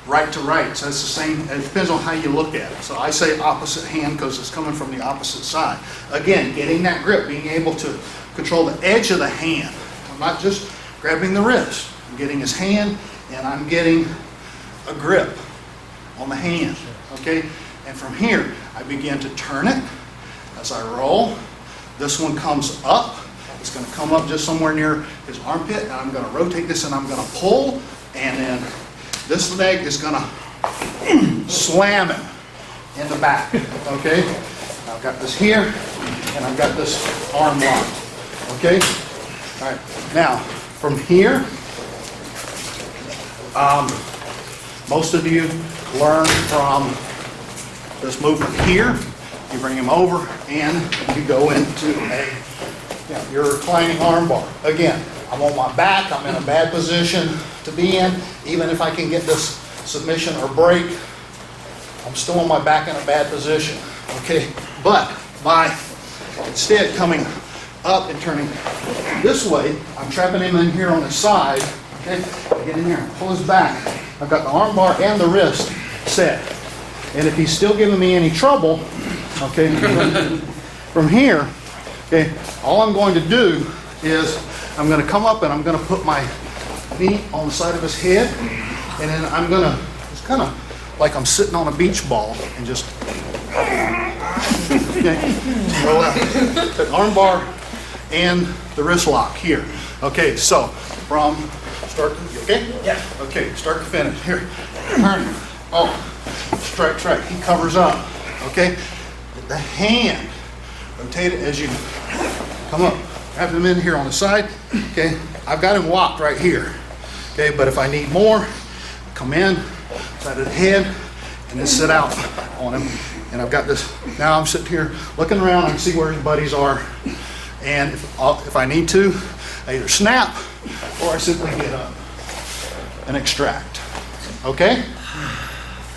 right to right. So it's the same. It depends on how you look at it. So I say opposite hand because it's coming from the opposite side. Again, getting that grip, being able to control the edge of the hand. I'm not just grabbing the wrist. I'm getting his hand and I'm getting a grip on the hand. Okay? And from here, I begin to turn it as I roll. This one comes up. It's going to come up just somewhere near his armpit, and I'm going to rotate this and I'm going to pull, and then this leg is going to slam him in the back. Okay? I've got this here, and I've got this arm locked. Okay? All right. Now, from here, most of you learn from this movement here. You bring him over, and you go into your reclining arm bar. Again, I'm on my back. I'm in a bad position to be in. Even if I can get this submission or break, I'm still on my back in a bad position. Okay? But by instead coming up and turning this way, I'm trapping him in here on his side. Okay? I get in here and pull his back. I've got the arm bar and the wrist set. And if he's still giving me any trouble, okay, from here, okay, all I'm going to do is I'm going to come up and I'm going to put my knee on the side of his head, and then I'm going to, it's kind of like I'm sitting on a beach ball and just, okay, roll out. The arm bar and the wrist lock here. Okay, so from start to, okay? Yeah. Okay, start to finish. Here, turn. Oh, strike, strike. He covers up. Okay? The hand, rotate it as you come up. Have him in here on the side. Okay? I've got him locked right here. Okay, but if I need more, come in, side of the head, and then sit out on him. And I've got this, now I'm sitting here looking around, I can see where his buddies are. And if I need to, I either snap or I simply get up. and extract. Okay?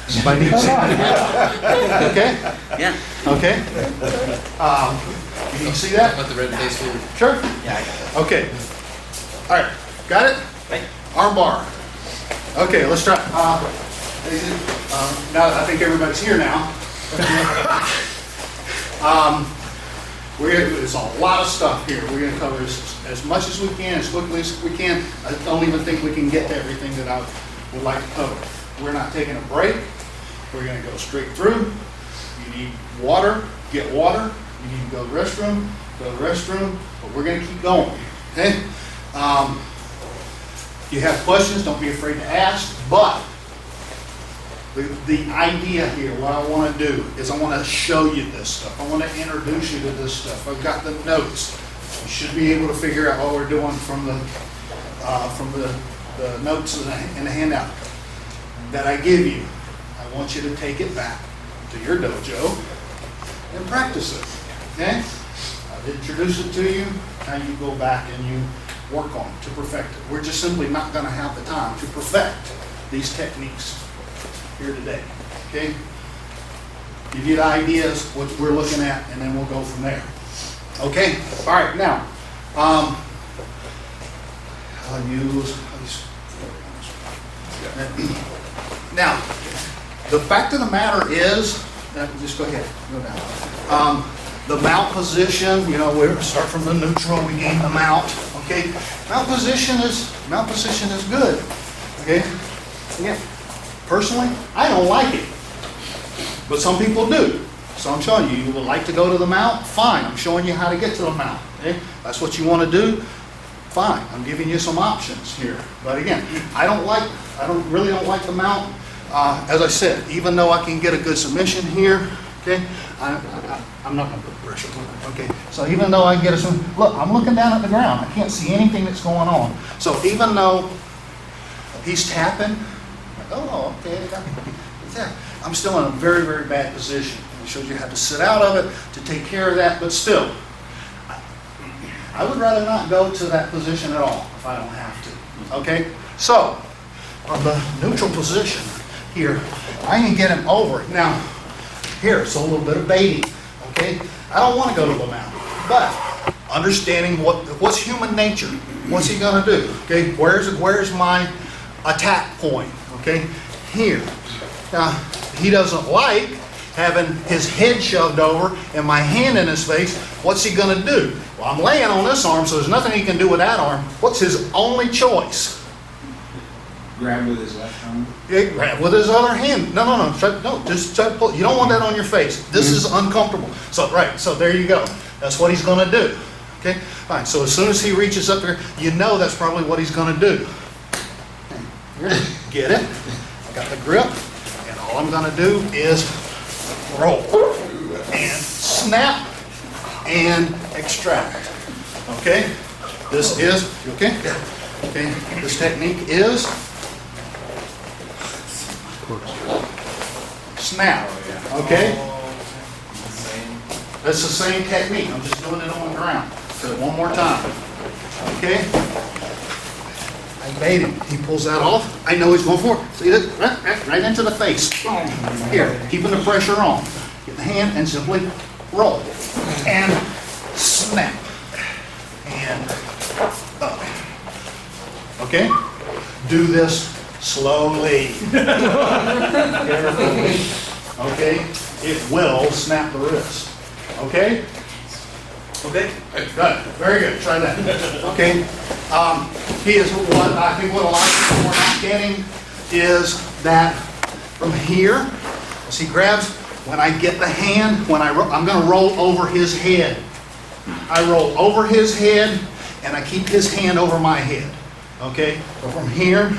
Somebody needs okay? Yeah. Okay? You can see that? Let the red face forward. Sure? Yeah, I got that. Okay. All right. Got it? Arm bar. Okay, let's try. Now that I think everybody's here now. It's a lot of stuff here. We're going to cover as much as we can, as quickly as we can. I don't even think we can get to everything that I would like to cover. We're not taking a break. We're going to go straight through. You need water, get water. You need to go to the restroom, but we're going to keep going. Okay? You have questions, don't be afraid to ask, but the idea here, what I want to do is I want to show you this stuff. I want to introduce you to this stuff. I've got the notes. You should be able to figure out what we're doing from the notes in the handout that I give you. I want you to take it back to your dojo and practice it. Okay? I've introduced it to you. Now you go back and you work on it to perfect it. We're just simply not going to have the time to perfect these techniques here today. Okay? Give you the ideas, what we're looking at, and then we'll go from there. Okay? All right, now, I'll use now, the fact of the matter is, just go ahead, go down. The mount position, you know, we start from the neutral, we gain the mount. Okay, mount position is good. Okay, again, personally, I don't like it, but some people do. So I'm showing you, you would like to go to the mount, fine. I'm showing you how to get to the mount. Okay, that's what you want to do. Fine, I'm giving you some options here. But again, I really don't like the mount. As I said, even though I can get a good submission here, okay, I'm not going to put pressure on it. Okay, so even though I can get a submission, look, I'm looking down at the ground. I can't see anything that's going on. So even though he's tapping, oh, okay, I'm still in a very, very bad position. It shows you how to sit out of it to take care of that, but still, I would rather not go to that position at all if I don't have to. Okay, so on the neutral position here, I can get him over. Now, here, so a little bit of baiting. Okay, I don't want to go to the mount, but understanding what's human nature. What's he going to do? Okay, where's my attack point? Okay, here. Now, he doesn't like having his head shoved over and my hand in his face. What's he going to do? Well, I'm laying on this arm, so there's nothing he can do with that arm. What's his only choice? Grab with his left arm? Yeah, grab with his other hand. No, just try to pull. You don't want that on your face. This is uncomfortable. So, right, so there you go. That's what he's going to do. Okay, fine. So as soon as he reaches up there, you know that's probably what he's going to do. Get it? I got the grip, and all I'm going to do is roll and snap and extract. Okay? This is, okay? Okay, this technique is snap. Okay? It's the same technique. I'm just doing it on the ground. So one more time. Okay? I bait him. He pulls that off. I know he's going for it. See this? Right into the face. Here, keeping the pressure on. Get the hand and simply roll. And snap. And up. Okay? Do this slowly. Carefully. Okay? It will snap the wrist. Okay? Okay? Good. Very good. Try that. Okay. He is what I think what a lot of people are not getting is that from here, as he grabs, when I get the hand, I'm going to roll over his head. I roll over his head and I keep his hand over my head. Okay? So from here,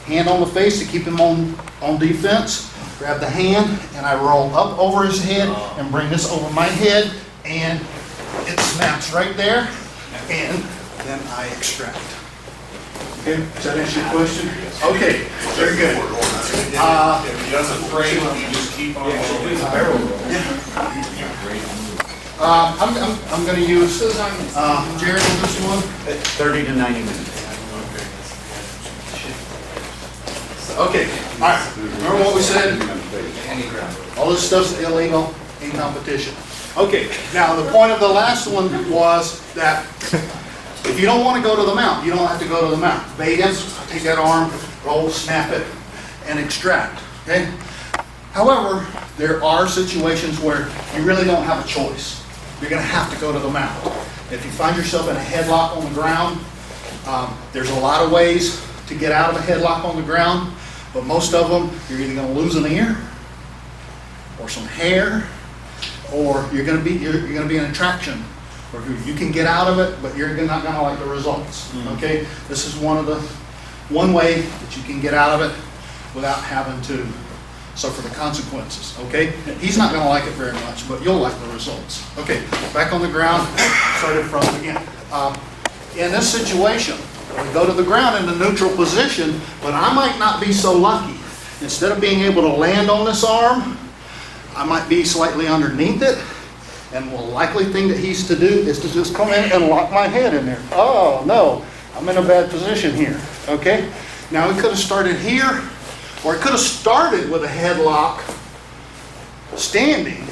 hand on the face to keep him on defense. Grab the hand and I roll up over his head and bring this over my head and it snaps right there and then I extract. Okay, does that answer your question? Okay, very good. If he doesn't break, you just keep on rolling. I'm going to use Jared on this one. 30 to 90 minutes. Okay, all right. Remember what we said? All this stuff's illegal in competition. Okay, now the point of the last one was that if you don't want to go to the mount, you don't have to go to the mount. Bait in, take that arm, roll, snap it, and extract, okay? However, there are situations where you really don't have a choice. You're going to have to go to the mount. If you find yourself in a headlock on the ground, there's a lot of ways to get out of a headlock on the ground, but most of them, you're either going to lose an ear, or some hair, or you're going to be in a traction, or you can get out of it, but you're not going to like the results. Okay, this is one way that you can get out of it without having to suffer the consequences. Okay, he's not going to like it very much, but you'll like the results. Okay, back on the ground, started from again. In this situation, we go to the ground in a neutral position, but I might not be so lucky. Instead of being able to land on this arm, I might be slightly underneath it, and the likely thing that he's to do is to just come in and lock my head in there. Oh no, I'm in a bad position here. Okay, now he could have started here, or he could have started with a headlock standing,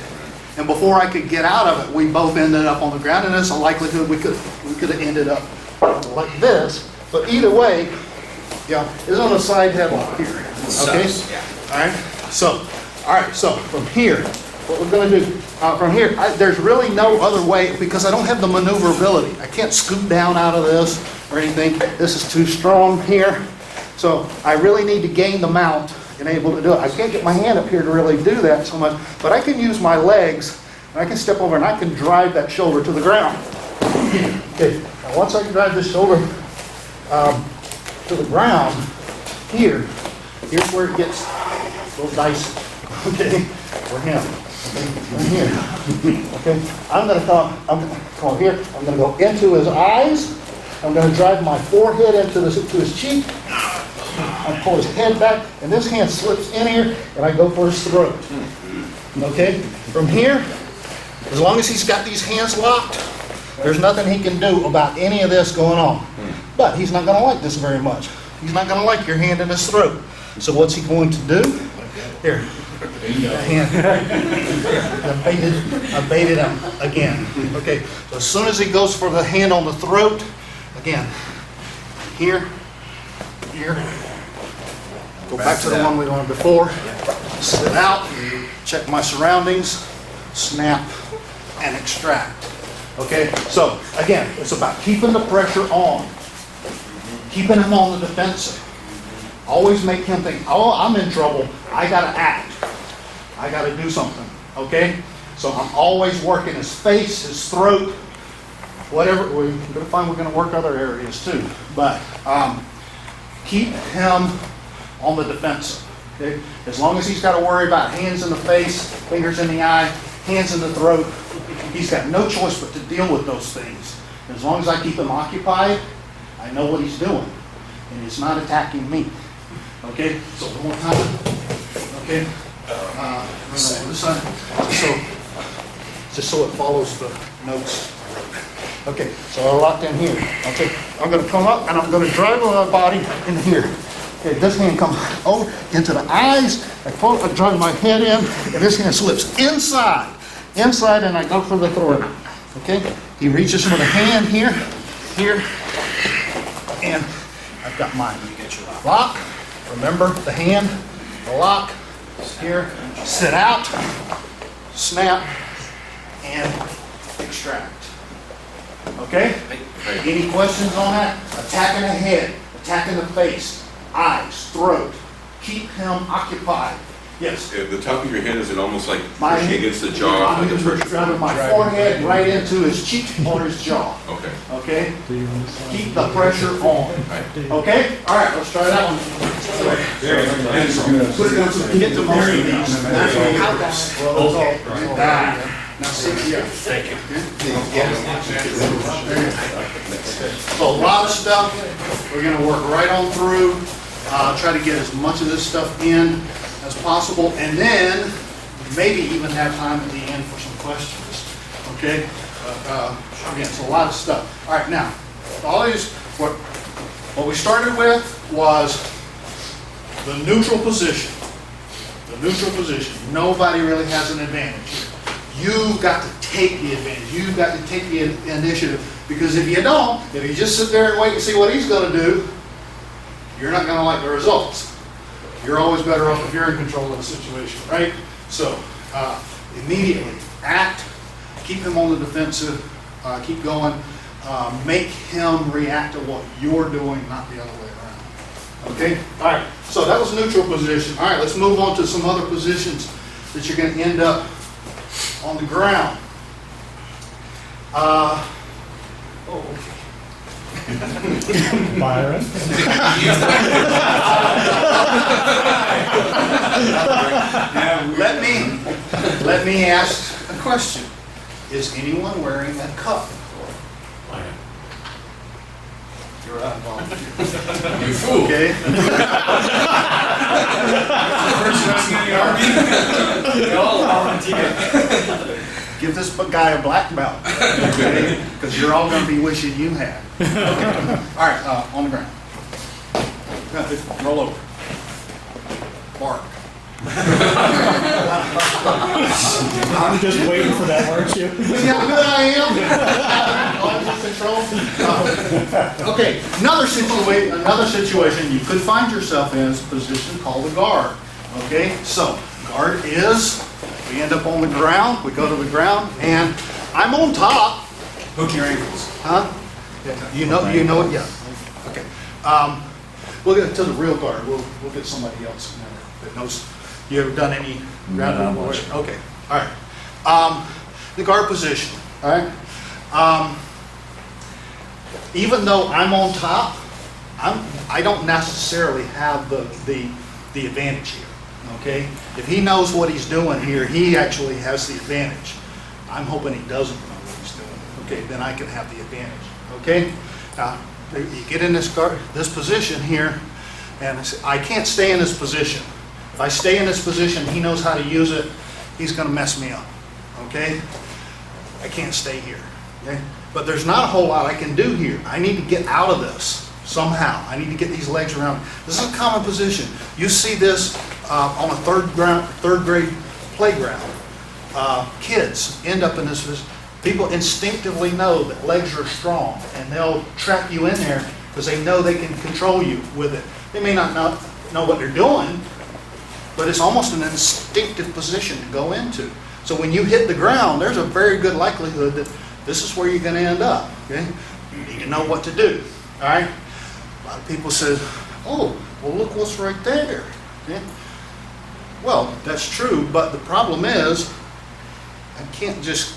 and before I could get out of it, we both ended up on the ground, and there's a likelihood we could have ended up like this. But either way, yeah, it's on a side headlock here. Okay, all right. So from here, what we're going to do from here, there's really no other way because I don't have the maneuverability. I can't scoot down out of this or anything. This is too strong here. So I really need to gain the mount and able to do it. I can't get my hand up here to really do that so much, but I can use my legs and I can step over and I can drive that shoulder to the ground. Okay. Now once I can drive this shoulder to the ground, here's where it gets a little dicey. Okay, for him. Okay, right here. Okay, I'm going to come here. I'm going to go into his eyes. I'm going to drive my forehead into his cheek. I pull his head back, and this hand slips in here, and I go for his throat. Okay, from here, as long as he's got these hands locked, there's nothing he can do about any of this going on. But he's not going to like this very much. He's not going to like your hand in his throat. So what's he going to do? Here. Hand. I baited him again. Okay, so as soon as he goes for the hand on the throat, again, here, go back to the one we learned before, sit out, check my surroundings, snap, and extract. Okay, so again, it's about keeping the pressure on, keeping him on the defensive. Always make him think, oh, I'm in trouble, I gotta act. I gotta do something, okay? So I'm always working his face, his throat, whatever. We're gonna find we're gonna work other areas too. But keep him on the defensive, okay? As long as he's gotta worry about hands in the face, fingers in the eye, hands in the throat, he's got no choice but to deal with those things. As long as I keep him occupied, I know what he's doing. And he's not attacking me. Okay, so one more time. Okay, this side. So, just so it follows the notes. Okay, so I locked in here. Okay, I'm going to come up and I'm going to drive my body in here. Okay, this hand comes over into the eyes. I drive my head in, and this hand slips inside, and I go for the throat. Okay, he reaches for the hand here, and I've got my lock. Remember the hand, the lock, here, sit out, snap, and extract. Okay? Any questions on that? Attacking the head, attacking the face, eyes, throat. Keep him occupied. Yes? At the top of your head, is it almost like My- pushing against the jaw? I'm Like a pressure? driving my forehead right into his cheek or his jaw. Okay. Okay? Keep the pressure on. Okay? All right, let's try that one. Put it down so we can get to most of these. Okay. Now sit here. Thank you. So a lot of stuff we're going to work right on through. Try to get as much of this stuff in as possible, and then maybe even have time at the end for some questions. Okay? Again, it's a lot of stuff. All right, now, all these, what we started with was the neutral position. The neutral position. Nobody really has an advantage here. You've got to take the advantage. You've got to take the initiative. Because if you don't, if you just sit there and wait and see what he's going to do, you're not going to like the results. You're always better off if you're in control of the situation, right? So, immediately act, keep him on the defensive, keep going, make him react to what you're doing, not the other way around. Okay? All right, so that was neutral position. All right, let's move on to some other positions that you're going to end up on the ground. Okay. Byron? Let me ask a question. Is anyone wearing a cup? You're out of volunteer. You fool. Okay. First wrestling in the Army. We all volunteer. Give this guy a black belt, okay? Because you're all going to be wishing you had. Okay. All right, on the ground. Roll over. Bark. I'm just waiting for that, weren't you? See how good I am? Okay, another situation you could find yourself in is a position called the guard. Okay, so guard is, we end up on the ground, we go to the ground, and I'm on top. Hook your ankles. Huh? Yeah, you know it, yeah. Okay. We'll get to the real guard. We'll get somebody else in there that knows. You ever done any ground work? Okay. All right. The guard position. All right. Even though I'm on top, I don't necessarily have the advantage here. Okay. If he knows what he's doing here, he actually has the advantage. I'm hoping he doesn't know what he's doing. Okay. Then I can have the advantage. Okay. You get in this position here, and I can't stay in this position. If I stay in this position, he knows how to use it, he's going to mess me up, okay? I can't stay here, okay? But there's not a whole lot I can do here. I need to get out of this somehow. I need to get these legs around. This is a common position. You see this on a third grade playground. Kids end up in this position. People instinctively know that legs are strong, and they'll trap you in there because they know they can control you with it. They may not know what they're doing, but it's almost an instinctive position to go into. So when you hit the ground, there's a very good likelihood that this is where you're going to end up. Okay? You need to know what to do. All right? A lot of people say, "Oh, well, look what's right there." Okay? Well, that's true, but the problem is, I can't just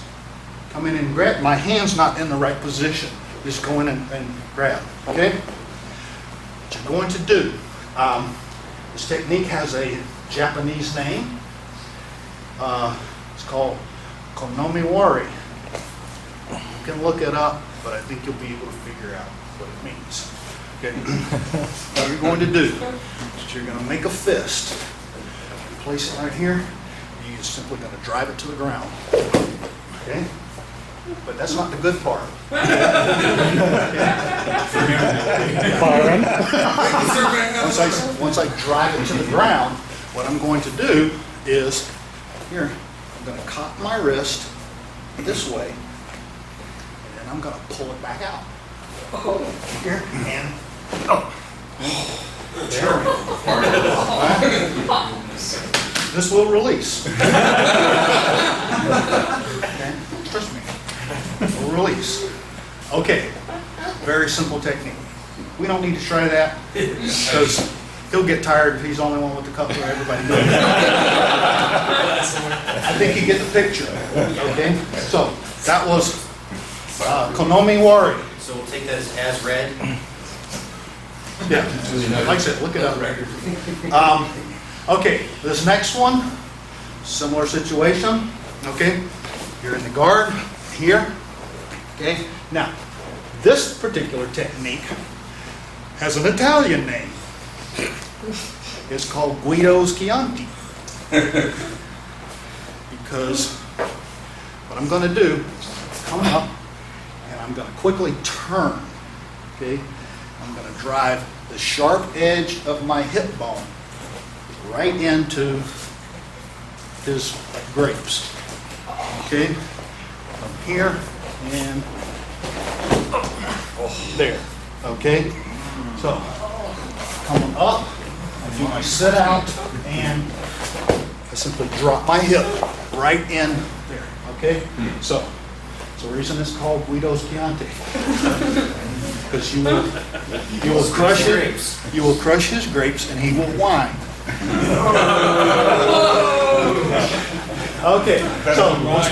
come in and grab. My hand's not in the right position. Just go in and grab. Okay? What you're going to do. This technique has a Japanese name. It's called konomiwari. You can look it up, but I think you'll be able to figure out what it means. Okay. What you're going to do is you're going to make a fist. You place it right here. You're just simply going to drive it to the ground. Okay. But that's not the good part. Once I drive it to the ground, what I'm going to do is, here, I'm going to cock my wrist this way, and then I'm going to pull it back out. Here, and, This will release. Okay, trust me. It will release. Okay, very simple technique. We don't need to try that because he'll get tired if he's the only one with the cup where everybody knows. I think you get the picture. Okay, so that was konomiwari. So we'll take that as read. Yeah, like I said, look it up. Okay, this next one, similar situation. Okay, you're in the guard here. Okay, now this particular technique has an Italian name. It's called Guido's Chianti. Because what I'm going to do is come up and I'm going to quickly turn. Okay, I'm going to drive the sharp edge of my hip bone right into his grapes. Okay? From here and there. Okay? So, coming up, I do my sit out and I simply drop my hip right in there. Okay? So, it's the reason it's called Guido's Chianti. Because you will crush it, you will crush his grapes and he will whine. Okay, so once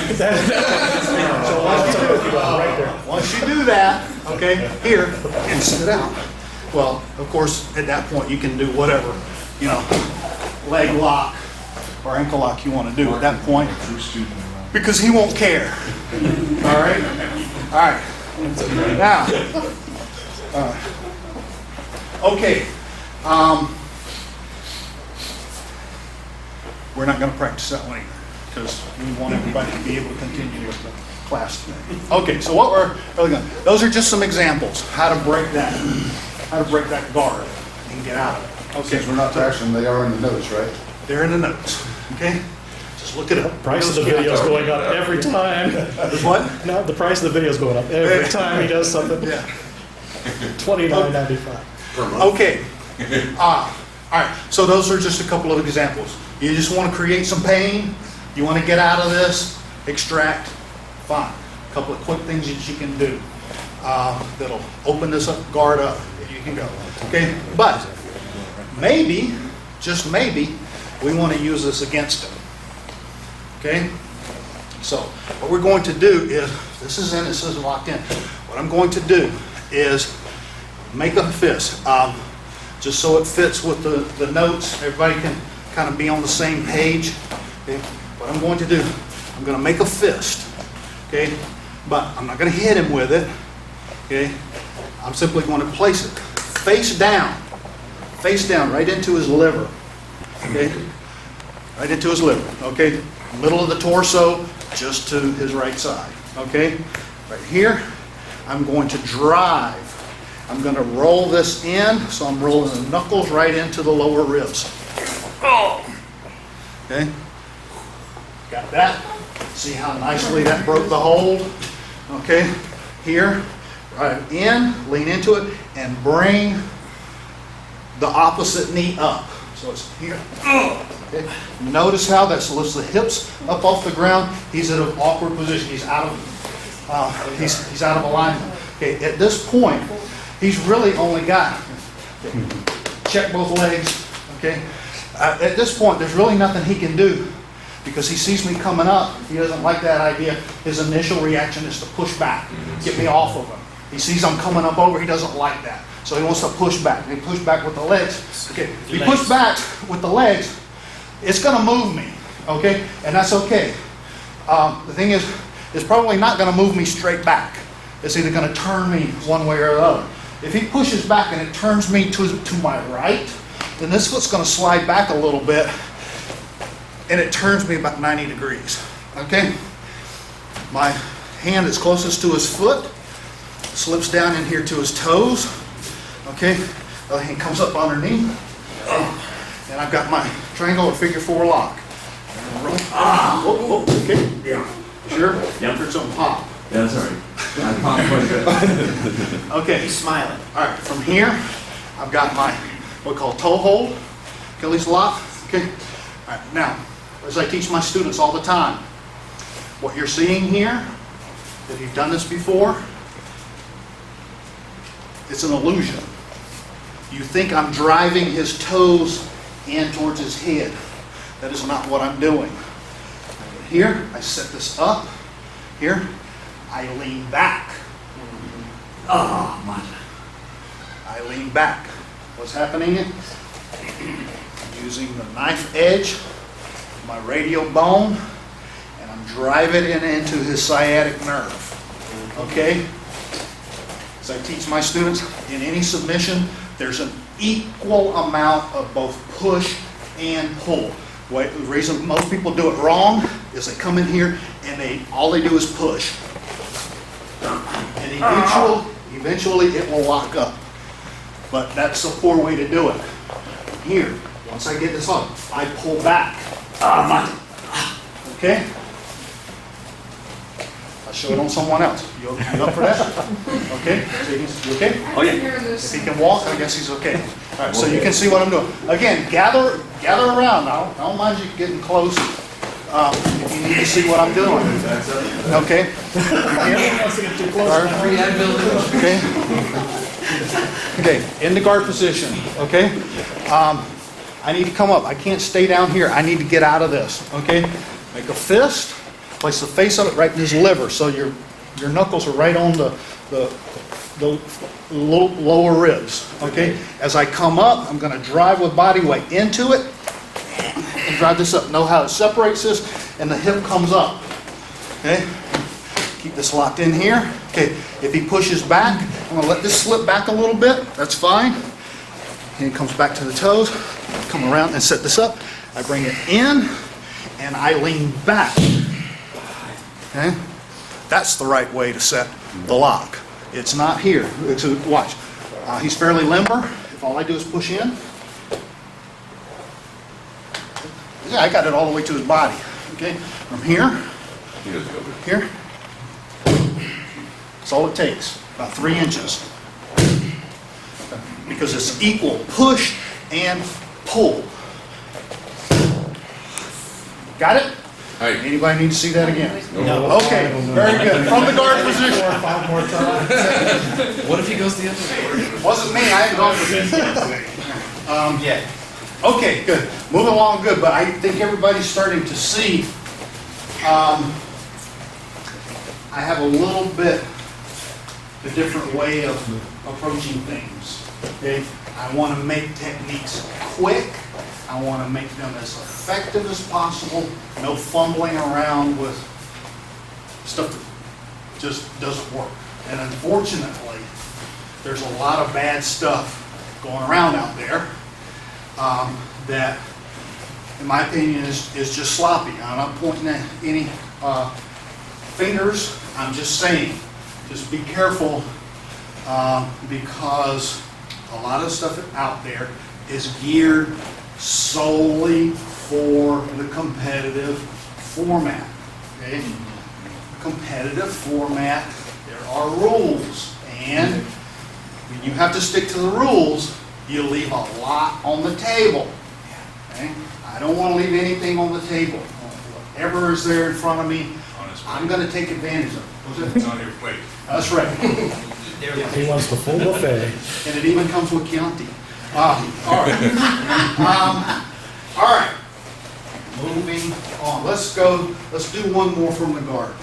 you do that, okay, here, and sit out. Well, of course, at that point, you can do whatever, leg lock or ankle lock you want to do at that point, because he won't care. All right? All right. Now, okay. We're not going to practice that one either, because we want everybody to be able to continue with the class today. Okay, so what we're really going to, those are just some examples, how to break that guard and get out of it. Okay. Since we're not practicing, they are in the notes, right? They're in the notes, okay? Just look it up. Price of the video is going up every time. What? No, the price of the video is going up every time he does something. Yeah. $29.95. Okay. All right. So those are just a couple of examples. You just want to create some pain. You want to get out of this. Extract. Fine. A couple of quick things that you can do that'll open this guard up. You can go. Okay. But maybe, just maybe, we want to use this against him. Okay. So what we're going to do is, this is locked in. What I'm going to do is make a fist, just so it fits with the notes. Everybody can kind of be on the same page. Okay? What I'm going to do, I'm going to make a fist. Okay, but I'm not going to hit him with it. Okay, I'm simply going to place it face down, right into his liver. Okay, right into his liver. Okay, middle of the torso, just to his right side. Okay, right here, I'm going to drive. I'm going to roll this in, so I'm rolling the knuckles right into the lower ribs. Okay, got that? See how nicely that broke the hold? Okay, here, right in, lean into it, and bring the opposite knee up. So it's here. Okay. Notice how that lifts the hips up off the ground. He's in an awkward position. He's out of he's out of alignment. Okay, at this point, he's really only got, check both legs. Okay, at this point, there's really nothing he can do, because he sees me coming up. He doesn't like that idea. His initial reaction is to push back, get me off of him. He sees I'm coming up over. He doesn't like that, so he wants to push back. And he pushes back with the legs. Okay, if he pushes back with the legs, it's going to move me. Okay, and that's okay. The thing is, it's probably not going to move me straight back. It's either going to turn me one way or the other. If he pushes back and it turns me to my right, then this foot's going to slide back a little bit, and it turns me about 90 degrees. Okay? My hand is closest to his foot, slips down in here to his toes. Okay? The other hand comes up underneath, and I've got my triangle or figure four lock. Okay? Yeah. Sure? Yep. There's some pop. Yeah, that's all right. I popped quite a bit. Okay. He's smiling. All right, from here, I've got my, what we call toe hold, Achilles lock. Okay. All right, now, as I teach my students all the time, what you're seeing here, if you've done this before, it's an illusion. You think I'm driving his toes in towards his head. That is not what I'm doing. Here, I set this up. Here, I lean back. Oh, man. I lean back. What's happening is I'm using the knife edge, my radial bone, and I'm driving it into his sciatic nerve. Okay? As I teach my students, in any submission, there's an equal amount of both push and pull. The reason most people do it wrong is they come in here and all they do is push. And eventually it will lock up. But that's a poor way to do it. Here, Once I get this on, I pull back. Okay? I'll show it on someone else. You up for that? Okay? So you okay? Oh, yeah. If he can walk, I guess he's okay. All right, so you can see what I'm doing. Again, gather around now. I don't mind you getting close if you need to see what I'm doing. Okay? Okay, in the guard position, okay? I need to come up. I can't stay down here. I need to get out of this, okay? Make a fist, place the face of it right in his liver, so your knuckles are right on the lower ribs, okay? As I come up, I'm going to drive with body weight into it and drive this up. Know how it separates this, and the hip comes up, okay? Keep this locked in here. Okay, if he pushes back, I'm going to let this slip back a little bit. That's fine. And he comes back to the toes. Come around and set this up. I bring it in, and I lean back. Okay? That's the right way to set the lock. It's not here. Watch. He's fairly limber. If all I do is push in. Yeah, I got it all the way to his body. Okay? From here. Here. That's all it takes. About 3 inches. Because it's equal push and pull. Got it? Hey. Anybody need to see that again? No. Okay, very good. From the guard position. 5 more times. What if he goes the other way? Wasn't me, I had gone for this. Yeah. Okay, good. Moving along good, but I think everybody's starting to see I have a little bit a different way of approaching things. Okay? I want to make techniques quick. I want to make them as effective as possible. No fumbling around with stuff that just doesn't work. And unfortunately, there's a lot of bad stuff going around out there that, in my opinion, is just sloppy. I'm not pointing at any fingers. I'm just saying, just be careful because a lot of stuff out there is geared solely for the competitive format. Okay? Competitive format, there are rules, and when you have to stick to the rules, you leave a lot on the table. Okay? I don't want to leave anything on the table. Whatever is there in front of me, I'm going to take advantage of it. It's on your plate. That's right. He wants the full buffet. And it even comes with Chianti. All right. All right. Moving on. Let's go. Let's do one more from the guard.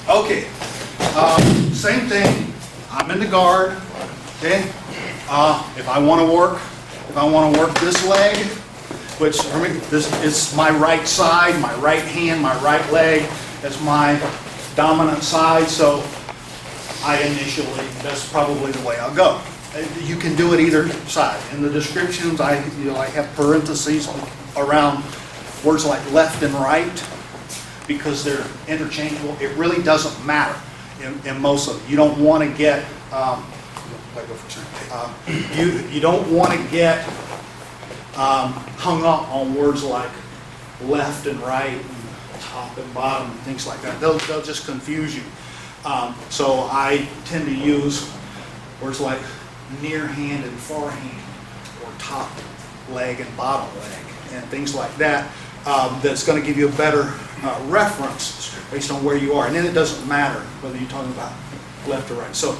Okay. Same thing. I'm in the guard. Okay. If I want to work this leg, which for me, this is my right side, my right hand, my right leg. That's my dominant side. So that's probably the way I'll go. You can do it either side. In the descriptions, I have parentheses around words like left and right because they're interchangeable. It really doesn't matter in most of it. You don't want to get you don't want to get hung up on words like left and right and top and bottom and things like that. They'll just confuse you. So I tend to use words like near hand and far hand, or top leg and bottom leg, and things like that. That's going to give you a better reference based on where you are. And then it doesn't matter whether you're talking about left or right. So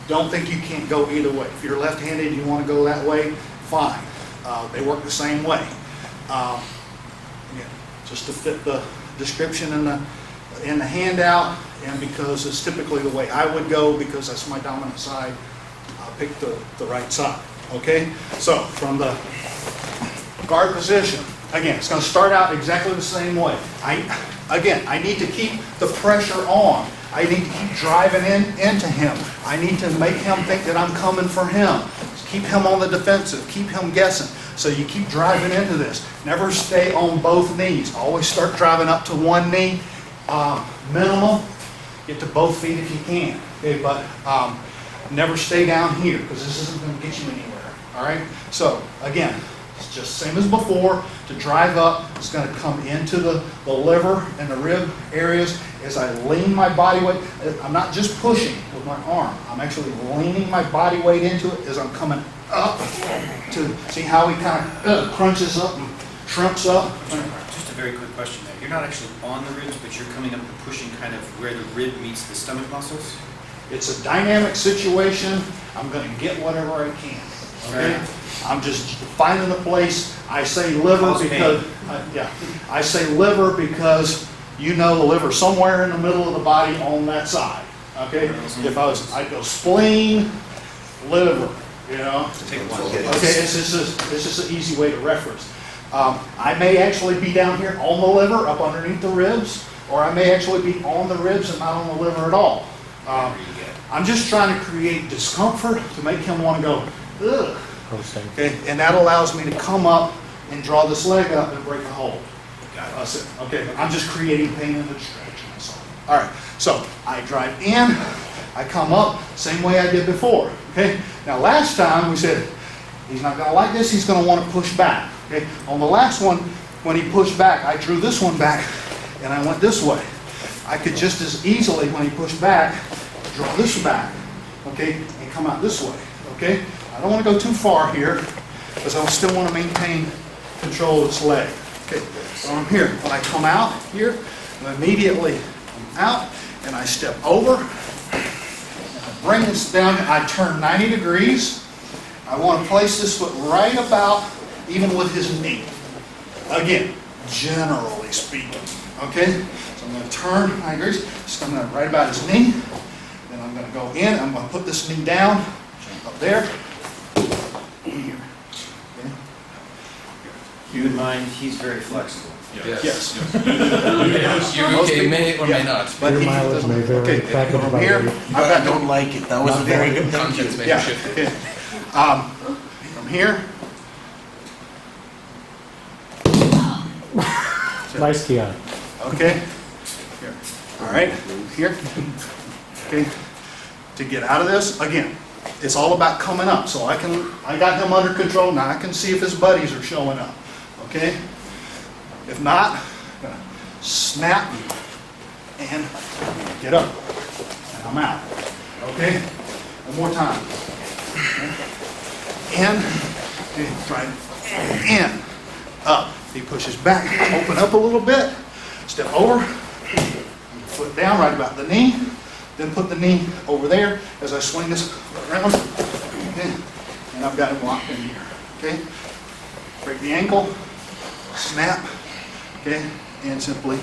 don't think you can't go either way. If you're left-handed and you want to go that way, fine. They work the same way. Again, just to fit the description in the handout, and because it's typically the way I would go, because that's my dominant side, I'll pick the right side. Okay? So from the guard position, again, it's going to start out exactly the same way. I need to keep the pressure on. I need to keep driving into him. I need to make him think that I'm coming for him. Keep him on the defensive. Keep him guessing. So you keep driving into this. Never stay on both knees. Always start driving up to one knee. Minimum get to both feet if you can, okay, but never stay down here, because this isn't gonna get you anywhere, all right? So, again, it's just same as before. To drive up, it's gonna come into the liver and the rib areas as I lean my body weight. I'm not just pushing with my arm, I'm actually leaning my body weight into it as I'm coming up to see how he kind of crunches up and shrimps up. Just a very quick question there. You're not actually on the ribs, but you're coming up and pushing kind of where the rib meets the stomach muscles? It's a dynamic situation. I'm gonna get whatever I can, okay? I'm just finding a place. I say liver Cause because, I say liver because you know the liver somewhere in the middle of the body on that side, okay? If I'd go spleen, liver, you know? Take one. Okay, it's just an easy way to reference. I may actually be down here on the liver, up underneath the ribs, or I may actually be on the ribs and not on the liver at all. I'm just trying to create discomfort to make him want to go, ugh. Okay, and that allows me to come up and draw this leg up and break a hold. That's it. Okay, I'm just creating pain and distraction. That's all. All right, so I drive in, I come up, same way I did before. Okay, now last time we said, he's not gonna like this, he's gonna want to push back. Okay, on the last one, when he pushed back, I drew this one back and I went this way. I could just as easily, when he pushed back, draw this back, okay, and come out this way, okay? I don't want to go too far here, because I still want to maintain control of this leg. Okay, so I'm here. When I come out here, and immediately I'm out, and I step over, and I bring this down, and I turn 90 degrees. I want to place this foot right about even with his knee. Again, generally speaking, okay? So I'm going to turn 90 degrees, just coming up right about his knee. Then I'm going to go in, I'm going to put this knee down, up there, here. Okay. Keep in mind, he's very flexible. Yes. You may or may not. But Your he mileage doesn't- may vary. okay, Factors from by here, weight. I've got don't like it. That was a very good thank you. Contents may Yeah, shift. okay. From here, Nice, Keon. okay, here, all right, here, okay. To get out of this, again, it's all about coming up, so I got him under control, now I can see if his buddies are showing up, okay? If not, I'm gonna snap and get up, and I'm out, okay? One more time. In, okay, try in, up. He pushes back, open up a little bit, step over, foot down right about the knee, then put the knee over there as I swing this around, okay, and I've got him locked in here, okay? Break the ankle, snap, okay, and simply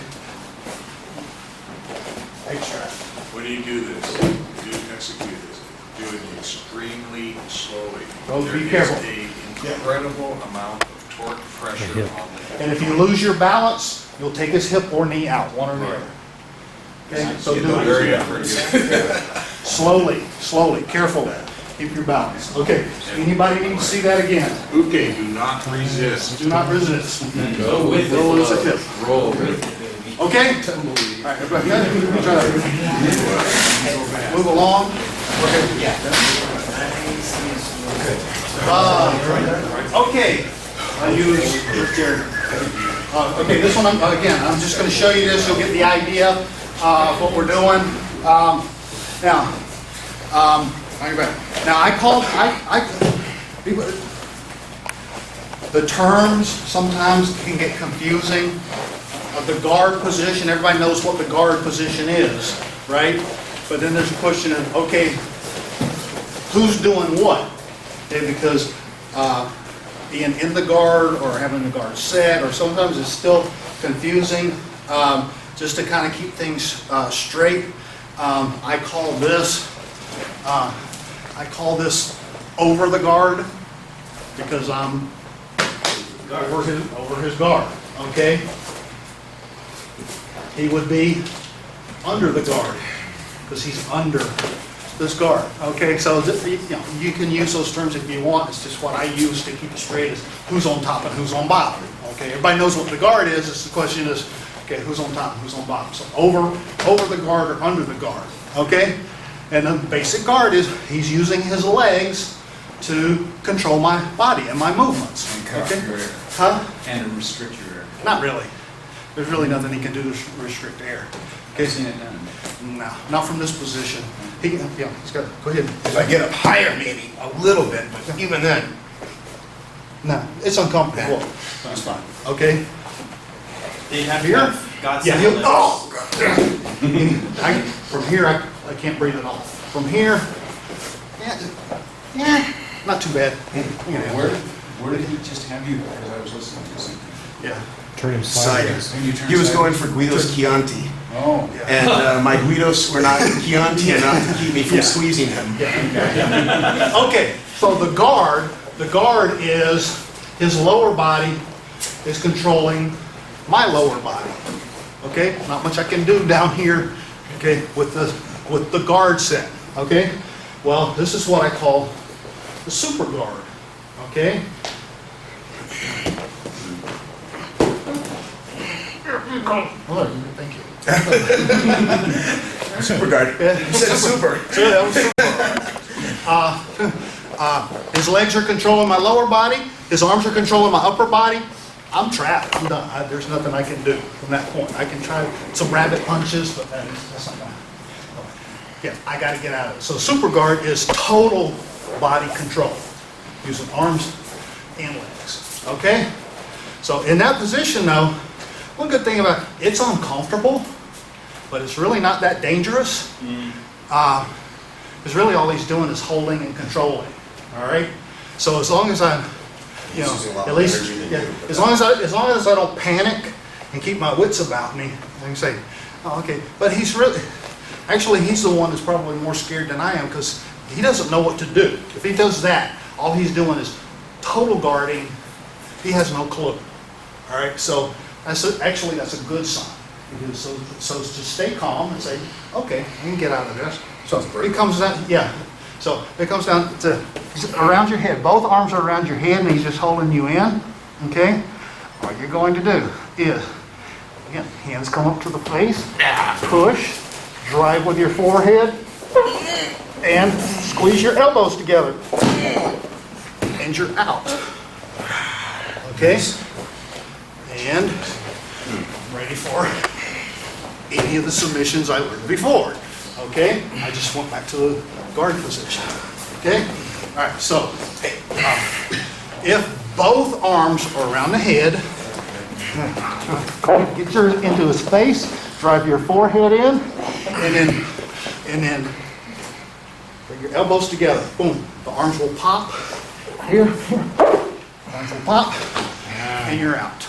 extract. When you do this, execute this, do it extremely slowly. Oh, be There careful. is an incredible amount of torque pressure on the And if you lose your balance, you'll take his hip or knee out, one or the other. Okay, so do very it effort. slowly, careful, keep your balance. Okay, anybody need to see that again? Okay, do not resist. Do not resist. Go with Don't lose a it. hip. Roll with it. Okay? Tumbleweed. All right, everybody, try that. Move along. Okay. I use your, okay, this one, again, I'm just going to show you this. You'll get the idea of what we're doing. Now I call, the terms sometimes can get confusing. The guard position, everybody knows what the guard position is, right? But then there's a question of, okay, who's doing what? Okay, because being in the guard or having the guard set, or sometimes it's still confusing. Just to kind of keep things straight, I call this over the guard because I'm over his guard. Okay. He would be under the guard because he's under this guard. Okay, so you can use those terms if you want. It's just what I use to keep it straight is who's on top and who's on bottom. Okay, everybody knows what the guard is. The question is Okay, who's on top, who's on bottom? So over the guard or under the guard, okay? And the basic guard is he's using his legs to control my body and my movements. And cut Okay? off your air. Huh? And to restrict your air. Not really. There's really nothing he can do to restrict air. Okay? I've seen it done. No, not from this position. He, yeah, he's got, go ahead. If I get up higher, maybe a little bit, but even then, No, it's uncomfortable. That's fine, okay? They have Here? God's Yeah, legs. he'll, oh, God. From here, I can't breathe at all. From here, yeah, not too bad. Where did he just have you? Because I was listening to something. Yeah. Turn him cider. sideways. And you turned He was sideways? going for Guido's Chianti. Oh. And my Guidos were not Chianti enough to keep me from squeezing him. Okay, so the guard is, his lower body is controlling my lower body. Okay, not much I can do down here, okay, with the guard set, okay? Well, this is what I call the super guard, okay? Oh, thank you. Super guard. You said super. Yeah, that was super. His legs are controlling my lower body. His arms are controlling my upper body. I'm trapped. I'm done. There's nothing I can do from that point. I can try some rabbit punches, but that's not gonna. Yeah, I got to get out of it. So super guard is total body control, using arms and legs. Okay. So in that position, though, one good thing about it's uncomfortable, but it's really not that dangerous. Because really all he's doing is holding and controlling. All right. So as long as I'm, you know, at least as long as I don't panic and keep my wits about me, I can say, oh, okay. But he's the one that's probably more scared than I am because he doesn't know what to do. If he does that, all he's doing is total guarding. He has no clue. All right. So that's a good sign. Because so just stay calm and say, okay, I can get out of this. So it comes down, yeah. So it comes down to around your head. Both arms are around your head, and he's just holding you in. Okay. What you're going to do is, again, hands come up to the face, push, drive with your forehead, and squeeze your elbows together, and you're out. Okay. And ready for any of the submissions I learned before. Okay? I just went back to the guard position. Okay? All right, so if both arms are around the head, get yours into his face, drive your forehead in, and then bring your elbows together. Boom. The arms will pop. Here. The arms will pop, and you're out.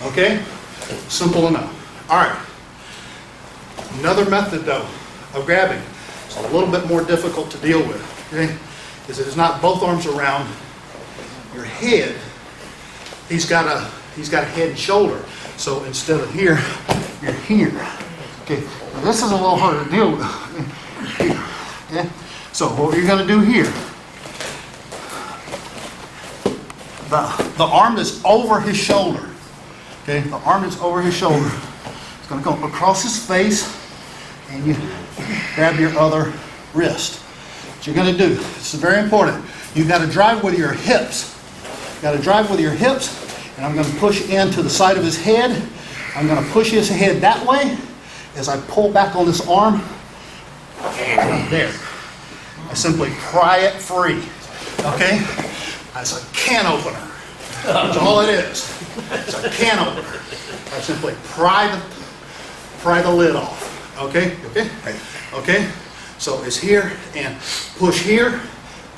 Okay? Simple enough. All right. Another method, though, of grabbing, it's a little bit more difficult to deal with, okay? Is it is not both arms around your head. He's got a head and shoulder. So instead of here, you're here. Okay. Now this is a little harder to deal with. Here. Okay. So what you're going to do here, the arm that's over his shoulder. Okay. The arm that's over his shoulder. It's going to come across his face, and you grab your other wrist. What you're going to do, this is very important, you've got to drive with your hips. You've got to drive with your hips, and I'm going to push into the side of his head. I'm going to push his head that way as I pull back on this arm. There. I simply pry it free. Okay? That's a can opener. That's all it is. It's a can opener. I simply pry the lid off. Okay? Okay? Okay? So it's here and push here,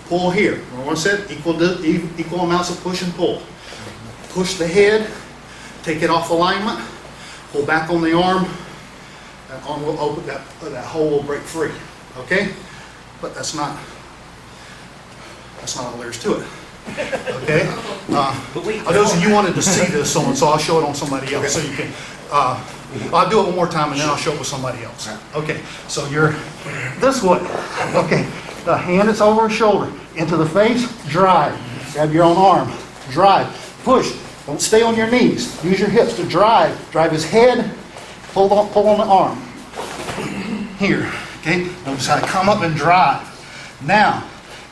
pull here. Remember what I said? Equal amounts of push and pull. Push the head, take it off alignment, pull back on the arm. That arm will open, that hole will break free. Okay? But that's not all there is to it. Okay? Those of you wanted to see this, so I'll show it on somebody else so you can. I'll do it one more time and then I'll show it with somebody else. Okay, so you're this way. Okay, the hand is over his shoulder, into the face, drive. Grab your own arm, drive, push, Don't stay on your knees. Use your hips to drive. Drive his head, pull on the arm. Here, okay? Notice how I come up and drive. Now,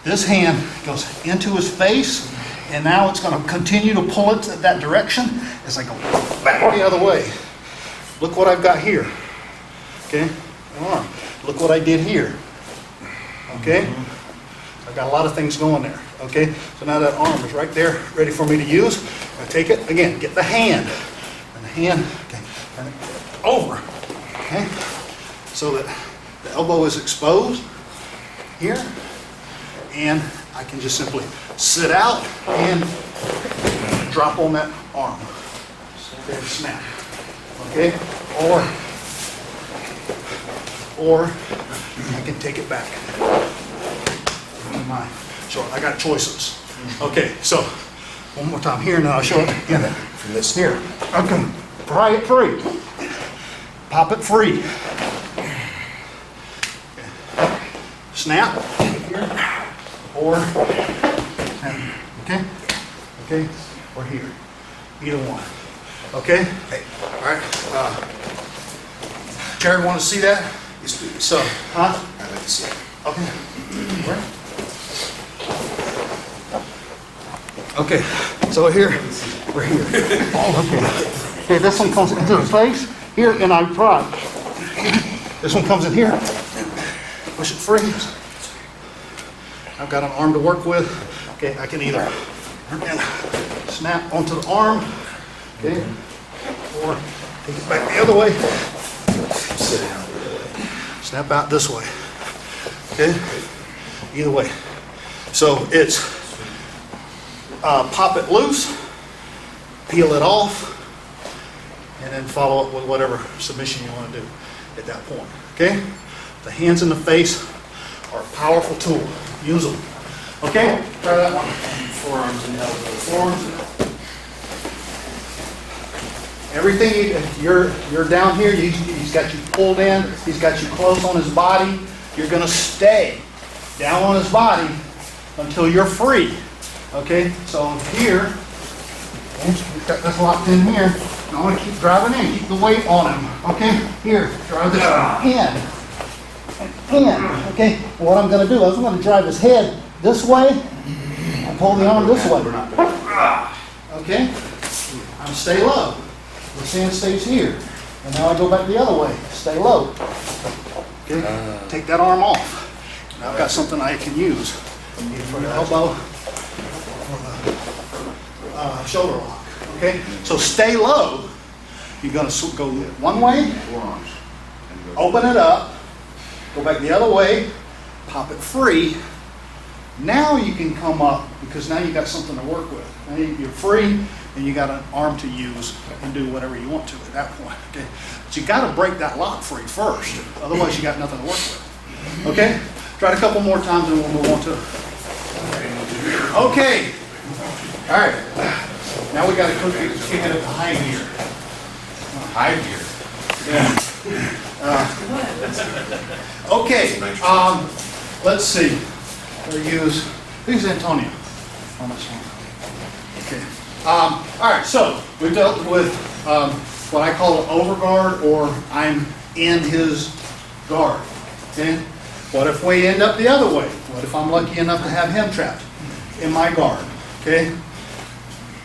this hand goes into his face, and now it's going to continue to pull it that direction as I go back the other way. Look what I've got here. Okay? Arm. Look what I did here. Okay? I've got a lot of things going there. Okay? So now that arm is right there, ready for me to use. I take it, again, get the hand. And the hand, okay, turn it over. Okay? So that the elbow is exposed here. And I can just simply sit out and drop on that arm. Okay, snap. Okay? Or I can take it back. So I got choices. Okay, so one more time here, and then I'll show it again from this here. I can pry it free. Pop it free. Snap here. Or, okay, or here, either one, okay? All right, Jared, want to see that? Yes, please. So, huh? I'd like to see it. Okay. Where? Okay, so here, we're here. Okay, this one comes into the face, here, and I pry. This one comes in here, push it free. I've got an arm to work with. Okay, I can either snap onto the arm, okay, or take it back the other way. Sit down. Snap out this way. Okay, either way. So it's pop it loose, peel it off, and then follow up with whatever submission you want to do at that point. Okay, the hands in the face are a powerful tool. Use them. Okay? Try that one. Forearms and elbows. Forearms. Everything, you're down here, he's got you pulled in, he's got you close on his body. You're going to stay down on his body until you're free. Okay? So here, we've got this locked in here. I want to keep driving in, keep the weight on him. Okay? Here, drive this in. Okay, what I'm going to do is I'm going to drive his head this way and pull the arm this way. Okay, I'm stay low. The hand stays here, and now I go back the other way. Stay low. Okay, take that arm off. Now I've got something I can use for the elbow, for the shoulder lock. Okay, so stay low. You're going to go one way, open it up. Go back the other way, pop it free. Now you can come up because now you got something to work with. Now you're free and you got an arm to use and do whatever you want to at that point. Okay, but you got to break that lock free first. Otherwise, you got nothing to work with. Okay, try it a couple more times and we'll move on to. Okay, all right. Now we got to kick it up to high gear. High gear. Yeah. Okay, let's see. Who's Antonio? How much longer? Okay. All right, so we've dealt with what I call an overguard, or I'm in his guard. Okay. What if we end up the other way? What if I'm lucky enough to have him trapped in my guard? Okay.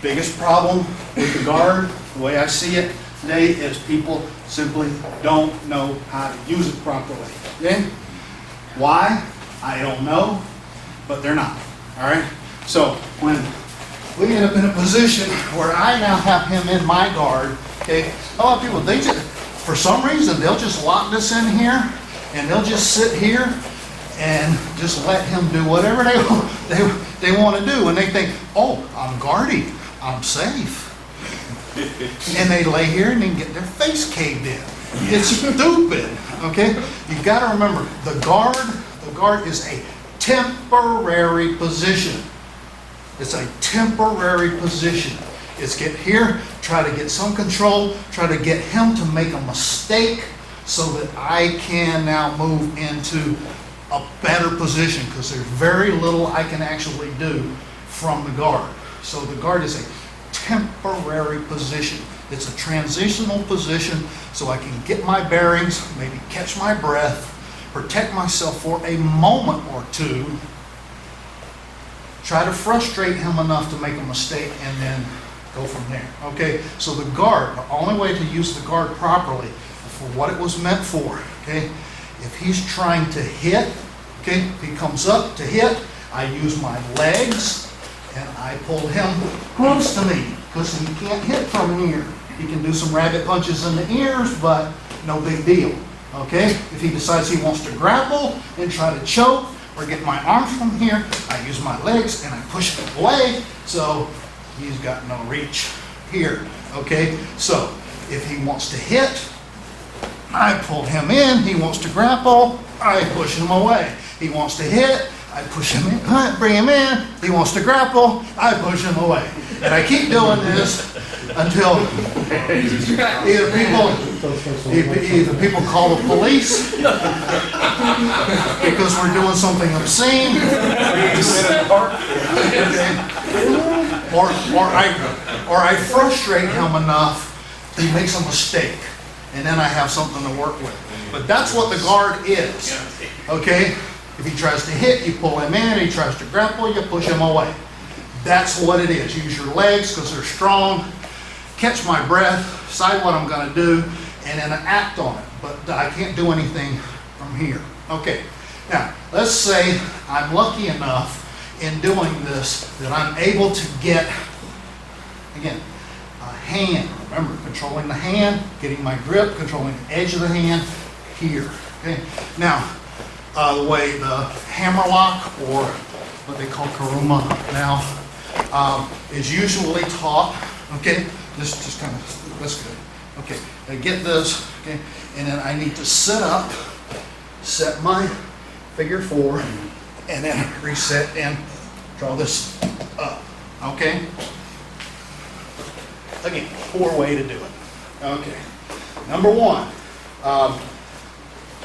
Biggest problem with the guard, the way I see it today, is people simply don't know how to use it properly. Okay? Why? I don't know, but they're not. All right? So when we end up in a position where I now have him in my guard, okay, a lot of people, they just, for some reason, they'll just lock this in here and they'll just sit here and just let him do whatever they want to do. And they think, oh, I'm guarding, I'm safe. And they lay here and then get their face caved in. It's stupid, okay? You've got to remember, the guard is a temporary position. It's a temporary position. It's get here, try to get some control, try to get him to make a mistake so that I can now move into a better position, because there's very little I can actually do from the guard. So the guard is a temporary position. It's a transitional position so I can get my bearings, maybe catch my breath, protect myself for a moment or two, try to frustrate him enough to make a mistake, and then go from there. Okay, so the guard, the only way to use the guard properly for what it was meant for, okay, if he's trying to hit, okay, if he comes up to hit, I use my legs and I pull him close to me because he can't hit from here. He can do some rabbit punches in the ears, but no big deal. Okay, if he decides he wants to grapple and try to choke or get my arms from here, I use my legs and I push him away so he's got no reach here. Okay, so if he wants to hit, I pull him in. He wants to grapple, I push him away. He wants to hit, I push him in, bring him in. He wants to grapple, I push him away. And I keep doing this until either people call the police because we're doing something obscene, or I frustrate him enough he makes a mistake, and then I have something to work with. But that's what the guard is, okay? If he tries to hit, you pull him in. If he tries to grapple, you push him away. That's what it is. Use your legs because they're strong. Catch my breath, decide what I'm going to do, and then act on it. But I can't do anything from here. Okay, now let's say I'm lucky enough in doing this that I'm able to get, again, a hand. Remember, controlling the hand, getting my grip, controlling the edge of the hand here. Okay, now the way the hammerlock, or what they call karuma now, is usually taught. Okay, this just kind of, that's good. Okay, I get this, okay, and then I need to sit up, set my figure 4, and then reset and draw this up. Okay? Again, poor way to do it. Okay. Number 1,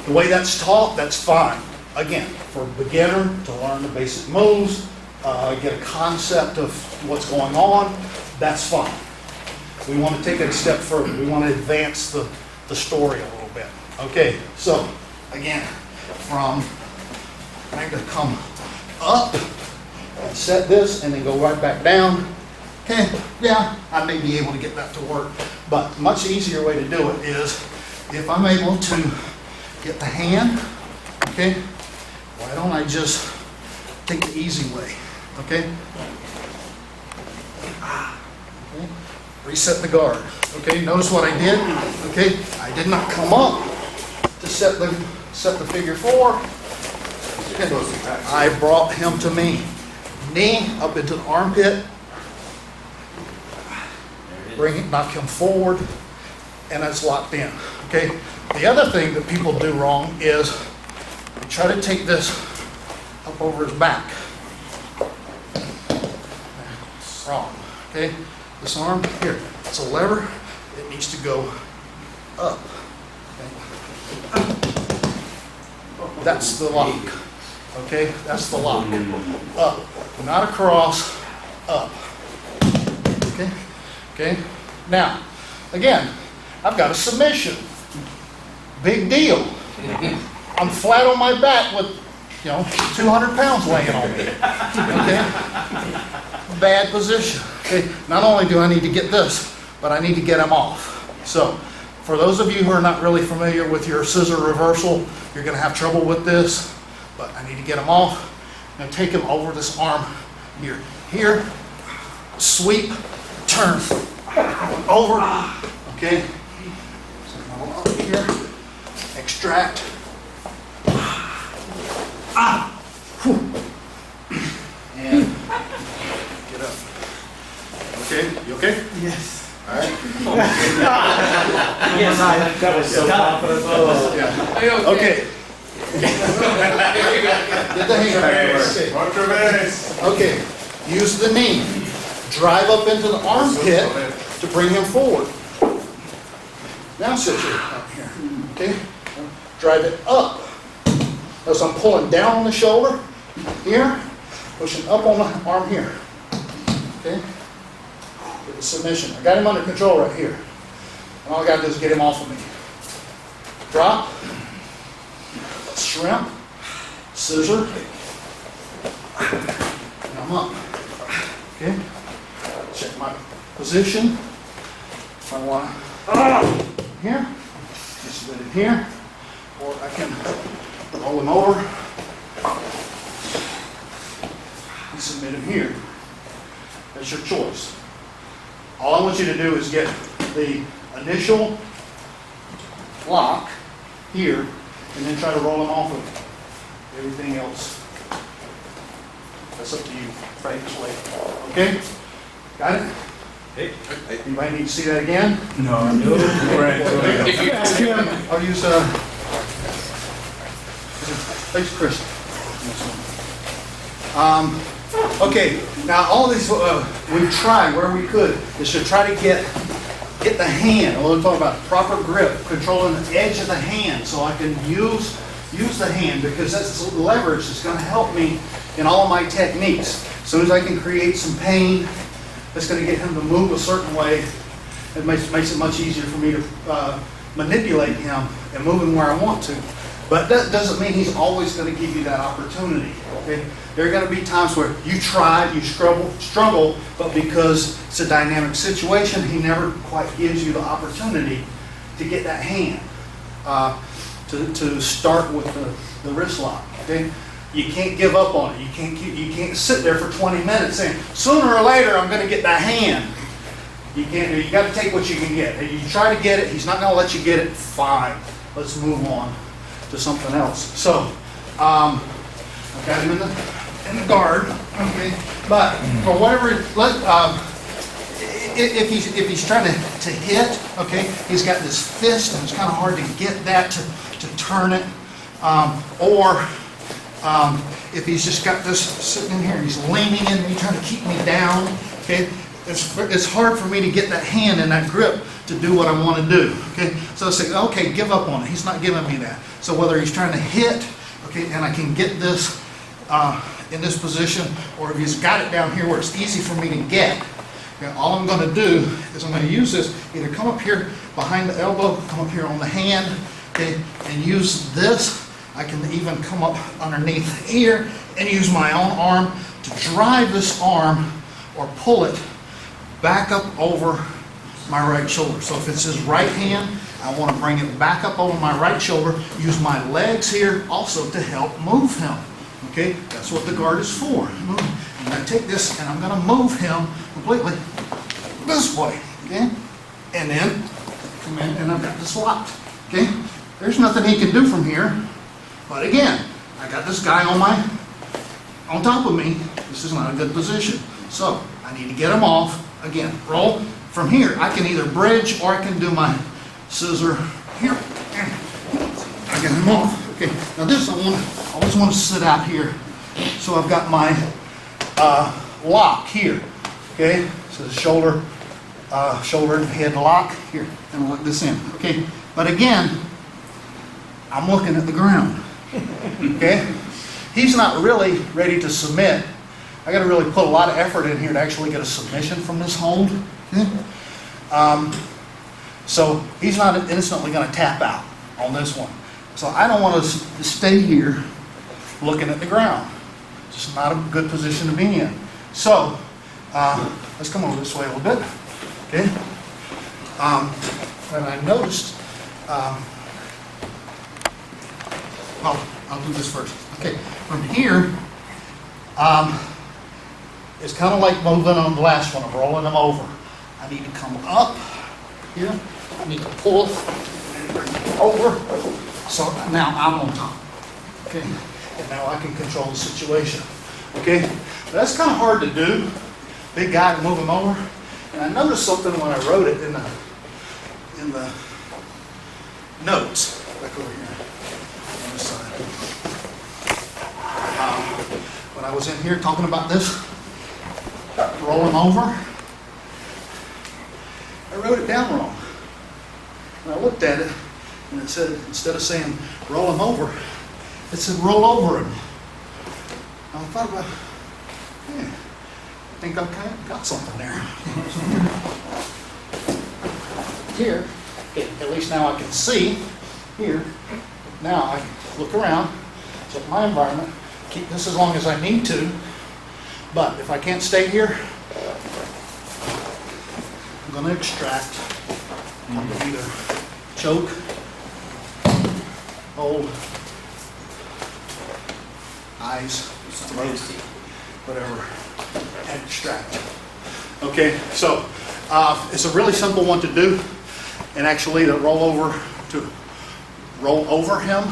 the way that's taught, that's fine. Again, for a beginner to learn the basic moves, get a concept of what's going on, that's fine. We want to take it a step further. We want to advance the story a little bit. Okay, so again, from trying to come up and set this and then go right back down. Okay, yeah, I may be able to get that to work, but much easier way to do it is if I'm able to get the hand, okay, why don't I just take the easy way, okay? Okay. Reset the guard. Okay, notice what I did. Okay, I did not come up to set the figure 4. Okay. I brought him to me. Knee up into the armpit. Bring it, knock him forward, and it's locked in. Okay. The other thing that people do wrong is they try to take this up over his back. Wrong. Okay. This arm here, it's a lever. It needs to go up. Okay. That's the lock. Okay, that's the lock. Up, not across. Up. Okay. Okay. Now, again, I've got a submission. Big deal. I'm flat on my back with, 200 pounds weighing on me. Okay. Bad position. Okay, not only do I need to get this, but I need to get him off. So, for those of you who are not really familiar with your scissor reversal, you're going to have trouble with this, but I need to get him off. I'm going to take him over this arm here. Here, sweep, turn, over, okay? So up here, extract. And get up. Okay, you okay? Yes. All right. Yes, that was so confident. Yeah. Okay. Get the hang of it. Okay. Use the knee. Drive up into the armpit to bring him forward. Now sit up here. Okay. Drive it up. Notice I'm pulling down on the shoulder here, pushing up on the arm here. Okay. Get the submission. I got him under control right here. And all I gotta do is get him off of me. Drop, shrimp, scissor, and I'm up. Okay? Check my position. If I want here, just submit it here, or I can roll him over and submit him here. That's your choice. All I want you to do is get the initial lock here, and then try to roll him off of it. Everything else, that's up to you. Right this way. Okay? Got it? Hey. Anybody need to see that again? No. Right. If you ask him, I'll use thanks, Chris. Okay, now all these we've tried where we could is to try to get the hand. We'll talk about proper grip, controlling the edge of the hand, so I can use the hand, because that's the leverage that's going to help me in all of my techniques. As soon as I can create some pain, that's going to get him to move a certain way. It makes it much easier for me to manipulate him and move him where I want to. But that doesn't mean he's always going to give you that opportunity. Okay? There are going to be times where you try, you struggle, but because it's a dynamic situation, he never quite gives you the opportunity to get that hand, to start with the wrist lock. Okay? You can't give up on it. You can't sit there for 20 minutes saying, sooner or later I'm going to get that hand. You can't. You got to take what you can get. If you try to get it, he's not going to let you get it. Fine. Let's move on to something else. So, I've got him in the guard. Okay, but for whatever, if he's trying to hit, okay, he's got this fist, and it's kind of hard to get that to turn it, or if he's just got this sitting in here and he's leaning in me, trying to keep me down, okay, it's hard for me to get that hand and that grip to do what I want to do, okay? So I say, okay, give up on it. He's not giving me that. So whether he's trying to hit, okay, and I can get this in this position, or if he's got it down here where it's easy for me to get, okay, all I'm going to do is I'm going to use this, either come up here behind the elbow, come up here on the hand, okay, and use this. I can even come up underneath here and use my own arm to drive this arm or pull it back up over my right shoulder. So if it's his right hand, I want to bring it back up over my right shoulder, use my legs here also to help move him. Okay, that's what the guard is for. I'm going to take this and I'm going to move him completely this way. Okay, and then come in and I've got this locked. Okay, there's nothing he can do from here. But again, I got this guy on top of me. This is not a good position. So I need to get him off. Again, roll from here. I can either bridge or I can do my scissor here. I get him off. Okay. Now this I always want to sit out here. So I've got my lock here. Okay. So the shoulder and head lock here, and lock this in. Okay. But again, I'm looking at the ground. Okay. He's not really ready to submit. I got to really put a lot of effort in here to actually get a submission from this hold. Okay? So he's not instantly going to tap out on this one. So I don't want to stay here looking at the ground. Just not a good position to be in. So let's come over this way a little bit. Okay. And I noticed. Well, I'll do this first. Okay. From here. It's kind of like moving on the last one, of rolling them over. I need to come up here. I need to pull over. So now I'm on top. Okay. And now I can control the situation. Okay. But that's kind of hard to do. Big guy to move him over. And I noticed something when I wrote it in the notes. Back over here on this side. When I was in here talking about this. Roll him over. I wrote it down wrong. And I looked at it, and it said, instead of saying roll him over, it said roll over him. I thought about, think I've kind of got something there. Here, okay, at least now I can see here. Now I can look around, check my environment, keep this as long as I need to. But if I can't stay here, I'm going to extract. I'm going to either choke, hold, eyes, throat, whatever, and extract. Okay, so it's a really simple one to do, and actually to roll over him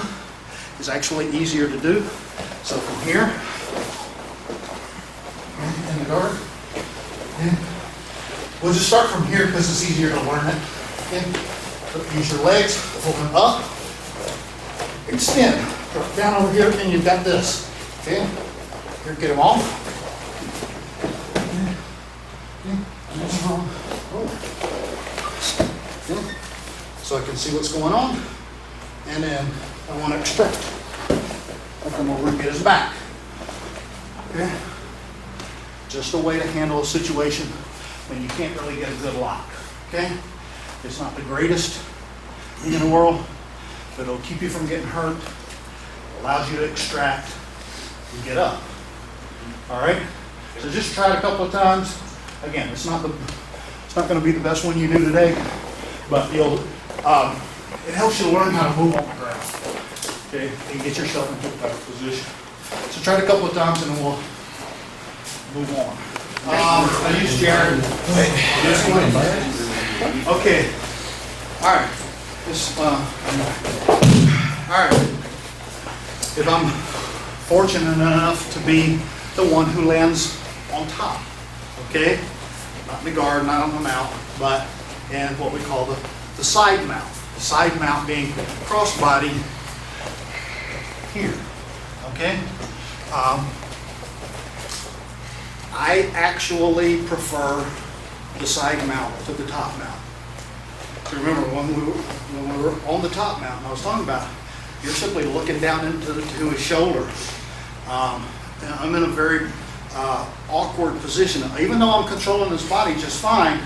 is actually easier to do. So from here, in the guard, we'll just start from here because it's easier to learn it. Okay, use your legs, open up, extend, drop down over here, and you've got this. Okay, here, get them off. So I can see what's going on, and then I want to extract. I'll come over and get his back. Okay, just a way to handle a situation when you can't really get a good lock. Okay, it's not the greatest thing in the world, but it'll keep you from getting hurt. Allows you to extract and get up. All right. So just try it a couple of times. Again, it's not going to be the best one you do today, but it helps you learn how to move on the ground. Okay, and get yourself into a better position. So try it a couple of times, and then we'll move on. I use Jared. Okay. All right. All right. If I'm fortunate enough to be the one who lands on top, okay? Not in the guard, not on the mount, but in what we call the side mount. The side mount being crossbody here, okay? I actually prefer the side mount to the top mount. So remember, when we were on the top mount, I was talking about, you're simply looking down into his shoulder. I'm in a very awkward position. Even though I'm controlling his body just fine,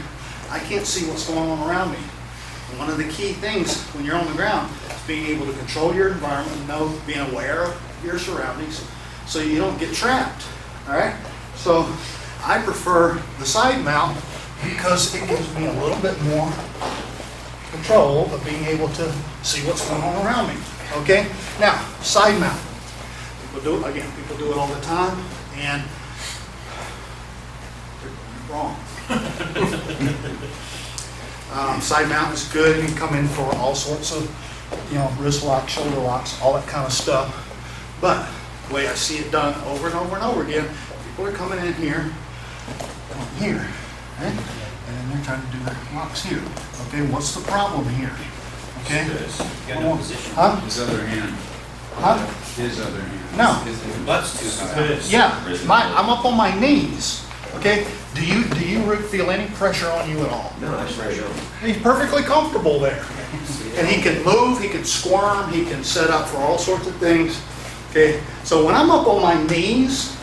I can't see what's going on around me. And one of the key things when you're on the ground is being able to control your environment, being aware of your surroundings, so you don't get trapped. All right. So I prefer the side mount because it gives me a little bit more control of being able to see what's going on around me. Okay. Now, side mount. People do it all the time, and they're wrong. Side mount is good. You can come in for all sorts of, wrist locks, shoulder locks, all that kind of stuff. But the way I see it done over and over and over again, people are coming in here, okay? And then they're trying to do their locks here. Okay, what's the problem here? Okay? Huh? His other hand. Huh? His other hand. No. His butt's too high. Yeah, I'm up on my knees. Okay? Do you feel any pressure on you at all? No, that's pressure. He's perfectly comfortable there. And he can move, he can squirm, he can set up for all sorts of things. Okay? So when I'm up on my knees,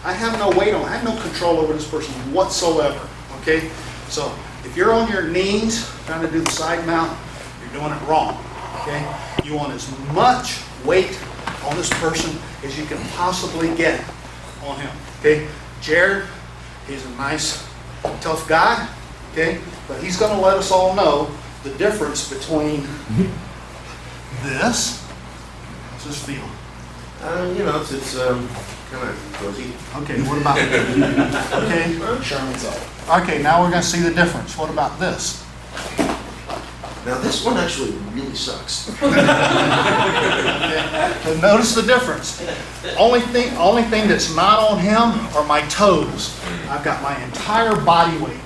I have no weight on, I have no control over this person whatsoever. Okay? So if you're on your knees trying to do the side mount, you're doing it wrong. Okay? You want as much weight on this person as you can possibly get on him. Okay? Jared, he's a nice, tough guy. Okay? But he's going to let us all know the difference between this. How's this feel? It's kind of cozy. Okay, what about okay? Sherman's up. Okay, now we're going to see the difference. What about this? Now this one actually really sucks. So notice the difference. Only thing that's not on him are my toes. I've got my entire body weight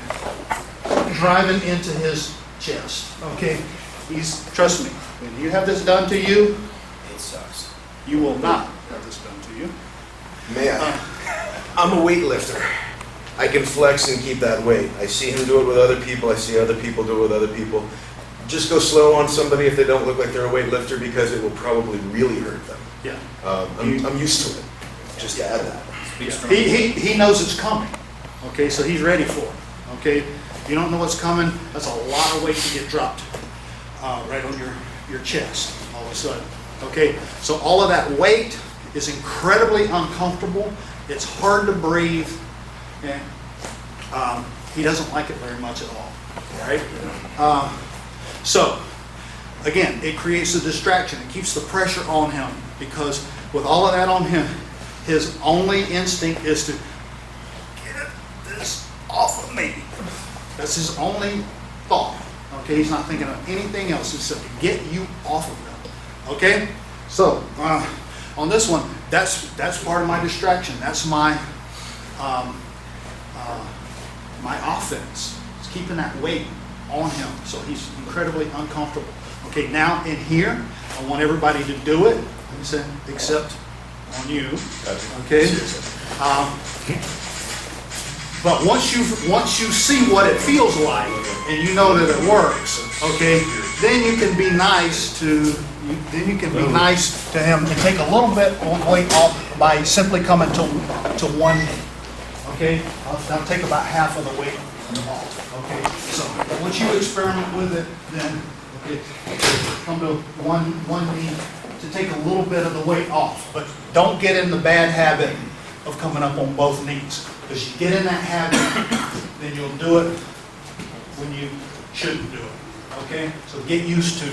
driving into his chest. Okay, trust me. When you have this done to you, It sucks. you will not have this done to you. Man, I'm a weightlifter. I can flex and keep that weight. I see him do it with other people. I see other people do it with other people. Just go slow on somebody if they don't look like they're a weightlifter because it will probably really hurt them. Yeah. I'm used to it. Just to add that. He knows it's coming. Okay, so he's ready for it. Okay, you don't know what's coming, that's a lot of weight to get dropped right on your chest all of a sudden. Okay, so all of that weight is incredibly uncomfortable. It's hard to breathe, and he doesn't like it very much at all. Right? So again, it creates a distraction. It keeps the pressure on him, because with all of that on him, his only instinct is to get this off of me. That's his only thought. Okay, he's not thinking of anything else except to get you off of him. Okay, so on this one, that's part of my distraction. That's my my offense. It's keeping that weight on him, so he's incredibly uncomfortable. Okay, now in here, I want everybody to do it, except on you. Okay. But once you see what it feels like and you know that it works, okay, then you can be nice to him and take a little bit of weight off by simply coming to one knee. Okay, I'll take about half of the weight off. Okay, so once you experiment with it, then okay, come to one knee to take a little bit of the weight off, but don't get in the bad habit of coming up on both knees. Because you get in that habit, then you'll do it when you shouldn't do it. Okay? So get used to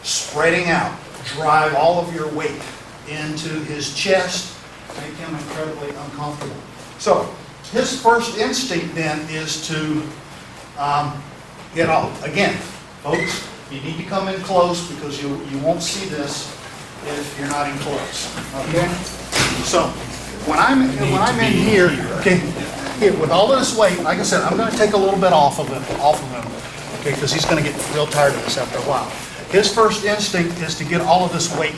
spreading out. Drive all of your weight into his chest. Make him incredibly uncomfortable. So his first instinct then is to get off. Again, folks, you need to come in close because you won't see this if you're not in close. Okay? So when I'm in here, okay, here with all of this weight, like I said, I'm going to take a little bit off of him, okay, because he's going to get real tired of this after a while. His first instinct is to get all of this weight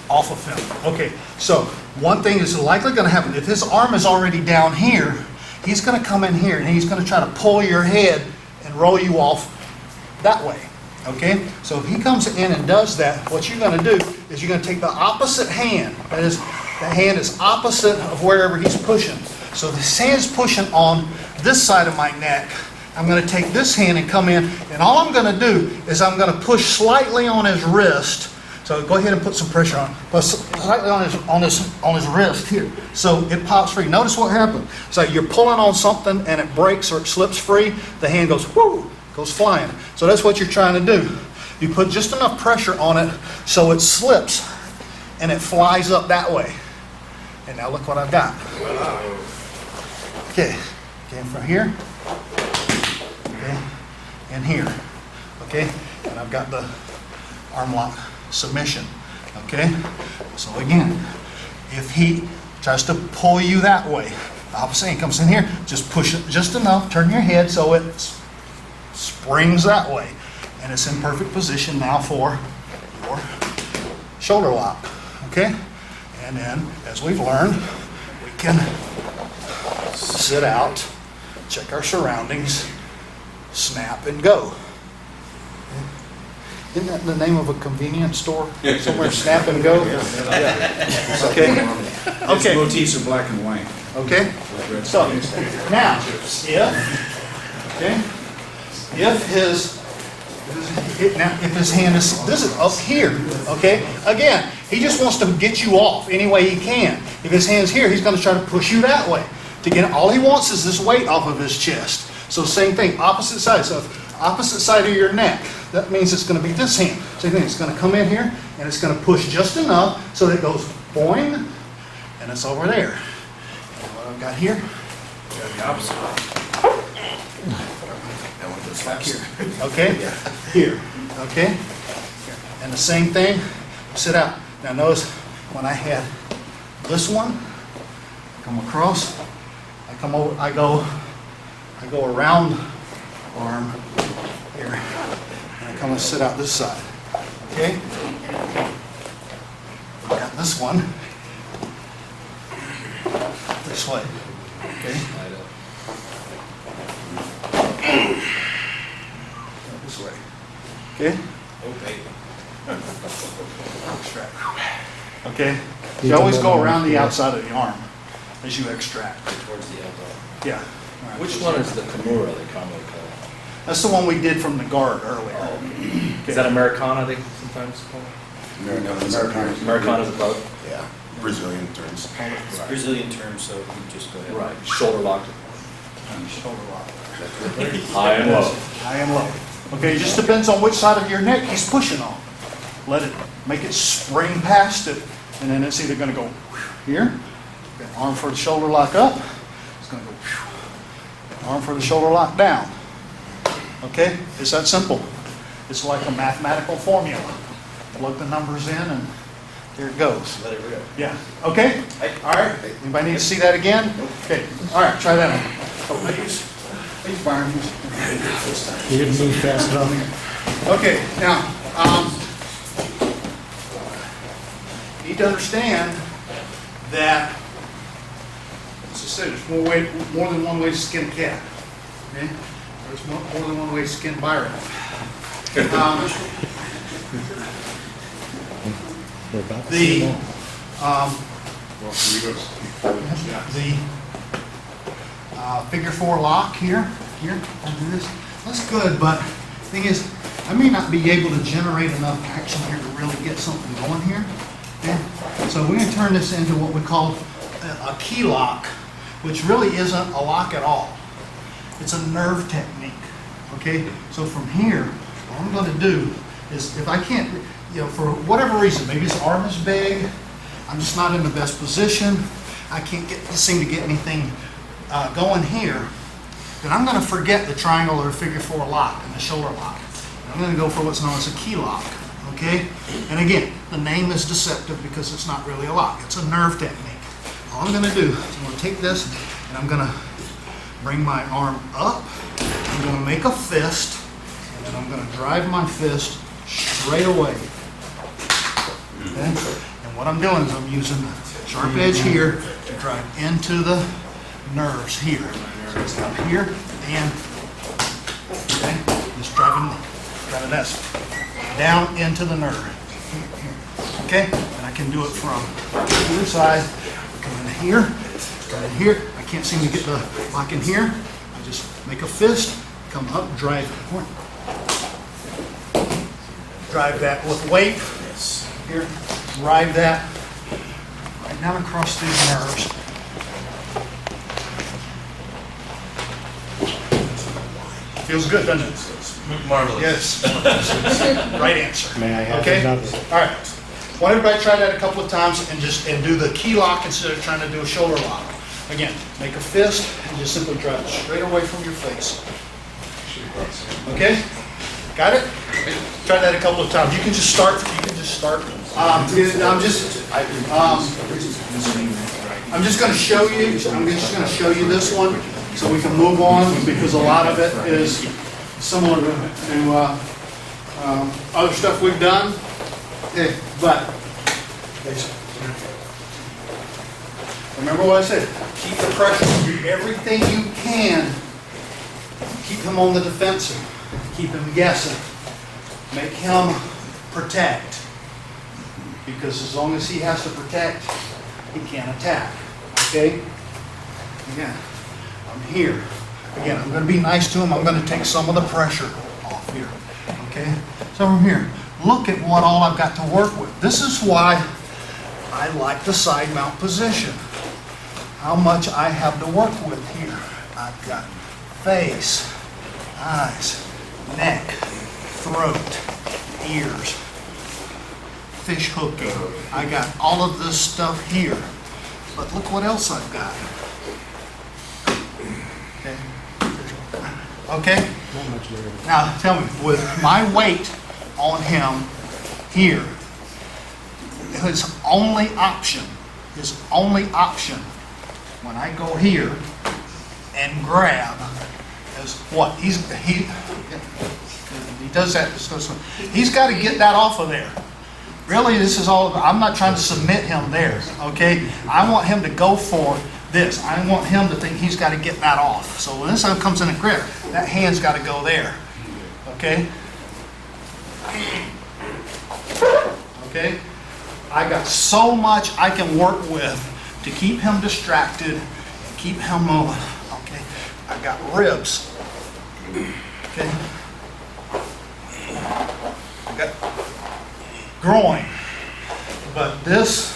off of him. Okay, so one thing is likely going to happen. If his arm is already down here, he's going to come in here and he's going to try to pull your head and roll you off that way. Okay, so if he comes in and does that, what you're going to do is you're going to take the opposite hand. That is, the hand is opposite of wherever he's pushing. So this hand's pushing on this side of my neck. I'm going to take this hand and come in, and all I'm going to do is I'm going to push slightly on his wrist. So go ahead and put some pressure on. But slightly on his wrist here. So it pops free. Notice what happened. It's like you're pulling on something and it breaks or it slips free. The hand goes whoo, goes flying. So that's what you're trying to do. You put just enough pressure on it so it slips and it flies up that way. And now look what I've got. Okay, came from here, okay, and here, okay, and I've got the arm lock submission, okay. So again, if he tries to pull you that way, the opposite hand comes in here, just push it just enough, turn your head so it springs that way, and it's in perfect position now for your shoulder lock, okay. And then, as we've learned, we can sit out, check our surroundings, snap, and go. Isn't that the name of a convenience store? Somewhere, snap and go? Yeah. Okay. Okay. Motifs are black and white. Okay. So, now, if his hand is, this is up here, okay? Again, he just wants to get you off any way he can. If his hand's here, he's going to try to push you that way. To get all he wants is this weight off of his chest. So same thing, opposite side. So opposite side of your neck. That means it's going to be this hand. Same thing, it's going to come in here and it's going to push just enough so that it goes boing and it's over there. And what I've got here, I've got the opposite way. That one goes back here. Okay? Here. Okay? And the same thing, sit out. Now notice when I had this one, come across, I come over, I go around the arm here, and I come and sit out this side. Okay? Got this one this way. Okay? This way. Okay? Okay? You always go around the outside of the arm as you extract. Towards the elbow. Yeah. All right. Which one is the Kimura they commonly call it? That's the one we did from the guard earlier. Is that Americana they sometimes call it? Americana's above? Yeah, Brazilian terms. It's Brazilian term, so you just go ahead. Right, shoulder lock. Shoulder lock. High and low. High and low. Okay, it just depends on which side of your neck he's pushing on. Let it, make it spring past it, and then it's either gonna go here, arm for the shoulder lock up, it's gonna go arm for the shoulder lock down. Okay, it's that simple. It's like a mathematical formula. Plug the numbers in and there it goes. Let it rip. Yeah, okay? All right, anybody need to see that again? Okay, all right, try that one. Oh, I use Byron. You didn't move fast enough. Okay, now, you need to understand that, as I said, there's more than one way to skin a cat. Okay? There's more than one way to skin Byron. We're about to The, see more. figure four lock here, I'll do this. That's good, but thing is, I may not be able to generate enough action here to really get something going here. Okay? So we're gonna turn this into what we call a key lock, which really isn't a lock at all. It's a nerve technique, okay? So from here, what I'm gonna do is, if I can't, you know, for whatever reason, maybe his arm is big, I'm just not in the best position, I can't seem to get anything going here, then I'm gonna forget the triangle or figure four lock and the shoulder lock. I'm gonna go for what's known as a key lock, okay? And again, the name is deceptive because it's not really a lock, it's a nerve technique. All I'm gonna do is I'm gonna take this and I'm gonna bring my arm up, I'm gonna make a fist, and then I'm gonna drive my fist straight away. Okay? And what I'm doing is I'm using the sharp edge here to drive into the nerves here. So it's up here and, okay, just driving that down into the nerve. Okay? And I can do it from either side. Come in here, come in here. I can't seem to get the lock in here. I just make a fist, come up, drive that with weight. Here, drive that right down across these nerves. Feels good, doesn't it? Marvelous. Yes. Right answer. May I have Okay? another? All right. Want everybody to try that a couple of times and do the key lock instead of trying to do a shoulder lock. Again, make a fist and just simply drive it straight away from your face. Okay? Going Got it? Try that a couple of times. You can just start. I'm just going to show you. I'm just going to show you this one so we can move on because a lot of it is similar to other stuff we've done. Okay, but remember what I said. Keep the pressure. Do everything you can. Keep him on the defensive. Keep him guessing. Make him protect. Because as long as he has to protect, he can't attack. Okay? Again, I'm here. Again, I'm going to be nice to him. I'm going to take some of the pressure off here. Okay? So from here, look at what all I've got to work with. This is why I like the side mount position. How much I have to work with here. I've got face, eyes, neck, throat, ears, fish hooking. I got all of this stuff here. But look what else I've got. Okay? Now tell me, with my weight on him here, his only option when I go here and grab is what? He does that. He's got to get that off of there. Really, this is all about, I'm not trying to submit him there, okay? I want him to go for this. I want him to think he's got to get that off. So when this comes in a grip, that hand's got to go there, okay? Okay? I got so much I can work with to keep him distracted and keep him moving, okay? I got ribs. Okay. I got groin. But this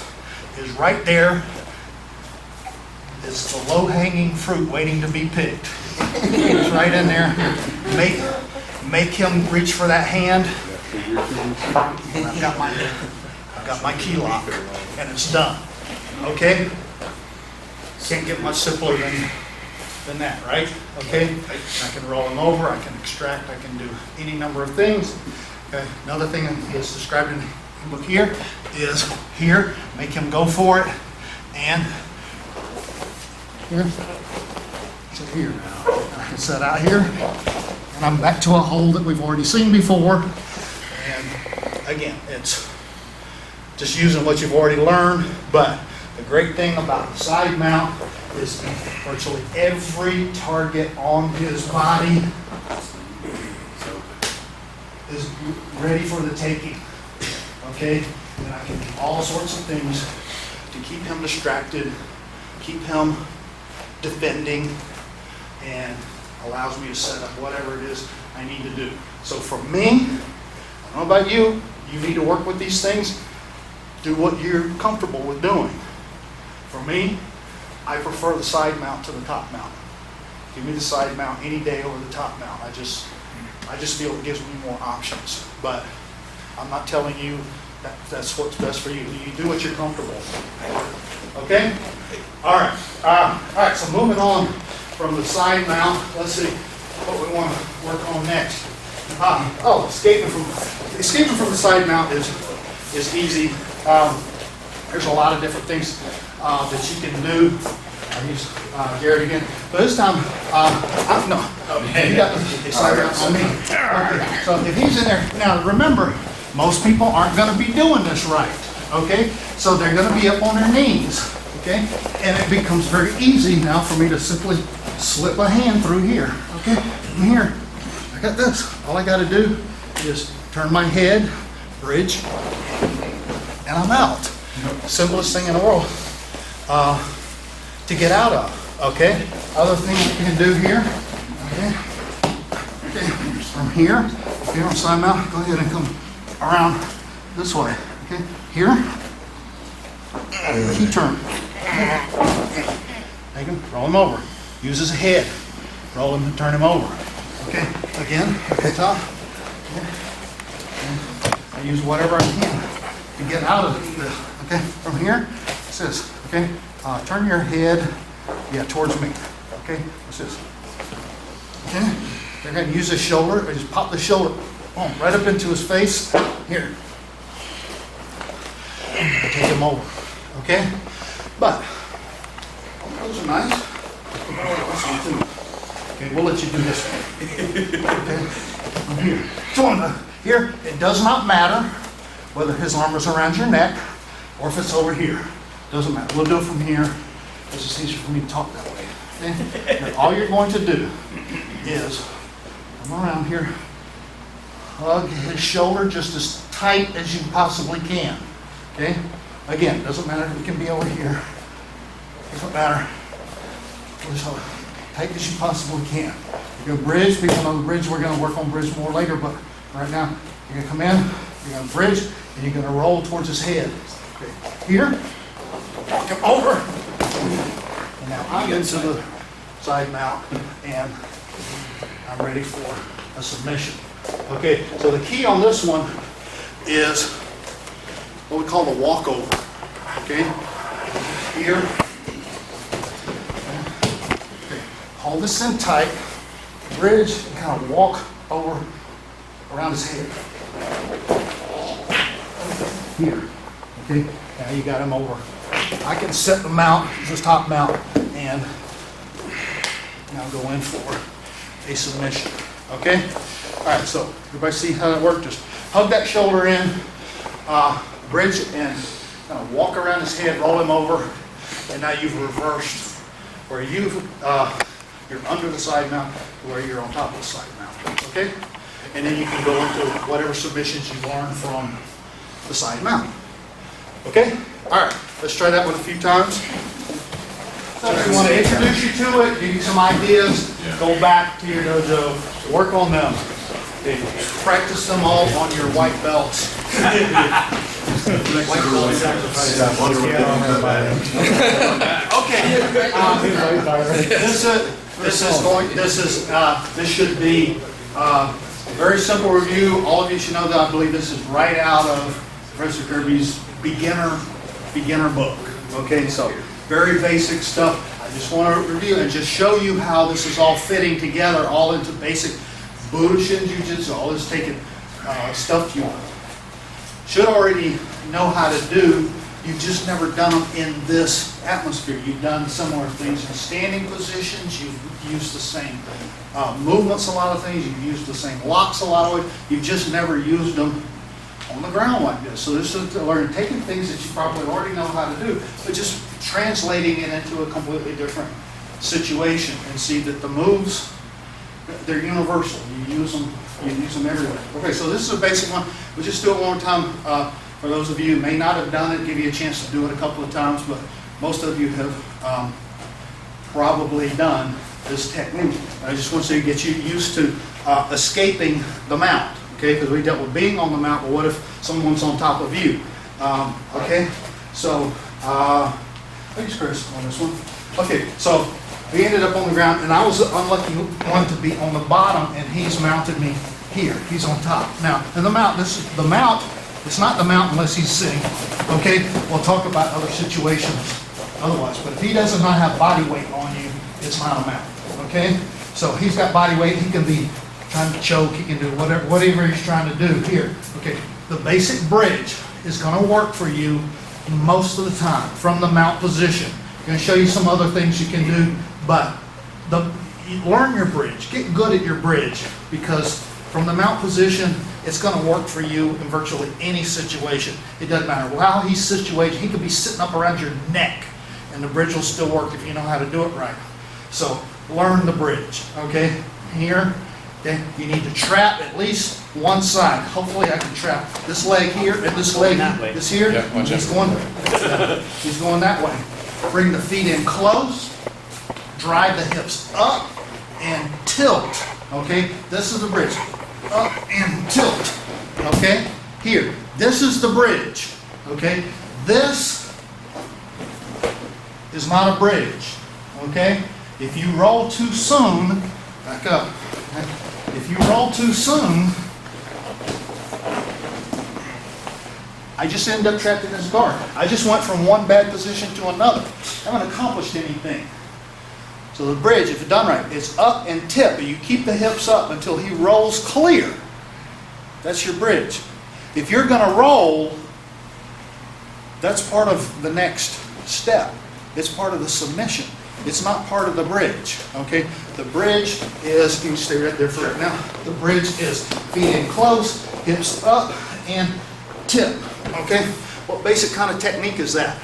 is right there. It's the low-hanging fruit waiting to be picked. It's right in there. Make him reach for that hand. I've got my key lock, and it's done. Okay? Can't get much simpler than that, right? Okay? I can roll him over, I can extract, I can do any number of things. Okay? Another thing is described in the book here is here, make him go for it, and here, so here now, I can set out here, and I'm back to a hold that we've already seen before, and again, it's just using what you've already learned, but the great thing about the side mount is virtually every target on his body is ready for the taking, okay? And I can do all sorts of things to keep him distracted, keep him defending, and allows me to set up whatever it is I need to do. So for me, I don't know about you, you need to work with these things, do what you're comfortable with doing. For me, I prefer the side mount to the top mount. Give me the side mount any day over the top mount. I just feel it gives me more options. But I'm not telling you that that's what's best for you. You do what you're comfortable with. Okay? All right. All right, so moving on from the side mount, let's see what we want to work on next. Escaping from the side mount is easy. There's a lot of different things that you can do. I use Garrett again, but this time, you got the side mount on me. Okay. So if he's in there, now remember, most people aren't going to be doing this right, okay? So they're going to be up on their knees, okay? And it becomes very easy now for me to simply slip a hand through here, okay? From here, I got this. All I got to do is turn my head, bridge, and I'm out. Simplest thing in the world to get out of, okay? Other thing you can do here, okay? From here, if you're on side mount, go ahead and come around this way, okay? Here, key turn. Take him, roll him over. Use his head, roll him and turn him over. Okay, again, at the top. Okay. I use whatever I can to get out of it. Okay, from here, it says, okay, turn your head, towards me. Okay, what's this? Okay, they're going to use his shoulder, just pop the shoulder, boom, right up into his face. Here. Take him over. Okay, but those are nice. Okay, we'll let you do this one. Okay, from here. So here, it does not matter whether his arm is around your neck or if it's over here. Doesn't matter. We'll do it from here. It's just easier for me to talk that way. Okay? And all you're going to do is come around here, hug his shoulder just as tight as you possibly can. Okay? Again, doesn't matter if it can be over here. Doesn't matter. Just tight as you possibly can. You're going to bridge. People know the bridge. We're going to work on bridge more later, but right now, you're going to come in, you're going to bridge, and you're going to roll towards his head. Okay. Here, walk him over. And now I'm into the side mount, and I'm ready for a submission. Okay, so the key on this one is what we call the walkover. Okay, here. Okay. Hold this in tight, bridge, and kind of walk over around his head. Here. Okay, now you got him over. I can set the mount, this top mount, and now go in for a submission. Okay? All right, so everybody see how that worked? Just hug that shoulder in, bridge, and kind of walk around his head, roll him over, and now you've reversed where you're under the side mount to where you're on top of the side mount. Okay? And then you can go into whatever submissions you learned from the side mount. Okay? All right, let's try that one a few times. stuff. We want to introduce you to it, give you some ideas, go back to your dojo, work on them. Okay, practice them all on your white belts. White belt sacrifice. Okay. This should be very simple review. All of you should know that I believe this is right out of Professor Kirby's beginner book. Okay, so very basic stuff. I just want to review and just show you how this is all fitting together, all into basic Budoshin Jujitsu. All this taking stuff you should already know how to do. You've just never done them in this atmosphere. You've done similar things in standing positions. You've used the same movements, a lot of things. You've used the same locks a lot of ways. You've just never used them on the ground like this. So this is to learn, taking things that you probably already know how to do, but just translating it into a completely different situation and see that the moves, they're universal. You use them everywhere. Okay, so this is a basic one. We'll just do it one more time. For those of you who may not have done it, give you a chance to do it a couple of times, but most of you have probably done this technique. I just want to get you used to escaping the mount, okay? Because we dealt with being on the mount, but what if someone's on top of you? Okay, so thanks, Chris, on this one. Okay, so we ended up on the ground, and I was the unlucky one to be on the bottom, and he's mounted me here. He's on top. Now, in the mount, this is the mount. It's not the mount unless he's sitting. Okay, we'll talk about other situations otherwise. But if he does not have body weight on you, it's not a mount. Okay, so he's got body weight. He can be trying to choke. He can do whatever he's trying to do here. Okay, the basic bridge is going to work for you most of the time from the mount position. I'm going to show you some other things you can do, but learn your bridge. Get good at your bridge, because from the mount position, it's going to work for you in virtually any situation. It doesn't matter how he's situated. He could be sitting up around your neck, and the bridge will still work if you know how to do it right. So learn the bridge, okay? Here, okay, you need to trap at least one side. Hopefully I can trap this leg here and this leg this here. Yeah, watch he's going that way. Bring the feet in close, drive the hips up, and tilt, okay? This is the bridge. Up and tilt, okay? Here, this is the bridge, okay? This is not a bridge, okay? If you roll too soon, back up. If you roll too soon, I just end up trapped in this guard. I just went from one bad position to another. I haven't accomplished anything. So the bridge, if it's done right, it's up and tip. You keep the hips up until he rolls clear. That's your bridge. If you're going to roll, that's part of the next step. It's part of the submission. It's not part of the bridge, okay? The bridge is, you can stay right there for right now. The bridge is feet in close, hips up, and tip, okay? What basic kind of technique is that?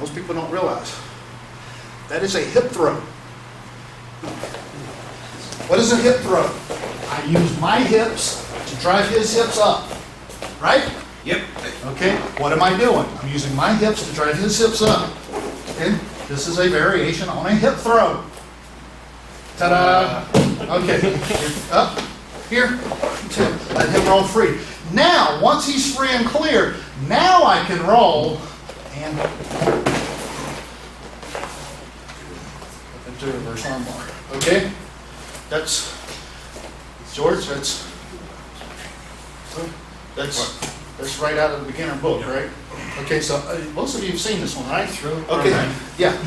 Most people don't realize. That is a hip throw. What is a hip throw? I use my hips to drive his hips up, right? Yep. Okay, what am I doing? I'm using my hips to drive his hips up. Okay, this is a variation on a hip throw. Ta-da! Okay, up, here, let him roll free. Now, once he's free and clear, now I can roll and into reverse arm bar. Okay? That's, George, that's right out of the beginner book, right? Okay, so most of you have seen this one, right? Okay, yeah.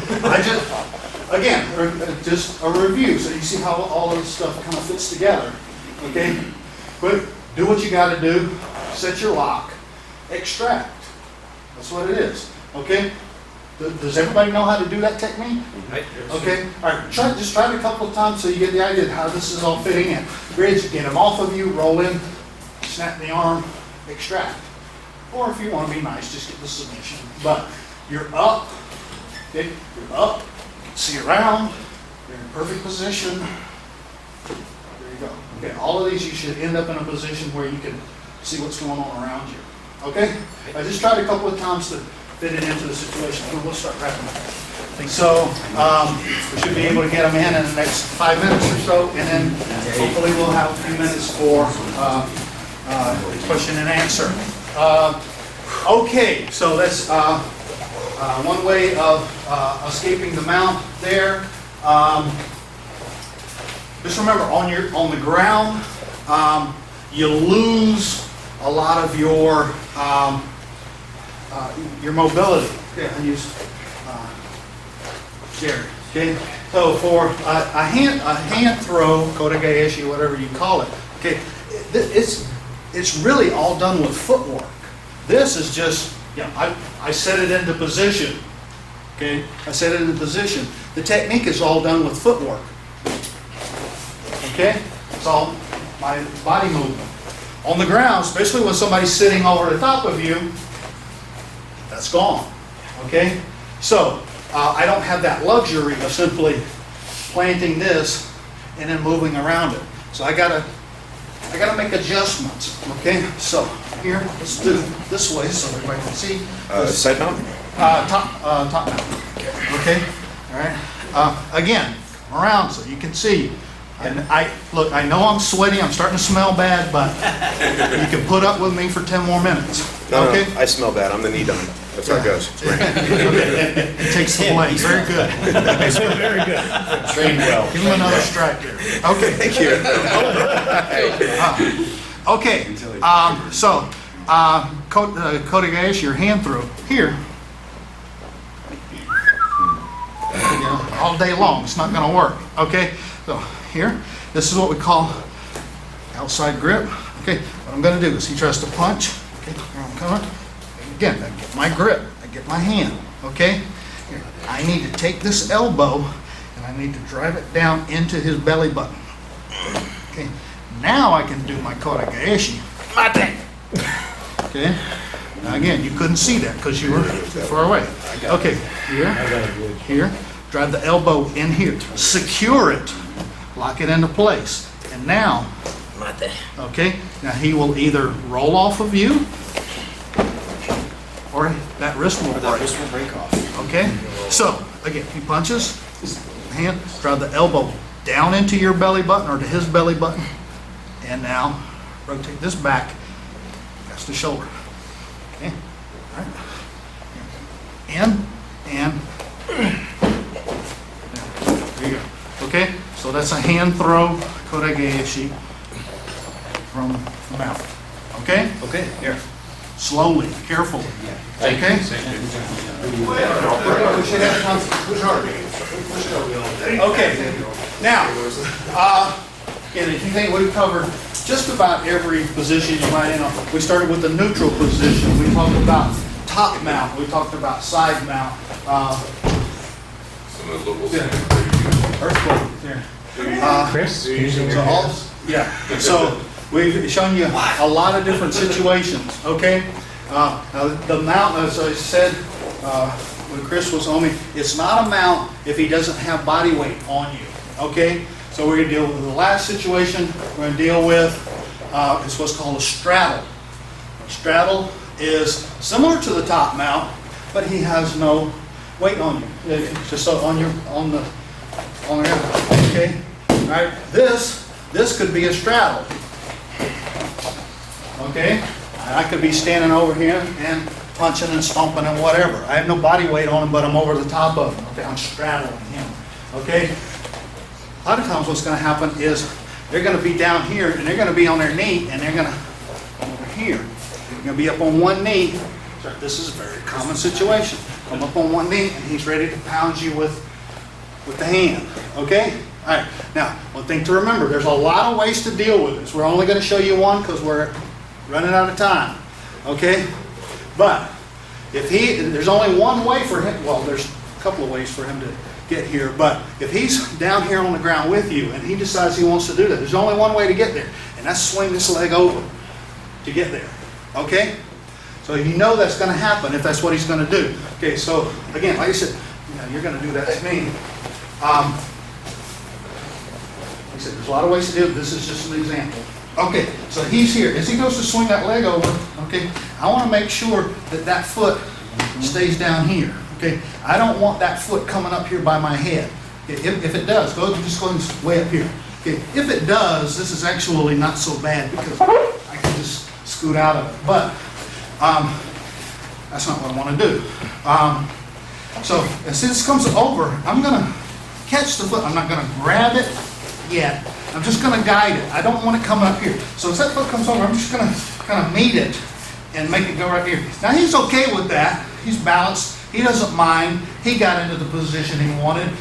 Just a review, so you see how all of this stuff kind of fits together. Okay? Quick, do what you got to do. Set your lock. Extract. That's what it is. Okay? Does everybody know how to do that technique? Okay. All right. Just try it a couple of times so you get the idea of how this is all fitting in. Bridge, get them off of you, roll in, snap the arm, extract. Or if you want to be nice, just get the submission. But you're up. Okay. You're up. See around. You're in perfect position. There you go. Okay. All of these you should end up in a position where you can see what's going on around you. Okay. I just tried a couple of times to fit it into the situation. We'll start wrapping up. So, we should be able to get them in the next 5 minutes or so, and then hopefully we'll have a few minutes for question and answer. Okay, so that's one way of escaping the mount there. Just remember, on the ground, you lose a lot of your mobility. Okay, I use Jerry. Okay, so for a hand throw, kotegaeshi, whatever you call it. Okay, it's really all done with footwork. This is just, I set it into position. Okay, I set it into position. The technique is all done with footwork. Okay, it's all my body movement. On the ground, especially when somebody's sitting over the top of you, that's gone. Okay, so I don't have that luxury of simply planting this and then moving around it. So I gotta make adjustments. Okay, so here, let's do it this way so everybody can see. Side mount? Top mount. Okay, all right. Again, around so you can see. And I know I'm sweaty, I'm starting to smell bad, but you can put up with me for 10 more minutes. Okay? I smell bad. I'm the knee done. That's how it goes. It takes the blame. Very good. Very good. Trained well. Give him another strike here. Okay. Thank you. Okay. So, kotegaeshi, your hand through here. All day long. It's not going to work. Okay. So here, this is what we call outside grip. Okay. What I'm going to do is he tries to punch. Okay. Here I'm coming. Again, I get my grip. I get my hand. Okay. Here, I need to take this elbow and I need to drive it down into his belly button. Okay. Now I can do my kotegaeshi. Okay. Now again, you couldn't see that because you were far away. Okay. Here. Drive the elbow in here. Secure it. Lock it into place. And now, okay, now he will either roll off of you or that wrist will break off. Okay? So, again, he punches, hand, drive the elbow down into your belly button or to his belly button. And now, rotate this back. That's the shoulder. Okay? All right. In, and there you go. Okay? So that's a hand throw, kotegaeshi from the mouth. Okay? Okay, here. Slowly, carefully. Okay? Okay. Now, if you think we've covered just about every position you might end on. We started with the neutral position. We talked about top mount. We talked about side mount. Some of the locals. Earthquake there. Chris? So we've shown you a lot of different situations, okay? Now the mount, as I said when Chris was on me, it's not a mount if he doesn't have body weight on you, okay? So we're going to deal with the last situation we're going to deal with is what's called a straddle. A straddle is similar to the top mount, but he has no weight on you. It's just on the okay? All right, this could be a straddle. Okay? I could be standing over here and punching and stomping and whatever. I have no body weight on him, but I'm over the top of him. Okay, I'm straddling him. Okay? A lot of times what's going to happen is they're going to be down here and they're going to be on their knee and they're going to come over here. They're going to be up on one knee. This is a very common situation. Come up on one knee and he's ready to pound you with the hand. Okay? All right. Now, one thing to remember, there's a lot of ways to deal with this. We're only going to show you one because we're running out of time. Okay? But if there's only one way for him, well, there's a couple of ways for him to get here, but if he's down here on the ground with you and he decides he wants to do that, there's only one way to get there, and that's swing this leg over to get there. Okay? So you know that's going to happen if that's what he's going to do. Okay, so again, like I said, you're going to do that to me. Like I said, there's a lot of ways to do it. This is just an example. Okay, so he's here. As he goes to swing that leg over, okay, I want to make sure that that foot stays down here. Okay, I don't want that foot coming up here by my head. Okay, if it does, just go way up here. Okay, if it does, this is actually not so bad because I can just scoot out of it. But that's not what I want to do. So as this comes over, I'm going to catch the foot. I'm not going to grab it yet. I'm just going to guide it. I don't want it coming up here. So as that foot comes over, I'm just going to kind of meet it and make it go right here. Now he's okay with that. He's balanced. He doesn't mind. He got into the position he wanted.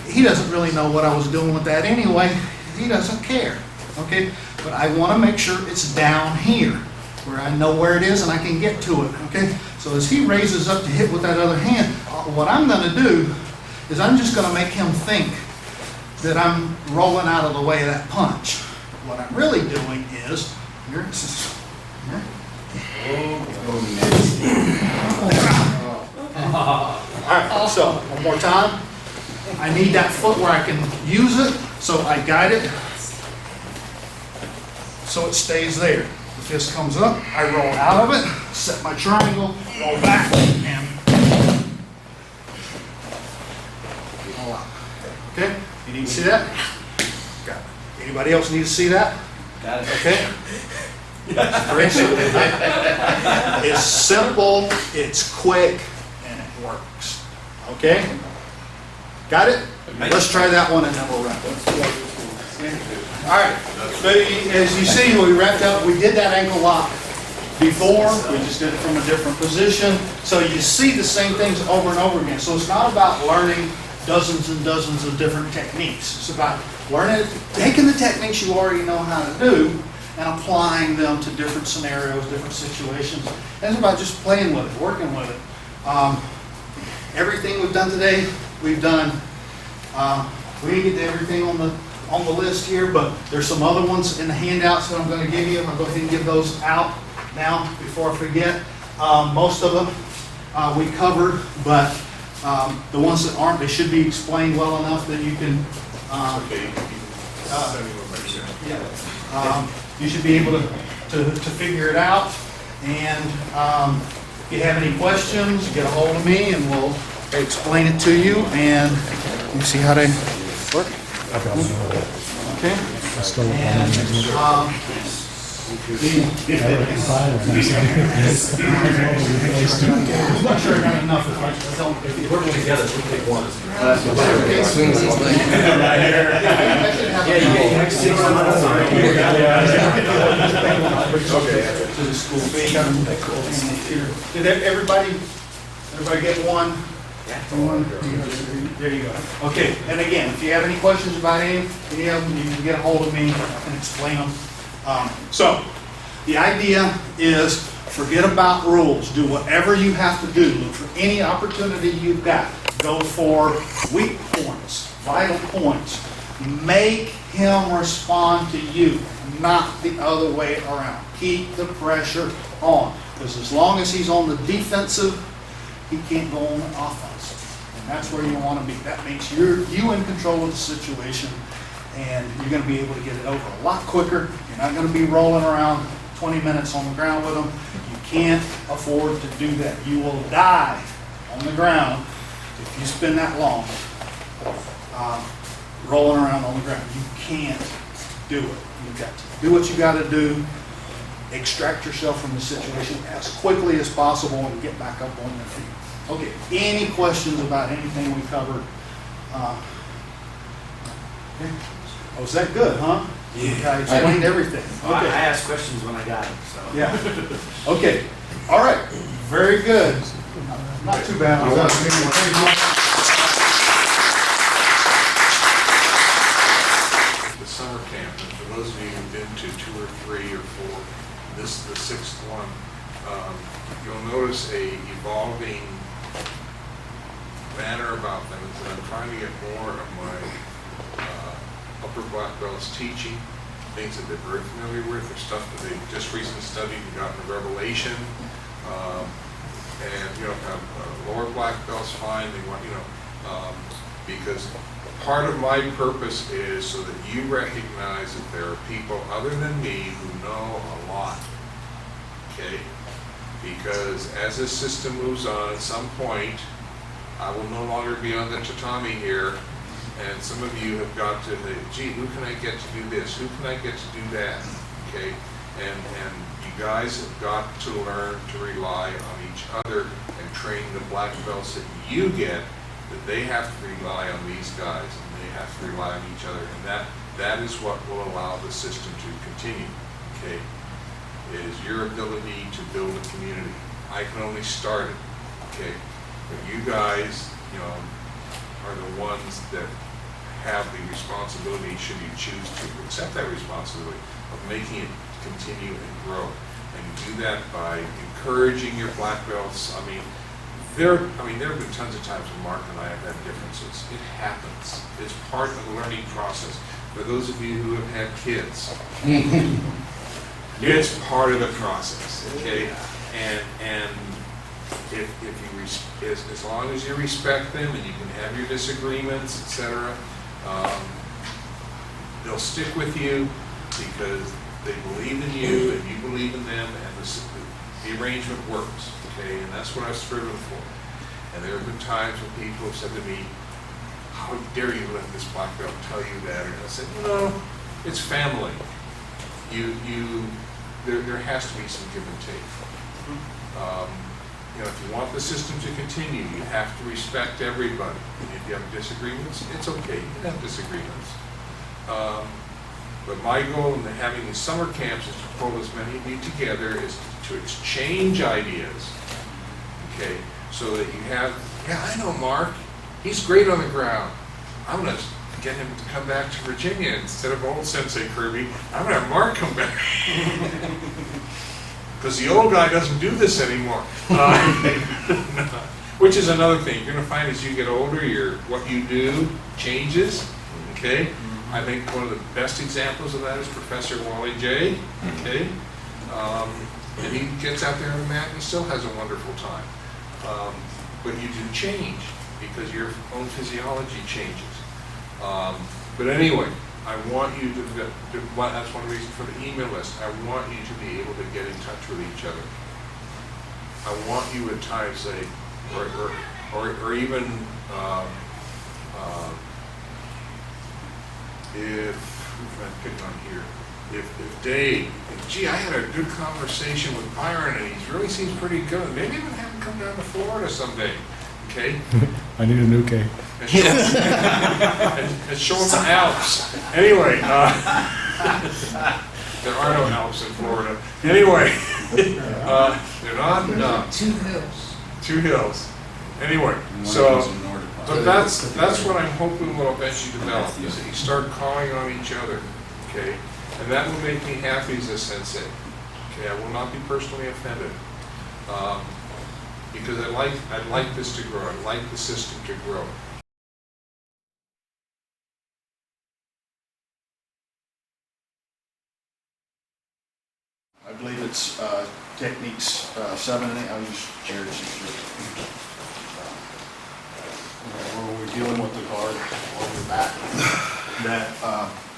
He doesn't really know what I was doing with that anyway. He doesn't care. Okay? But I want to make sure it's down here where I know where it is and I can get to it. Okay? So as he raises up to hit with that other hand, what I'm going to do is I'm just going to make him think that I'm rolling out of the way of that punch. What I'm really doing is, here. Alright, so one more time. I need that foot where I can use it, so I guide it so it stays there. The fist comes up, I roll out of it, set my triangle, roll back, and roll out. Okay? You need to see that? Got it. Anybody else need to see that? Got it. Okay? Very simple. It's simple, it's quick, and it works. Okay? Got it? Let's try that one and then we'll wrap up. All right. So as you see, we wrapped up. We did that ankle lock before. We just did it from a different position. So you see the same things over and over again. So it's not about learning dozens and dozens of different techniques. It's about learning, taking the techniques you already know how to do and applying them to different scenarios, different situations. And it's about just playing with it, working with it. Everything we've done today, we've done. We didn't get to everything on the list here, but there's some other ones in the handouts that I'm going to give you. I'll go ahead and give those out now before I forget. Most of them we covered, but the ones that aren't, they should be explained well enough that you can. You should be able to figure it out. And if you have any questions, get a hold of me and we'll explain it to you. And you see how they work? Okay. I'm not sure I got enough. If you work together, we take one. Swings his leg. Did everybody get one? There you go. Okay, and again, if you have any questions about any of them, you can get a hold of me and explain them. So, the idea is forget about rules. Do whatever you have to do. Look for any opportunity you've got. Go for weak points, vital points. Make him respond to you, not the other way around. Keep the pressure on. Because as long as he's on the defensive, he can't go on the offense. And that's where you want to be. That means you're in control of the situation and you're going to be able to get it over a lot quicker. You're not going to be rolling around 20 minutes on the ground with them. You can't afford to do that. You will die on the ground if you spend that long rolling around on the ground. You can't do it. You've got to do what you got to do. Extract yourself from the situation as quickly as possible and get back up on your feet. Okay, any questions about anything we covered? Okay. Oh, is that good, huh? Yeah. I explained everything. Well, I asked questions when I got them, so. Yeah. Okay. All right. Very good. Not too bad. The summer camp, and for those of you who've been to 2 or 3 or 4, this is the 6th one. You'll notice a evolving manner about things, and I'm trying to get more of my upper black belts teaching things that they're very familiar with, or stuff that they just recently studied and gotten a revelation. And lower black belts fine. They want because part of my purpose is so that you recognize that there are people other than me who know a lot. Okay? Because as this system moves on, at some point, I will no longer be on the tatami here, and some of you have got to think, gee, who can I get to do this? Who can I get to do that? Okay, and you guys have got to learn to rely on each other and train the black belts that you get, that they have to rely on these guys, and they have to rely on each other, and that is what will allow the system to continue. Okay, is your ability to build a community. I can only start it. Okay, but you guys, you know, are the ones that have the responsibility, should you choose to accept that responsibility, of making it continue and grow. And you do that by encouraging your black belts. I mean, there have been tons of times when Mark and I have had differences. It happens. It's part of the learning process. For those of you who have had kids, it's part of the process, okay? And if you as long as you respect them and you can have your disagreements, etc., they'll stick with you because they believe in you and you believe in them, and the arrangement works, okay? And that's what I've striven for. And there have been times when people have said to me, how dare you let this black belt tell you that? And I said, it's family. There has to be some give and take. If you want the system to continue, you have to respect everybody. And if you have disagreements, it's okay, you can have disagreements. But my goal in having these summer camps is to pull as many of you together, is to exchange ideas, okay? So that you have, I know Mark, he's great on the ground. I'm gonna get him to come back to Virginia instead of old Sensei Kirby. I'm gonna have Mark come back. Because the old guy doesn't do this anymore. Which is another thing. You're gonna find as you get older, what you do changes, okay? I think one of the best examples of that is Professor Wally J, okay? And he gets out there on the mat and he still has a wonderful time. But you do change because your own physiology changes. But anyway, I want you that's one reason for the email list. I want you to be able to get in touch with each other. I want you at times say, or even if Dave, gee, I had a good conversation with Byron and he really seems pretty good. Maybe even have him come down to Florida someday. Okay? I need a new cake. And show him the Alps. Anyway, there are no Alps in Florida. Anyway, they're not? No. 2 hills. 2 hills. Anyway, but that's what I'm hoping will eventually develop, is that you start calling on each other, okay? And that will make me happy as a sensei. Okay, I will not be personally offended. Because I'd like this to grow. I'd like the system to grow. I believe it's techniques 7 and 8. I'll use Jared's where we're dealing with the guard on your back. That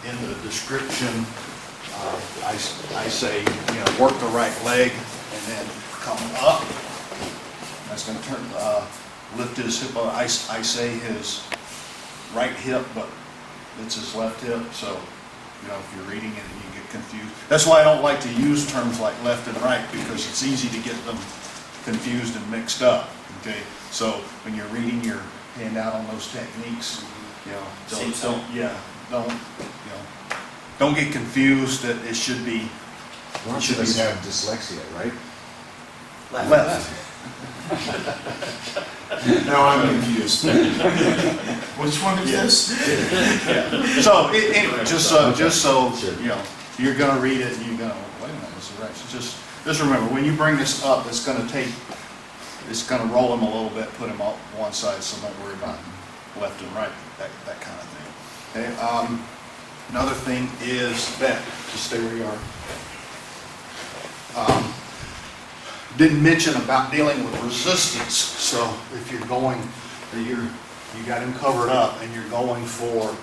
in the description, I say, work the right leg and then come up. That's going to turn, lift his hip. I say his right hip, but it's his left hip. So, if you're reading it and you get confused. That's why I don't like to use terms like left and right, because it's easy to get them confused and mixed up. Okay, so when you're reading your handout on those techniques, don't get confused that it should be. Most of us have dyslexia, right? Left. Now I'm confused. Which one is this? Yeah. So anyway, just so you're going to read it and you're going to wait a minute, this is right. So just remember, when you bring this up, it's going to roll him a little bit, put him on one side, so don't worry about left and right, that kind of thing. Okay. Another thing is that just stay where you are. Didn't mention about dealing with resistance. So if you're going, you got him covered up and you're going for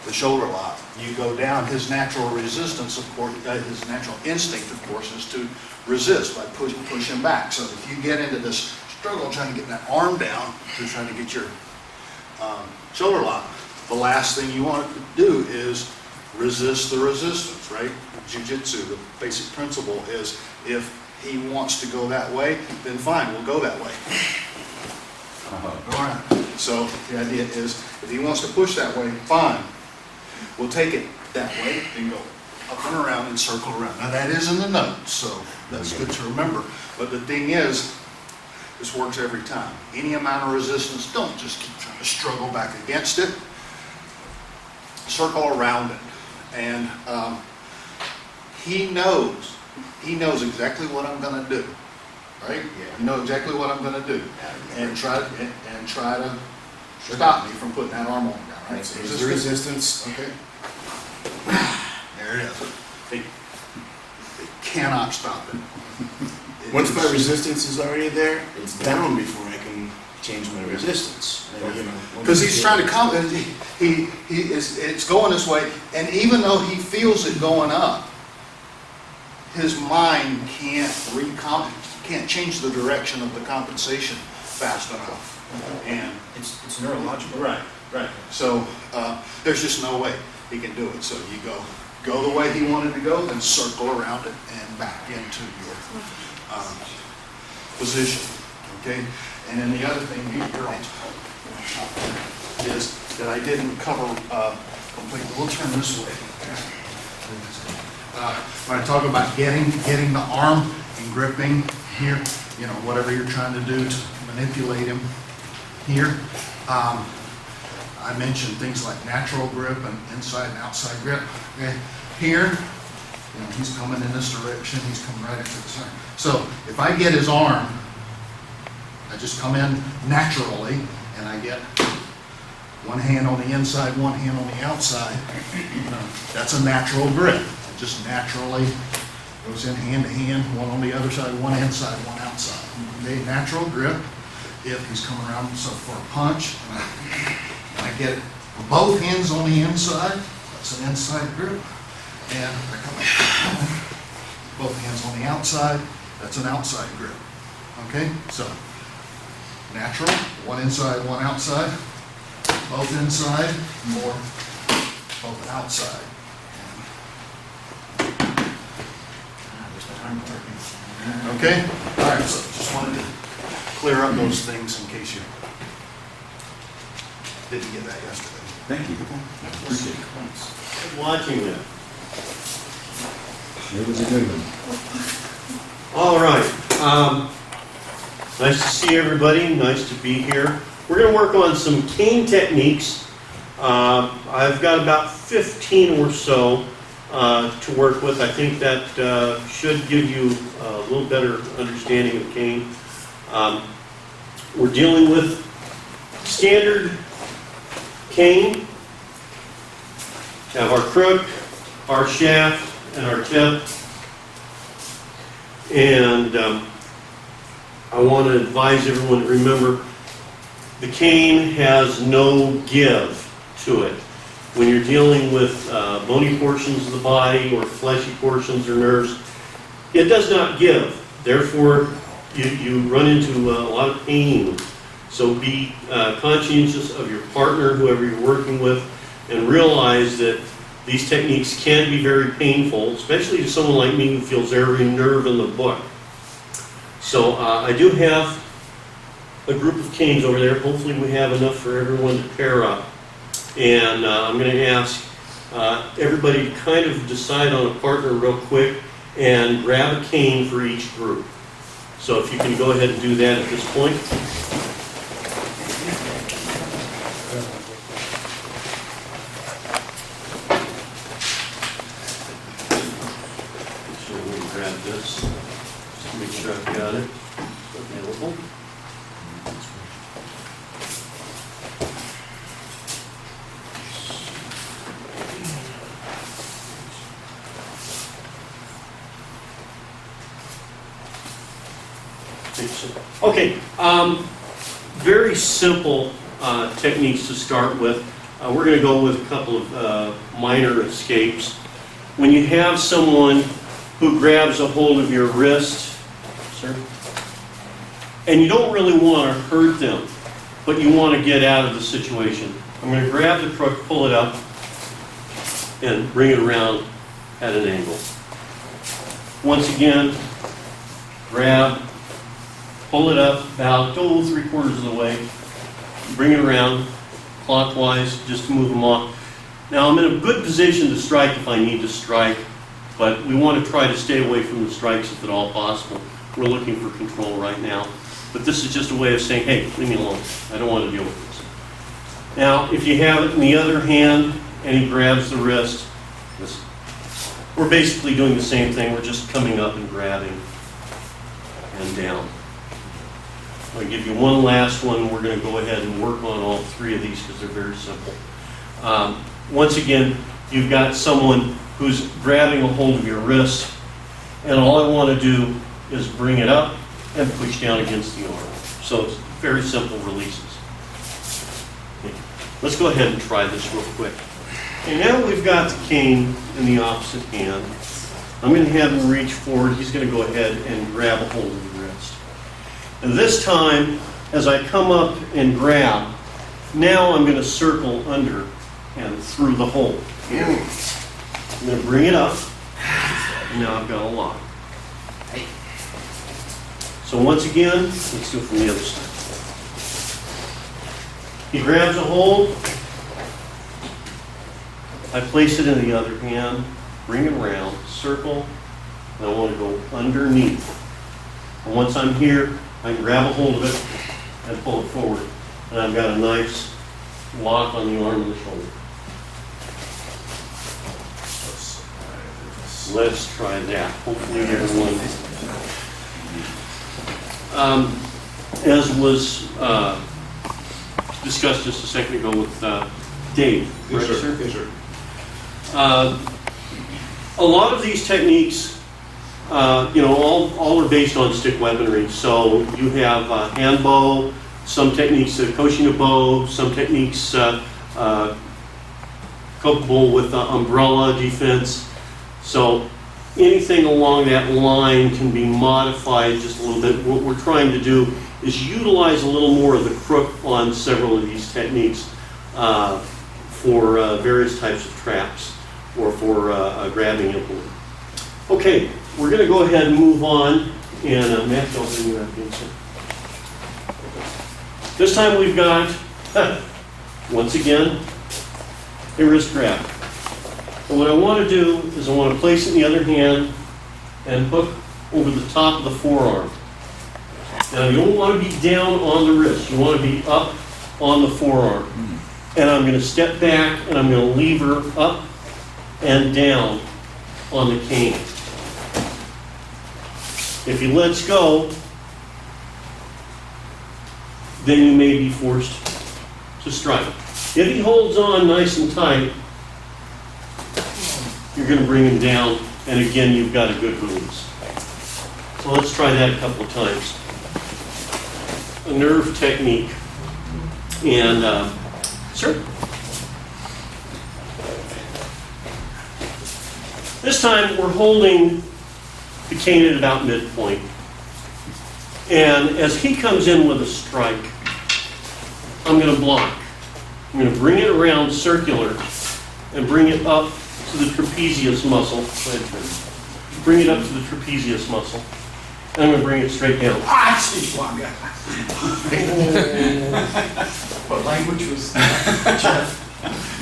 the shoulder lock, you go down. His natural resistance, of course, his natural instinct, of course, is to resist by pushing back. So if you get into this struggle trying to get that arm down to try to get your shoulder lock. The last thing you want to do is resist the resistance, right? Jiu-Jitsu, the basic principle is if he wants to go that way, then fine, we'll go that way. All right. So the idea is if he wants to push that way, fine. We'll take it that way and go up and around and circle around. Now that is in the notes, so that's good to remember. But the thing is, this works every time. Any amount of resistance, don't just keep trying to struggle back against it. Circle around it. And he knows exactly what I'm going to do, right? You know exactly what I'm going to do, and try to stop me from putting that arm on down, right? So there's the resistance, okay. There it is. They cannot stop it. Once my resistance is already there, it's down before I can change my resistance. And, you know, Because he's trying to come, it's going this way, and even though he feels it going up, his mind can't change the direction of the compensation fast enough. And it's neurological. Right. So there's just no way he can do it. So you go the way he wanted to go, then circle around it and back into your position. Okay. And then the other thing is that I didn't cover completely. We'll turn this way. When I talk about getting the arm and gripping here, you know, whatever you're trying to do to manipulate him here, I mentioned things like natural grip and inside and outside grip. Okay. Here, you know, he's coming in this direction, he's coming right into the center. So if I get his arm, I just come in naturally and I get one hand on the inside, one hand on the outside. You know, that's a natural grip. It just naturally goes in hand to hand, one on the other side, one inside, one outside. Okay, natural grip. If he's coming around so for a punch, and I get both hands on the inside, that's an inside grip. And I come both hands on the outside, that's an outside grip. Okay, so natural, one inside, one outside, both inside, or both outside. Okay, all right, so just wanted to clear up those things in case you didn't get that yesterday. Thank you. Appreciate it. Watching that. It was a good one. All right. Nice to see everybody. Nice to be here. We're going to work on some cane techniques. I've got about 15 or so to work with. I think that should give you a little better understanding of cane. We're dealing with standard cane. Have our crook, our shaft, and our tip. And I want to advise everyone to remember the cane has no give to it. When you're dealing with bony portions of the body or fleshy portions or nerves, it does not give. Therefore, you run into a lot of pain. So be conscientious of your partner, whoever you're working with, and realize that these techniques can be very painful, especially to someone like me who feels every nerve in the book. So I do have a group of canes over there. Hopefully we have enough for everyone to pair up. And I'm going to ask everybody to kind of decide on a partner real quick and grab a cane for each group. So if you can go ahead and do that at this point. So we'll grab this. Just make sure I've got it available. Okay, very simple techniques to start with. We're going to go with a couple of minor escapes. When you have someone who grabs a hold of your wrist, sir, and you don't really want to hurt them, but you want to get out of the situation. I'm going to grab the crook, pull it up, and bring it around at an angle. Once again, grab, pull it up about 3/4 of the way, bring it around clockwise just to move them off. Now I'm in a good position to strike if I need to strike, but we want to try to stay away from the strikes if at all possible. We're looking for control right now. But this is just a way of saying, hey, leave me alone. I don't want to deal with this. Now, if you have it in the other hand and he grabs the wrist, we're basically doing the same thing. We're just coming up and grabbing and down. I'll give you one last one. We're going to go ahead and work on all three of these because they're very simple. Once again, you've got someone who's grabbing a hold of your wrist, and all I want to do is bring it up and push down against the arm. So it's very simple releases. Okay. Let's go ahead and try this real quick. Okay, now we've got the cane in the opposite hand. I'm going to have him reach forward. He's going to go ahead and grab a hold of the wrist. And this time, as I come up and grab, now I'm going to circle under and through the hole here. I'm going to bring it up, and now I've got a lock. So once again, let's do it from the other side. He grabs a hold. I place it in the other hand, bring it around, circle, and I want to go underneath. And once I'm here, I can grab a hold of it and pull it forward. And I've got a nice lock on the arm and the shoulder. Let's try that. Hopefully everyone... as was discussed just a second ago with Dave. Yes, Right, sir. Yes, sir. A lot of these techniques, all are based on stick weaponry. So you have hand bow, some techniques, Koshina bow, some techniques coupled with umbrella defense. So anything along that line can be modified just a little bit. What we're trying to do is utilize a little more of the crook on several of these techniques for various types of traps or for a grabbing implement. Okay, we're going to go ahead and move on, and Matt, I'll bring you back in, sir. This time we've got, once again, a wrist grab. And what I want to do is I want to place it in the other hand and hook over the top of the forearm. Now you don't want to be down on the wrist. You want to be up on the forearm. And I'm going to step back and I'm going to lever up and down on the cane. If he lets go, then you may be forced to strike. If he holds on nice and tight, you're going to bring him down, and again, you've got a good release. So let's try that a couple of times. A nerve technique. And, sir? This time, we're holding the cane at about midpoint. And as he comes in with a strike, I'm going to block. I'm going to bring it around circular and bring it up to the trapezius muscle. Bring it up to the trapezius muscle. And I'm going to bring it straight down. What language was Jeff?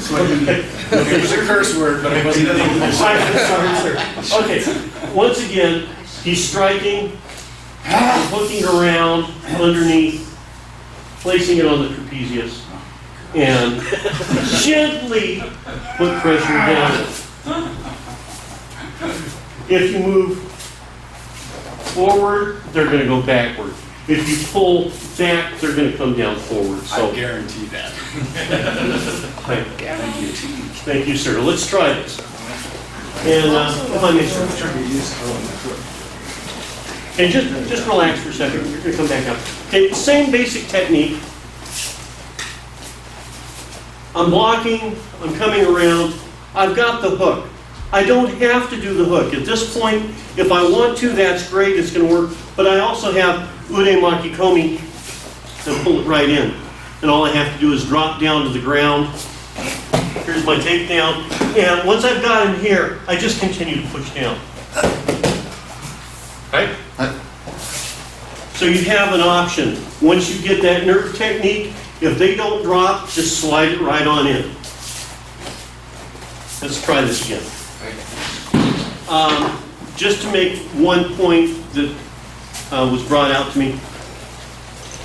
It was a curse word, but it wasn't. Okay, once again, he's striking, hooking around underneath, placing it on the trapezius, and gently put pressure down. If you move forward, they're going to go backward. If you pull back, they're going to come down forward. So I guarantee that. Thank you, sir. Let's try this. And if I may, sir. Okay, just relax for a second. You're going to come back up. Okay, same basic technique. I'm blocking. I'm coming around. I've got the hook. I don't have to do the hook. At this point, if I want to, that's great, it's going to work. But I also have ude makikomi and pull it right in. And all I have to do is drop down to the ground. Here's my takedown. And once I've got him here, I just continue to push down. Right? So you have an option. Once you get that nerve technique, if they don't drop, just slide it right on in. Let's try this again. Just to make one point that was brought out to me,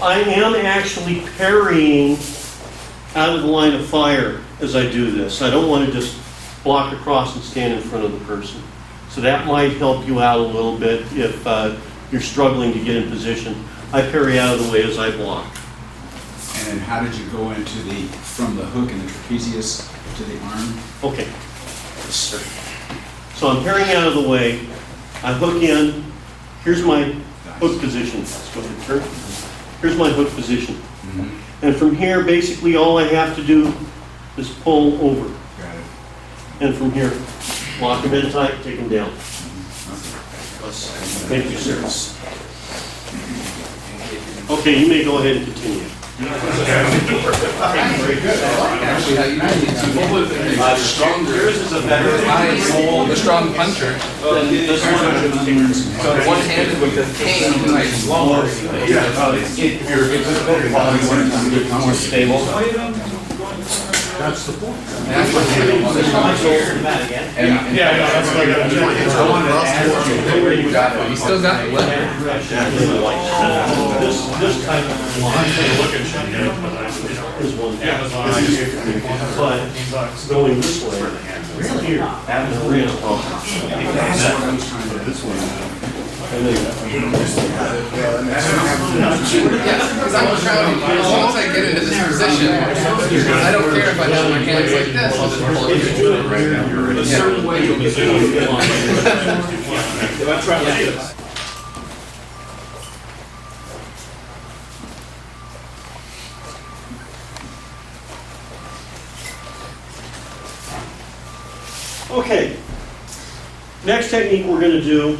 I am actually parrying out of the line of fire as I do this. I don't want to just block across and stand in front of the person. So that might help you out a little bit if you're struggling to get in position. I parry out of the way as I block. And then how did you go into from the hook and the trapezius to the arm? Okay. So I'm parrying out of the way. I hook in. Here's my hook position. Let's go ahead, turn. Here's my hook position. And from here, basically all I have to do is pull over. Got it. And from here, lock him in tight, take him down. Thank you, sir. Okay, you may go ahead and continue. Very good. Actually, how you stronger. Yours is a better. The strong puncher. This one-handed with the cane, nice longer. If you're more stable. That's the point. That's what he still got it. This type of line is one. But going this way, here, at the rim. That's what I was trying to do. This one. Because I'm trying to, once I get into this position, I don't care if I have my hands like this, I'll just pull it. A certain way you'll be doing it. Okay. Next technique we're going to do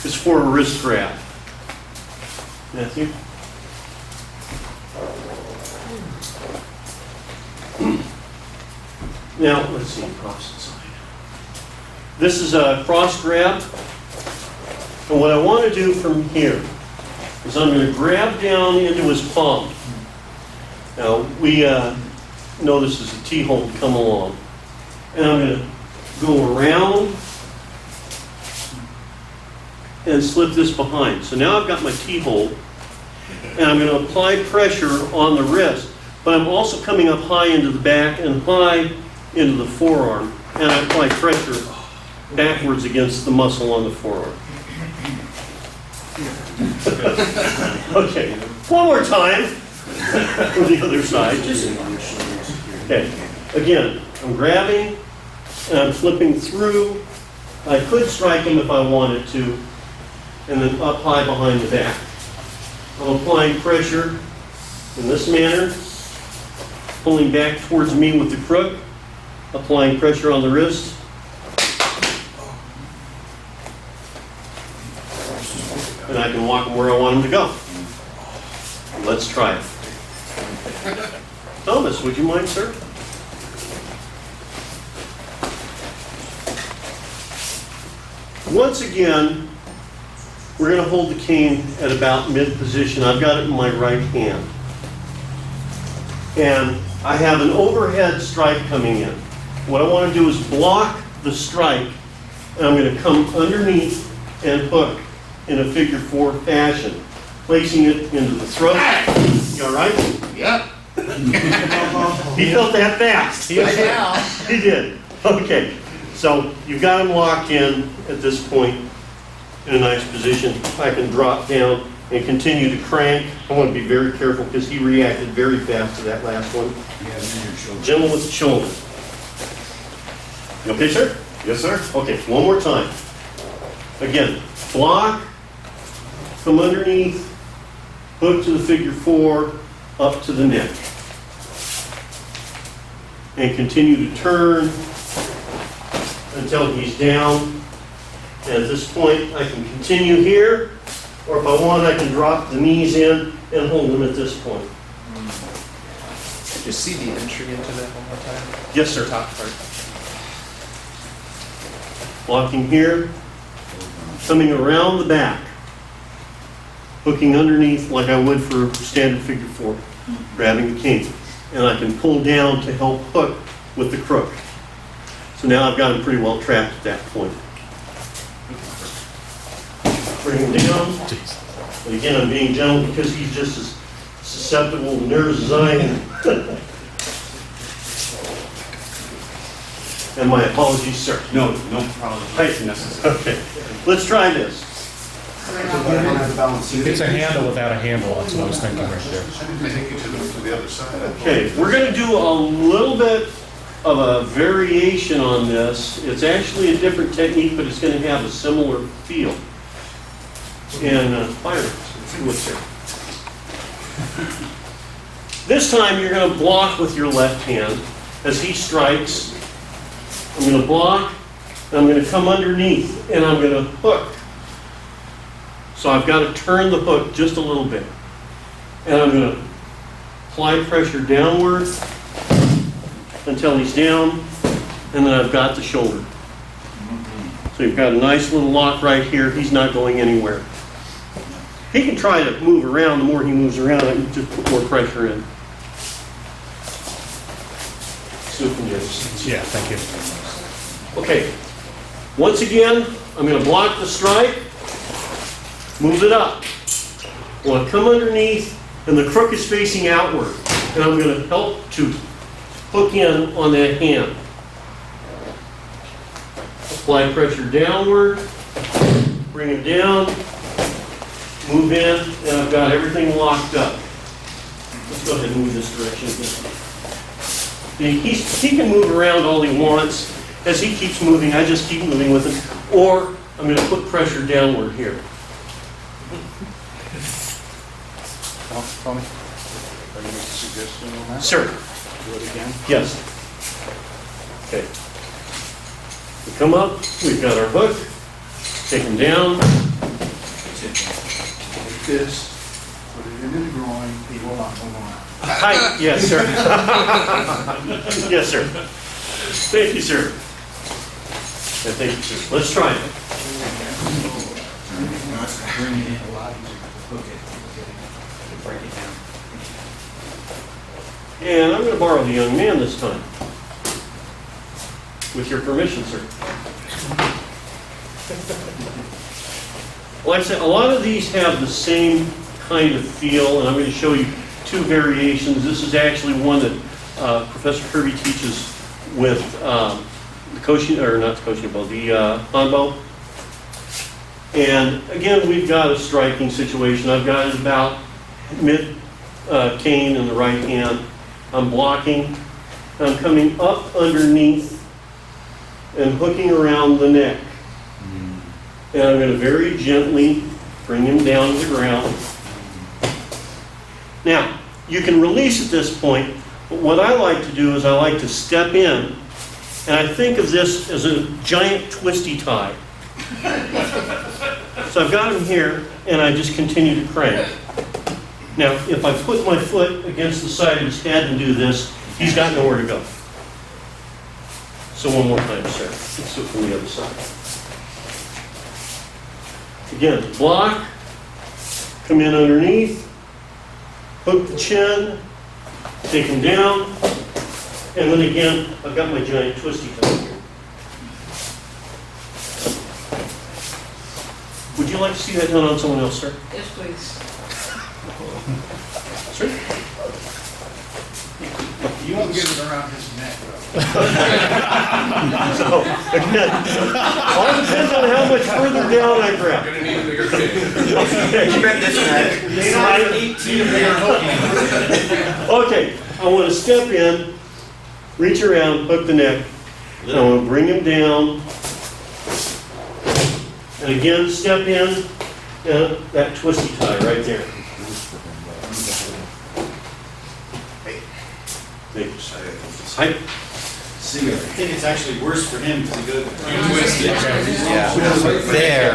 is for a wrist grab. Matthew? Now, let's see, cross inside. This is a cross grab. And what I want to do from here is I'm going to grab down into his palm. Now, we know this is a T-hold, come along. And I'm going to go around and slip this behind. So now I've got my T-hold, and I'm going to apply pressure on the wrist, but I'm also coming up high into the back and high into the forearm, and I apply pressure backwards against the muscle on the forearm. Okay, one more time for the other side. Okay, again, I'm grabbing and I'm flipping through. I could strike him if I wanted to, and then up high behind the back. I'm applying pressure in this manner, pulling back towards me with the crook, applying pressure on the wrist. And I can walk him where I want him to go. Let's try it. Thomas, would you mind, sir? Once again, we're going to hold the cane at about mid-position. I've got it in my right hand. And I have an overhead strike coming in. What I want to do is block the strike, and I'm going to come underneath and hook in a figure 4 fashion, placing it into the throat. You all right? Yep. He felt that fast. He did. Okay. So you've got him locked in at this point in a nice position. I can drop down and continue to crank. I want to be very careful because he reacted very fast to that last one. Gentle with the shoulder. You okay, sir? Yes, sir. Okay, one more time. Again, block, come underneath, hook to the figure 4, up to the neck. and continue to turn until he's down. And at this point, I can continue here, or if I want, I can drop the knees in and hold them at this point. Just see the entry into that one more time. Yes, sir. Top part. Blocking here, coming around the back, hooking underneath like I would for standard figure 4, grabbing the cane. And I can pull down to help hook with the crook. So now I've got him pretty well trapped at that point. Bring him down. And again, I'm being gentle because he's just as susceptible to nerves as I am. And my apologies, sir. No apologies necessary. Okay, let's try this. It's a handle without a handle, that's what I was thinking right there. I think you should move to the other side. Okay, we're going to do a little bit of a variation on this. It's actually a different technique, but it's going to have a similar feel. And fire, see what's here. This time you're going to block with your left hand as he strikes. I'm going to block, and I'm going to come underneath, and I'm going to hook. So I've got to turn the hook just a little bit. And I'm going to apply pressure downward until he's down, and then I've got the shoulder. So you've got a nice little lock right here. He's not going anywhere. He can try to move around. The more he moves around, I can just put more pressure in. Yeah, thank you. Okay, once again, I'm going to block the strike, move it up. I want to come underneath, and the crook is facing outward, and I'm going to help to hook in on that hand. Apply pressure downward, bring it down, move in, and I've got everything locked up. Let's go ahead and move this direction again. He can move around all he wants. As he keeps moving, I just keep moving with him. Or I'm going to put pressure downward here. Tony, are you making a suggestion on that? Sir. Do it again? Yes. Okay. We come up, we've got our hook, take him down. Take this, put it into the groin, he will not move around. Hi, yes, sir. Yes, sir. Thank you, sir. Yeah, thank you, sir. Let's try it. Bring it in a lot easier to hook it, break it down. And I'm going to borrow the young man this time. With your permission, sir. Like I said, a lot of these have the same kind of feel, and I'm going to show you 2 variations. This is actually one that Professor Kirby teaches with the Koshin, or not the Koshin bow, the Hanbo. And again, we've got a striking situation. I've got it about mid cane in the right hand. I'm blocking. I'm coming up underneath and hooking around the neck. And I'm going to very gently bring him down to the ground. Now, you can release at this point, but what I like to do is I like to step in, and I think of this as a giant twisty tie. So I've got him here, and I just continue to crank. Now, if I put my foot against the side of his head and do this, he's got nowhere to go. So one more time, sir. Let's do it from the other side. Again, block, come in underneath, hook the chin, take him down, and then again, I've got my giant twisty tie here. Would you like to see that done on someone else, sir? Yes, please. Sir? You won't get it around his neck, though. So, again, all depends on how much further down I grab. You're gonna need a bigger cane. Okay. Bend this neck. Okay, I want to step in, reach around, hook the neck, and I want to bring him down. And again, step in, and that twisty tie right there. Thank you, sir. Hi. See, I think it's actually worse for him because he goes. Twisted. There.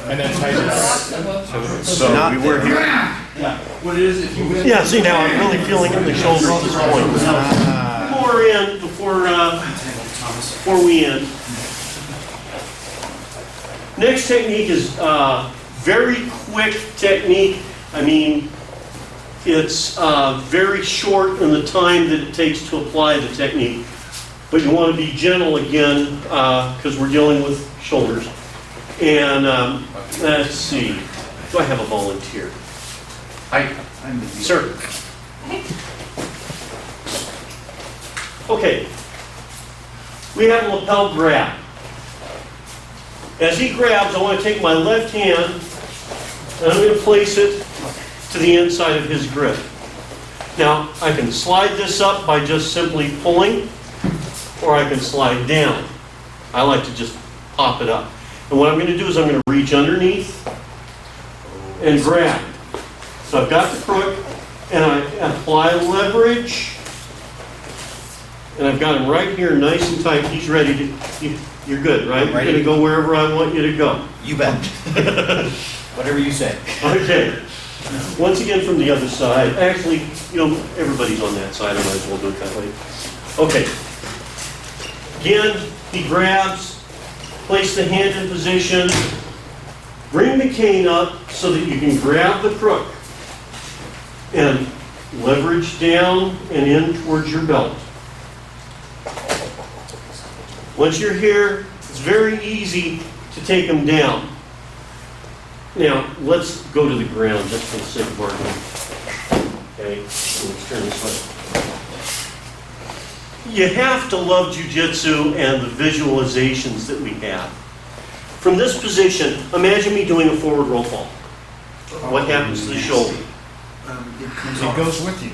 And then tighten it up. So we were here. What it is, if you. Yeah, see now I'm really feeling in the shoulder at this point. More in before we end. Next technique is very quick technique. I mean, it's very short in the time that it takes to apply the technique. But you want to be gentle again because we're dealing with shoulders. And let's see, do I have a volunteer? Sir. Okay. We have a lapel grab. As he grabs, I want to take my left hand and I'm going to place it to the inside of his grip. Now, I can slide this up by just simply pulling, or I can slide down. I like to just pop it up. And what I'm going to do is I'm going to reach underneath and grab. So I've got the crook, and I apply leverage, and I've got him right here nice and tight. He's ready to, you're good, right? You're going to go wherever I want you to go. You bet. Whatever you say. Okay. Once again from the other side. Actually, everybody's on that side. I might as well do it that way. Okay. Again, he grabs, place the hand in position, bring the cane up so that you can grab the crook and leverage down and in towards your belt. Once you're here, it's very easy to take them down. Now, let's go to the ground just for the sake of argument. Okay, so let's turn this way. You have to love Jiu-Jitsu and the visualizations that we have. From this position, imagine me doing a forward roll fall. What happens to the shoulder? It goes with you.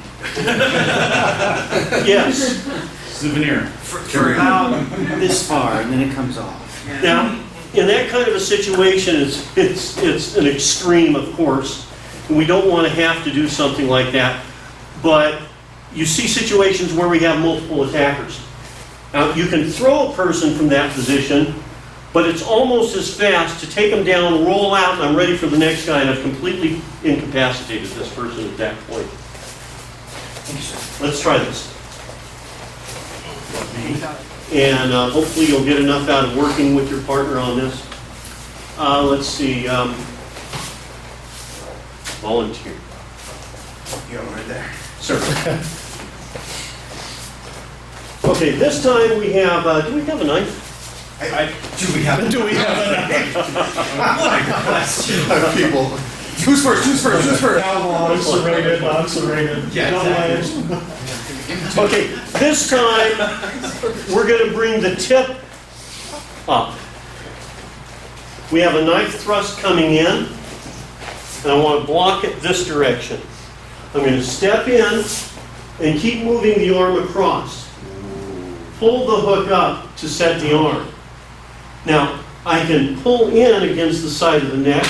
Yes. Souvenir. For about this far, and then it comes off. Now, in that kind of a situation, it's an extreme, of course, and we don't want to have to do something like that. But you see situations where we have multiple attackers. Now, you can throw a person from that position, but it's almost as fast to take them down, roll out, and I'm ready for the next guy, and I've completely incapacitated this person at that point. Let's try this. And hopefully you'll get enough out of working with your partner on this. Let's see. Volunteer. You go right there. Sir. Okay, this time we have, do we have a knife? Do we have a knife? What a question. People. Who's first? I'm serrated. Yeah, Exactly. Okay, this time we're going to bring the tip up. We have a knife thrust coming in, and I want to block it this direction. I'm going to step in and keep moving the arm across. Pull the hook up to set the arm. Now, I can pull in against the side of the neck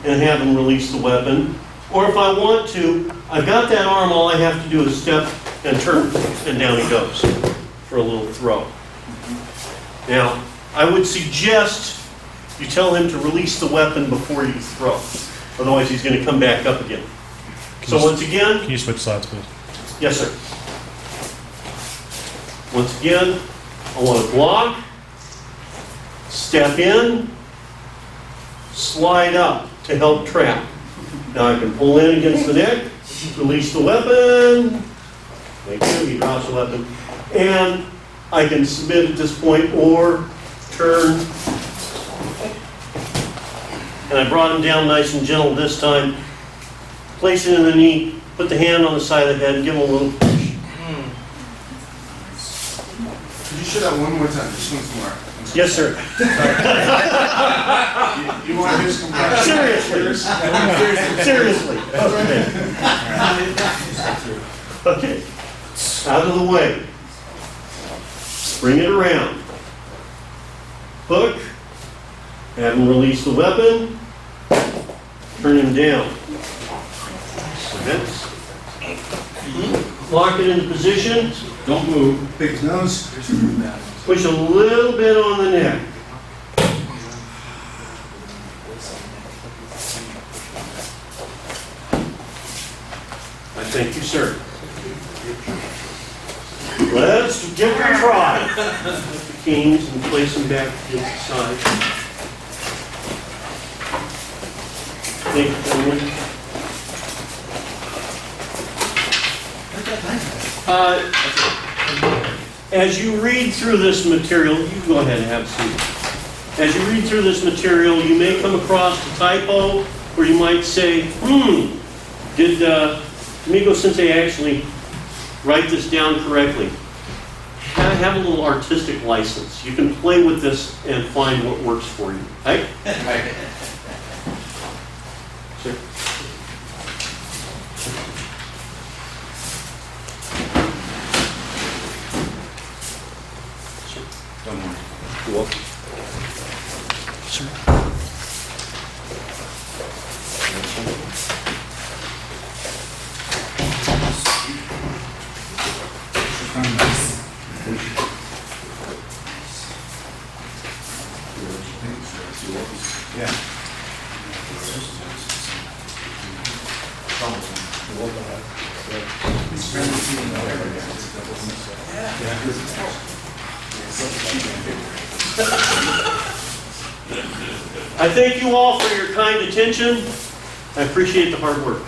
and have him release the weapon. Or if I want to, I've got that arm, all I have to do is step and turn, and down he goes for a little throw. Now, I would suggest you tell him to release the weapon before you throw. Otherwise, he's going to come back up again. So once again... Can you switch sides, please? Yes, sir. Once again, I want to block, step in, slide up to help trap. Now I can pull in against the neck, release the weapon, make sure he drops the weapon, and I can submit at this point or turn. And I brought him down nice and gentle this time. Place it in the knee, put the hand on the side of the head, give him a little push. Could you show that one more time, just once more? Yes, sir. You want his compression? Seriously. Okay. Out of the way. Bring it around. Hook. Have him release the weapon. Turn him down. Lock it into position. Don't move. Pick his nose. Push a little bit on the neck. I thank you, sir. Let's give it a try. Put the canes and place them back against the side. Thank you, gentlemen. As you read through this material, you go ahead and have a seat. As you read through this material, you may come across a typo, or you might say, did Damigo Sensei actually write this down correctly? Have a little artistic license. You can play with this and find what works for you. Right? Sir. Don't worry. You're welcome. Sir. Yeah. I thank you all for your kind attention. I appreciate the hard work.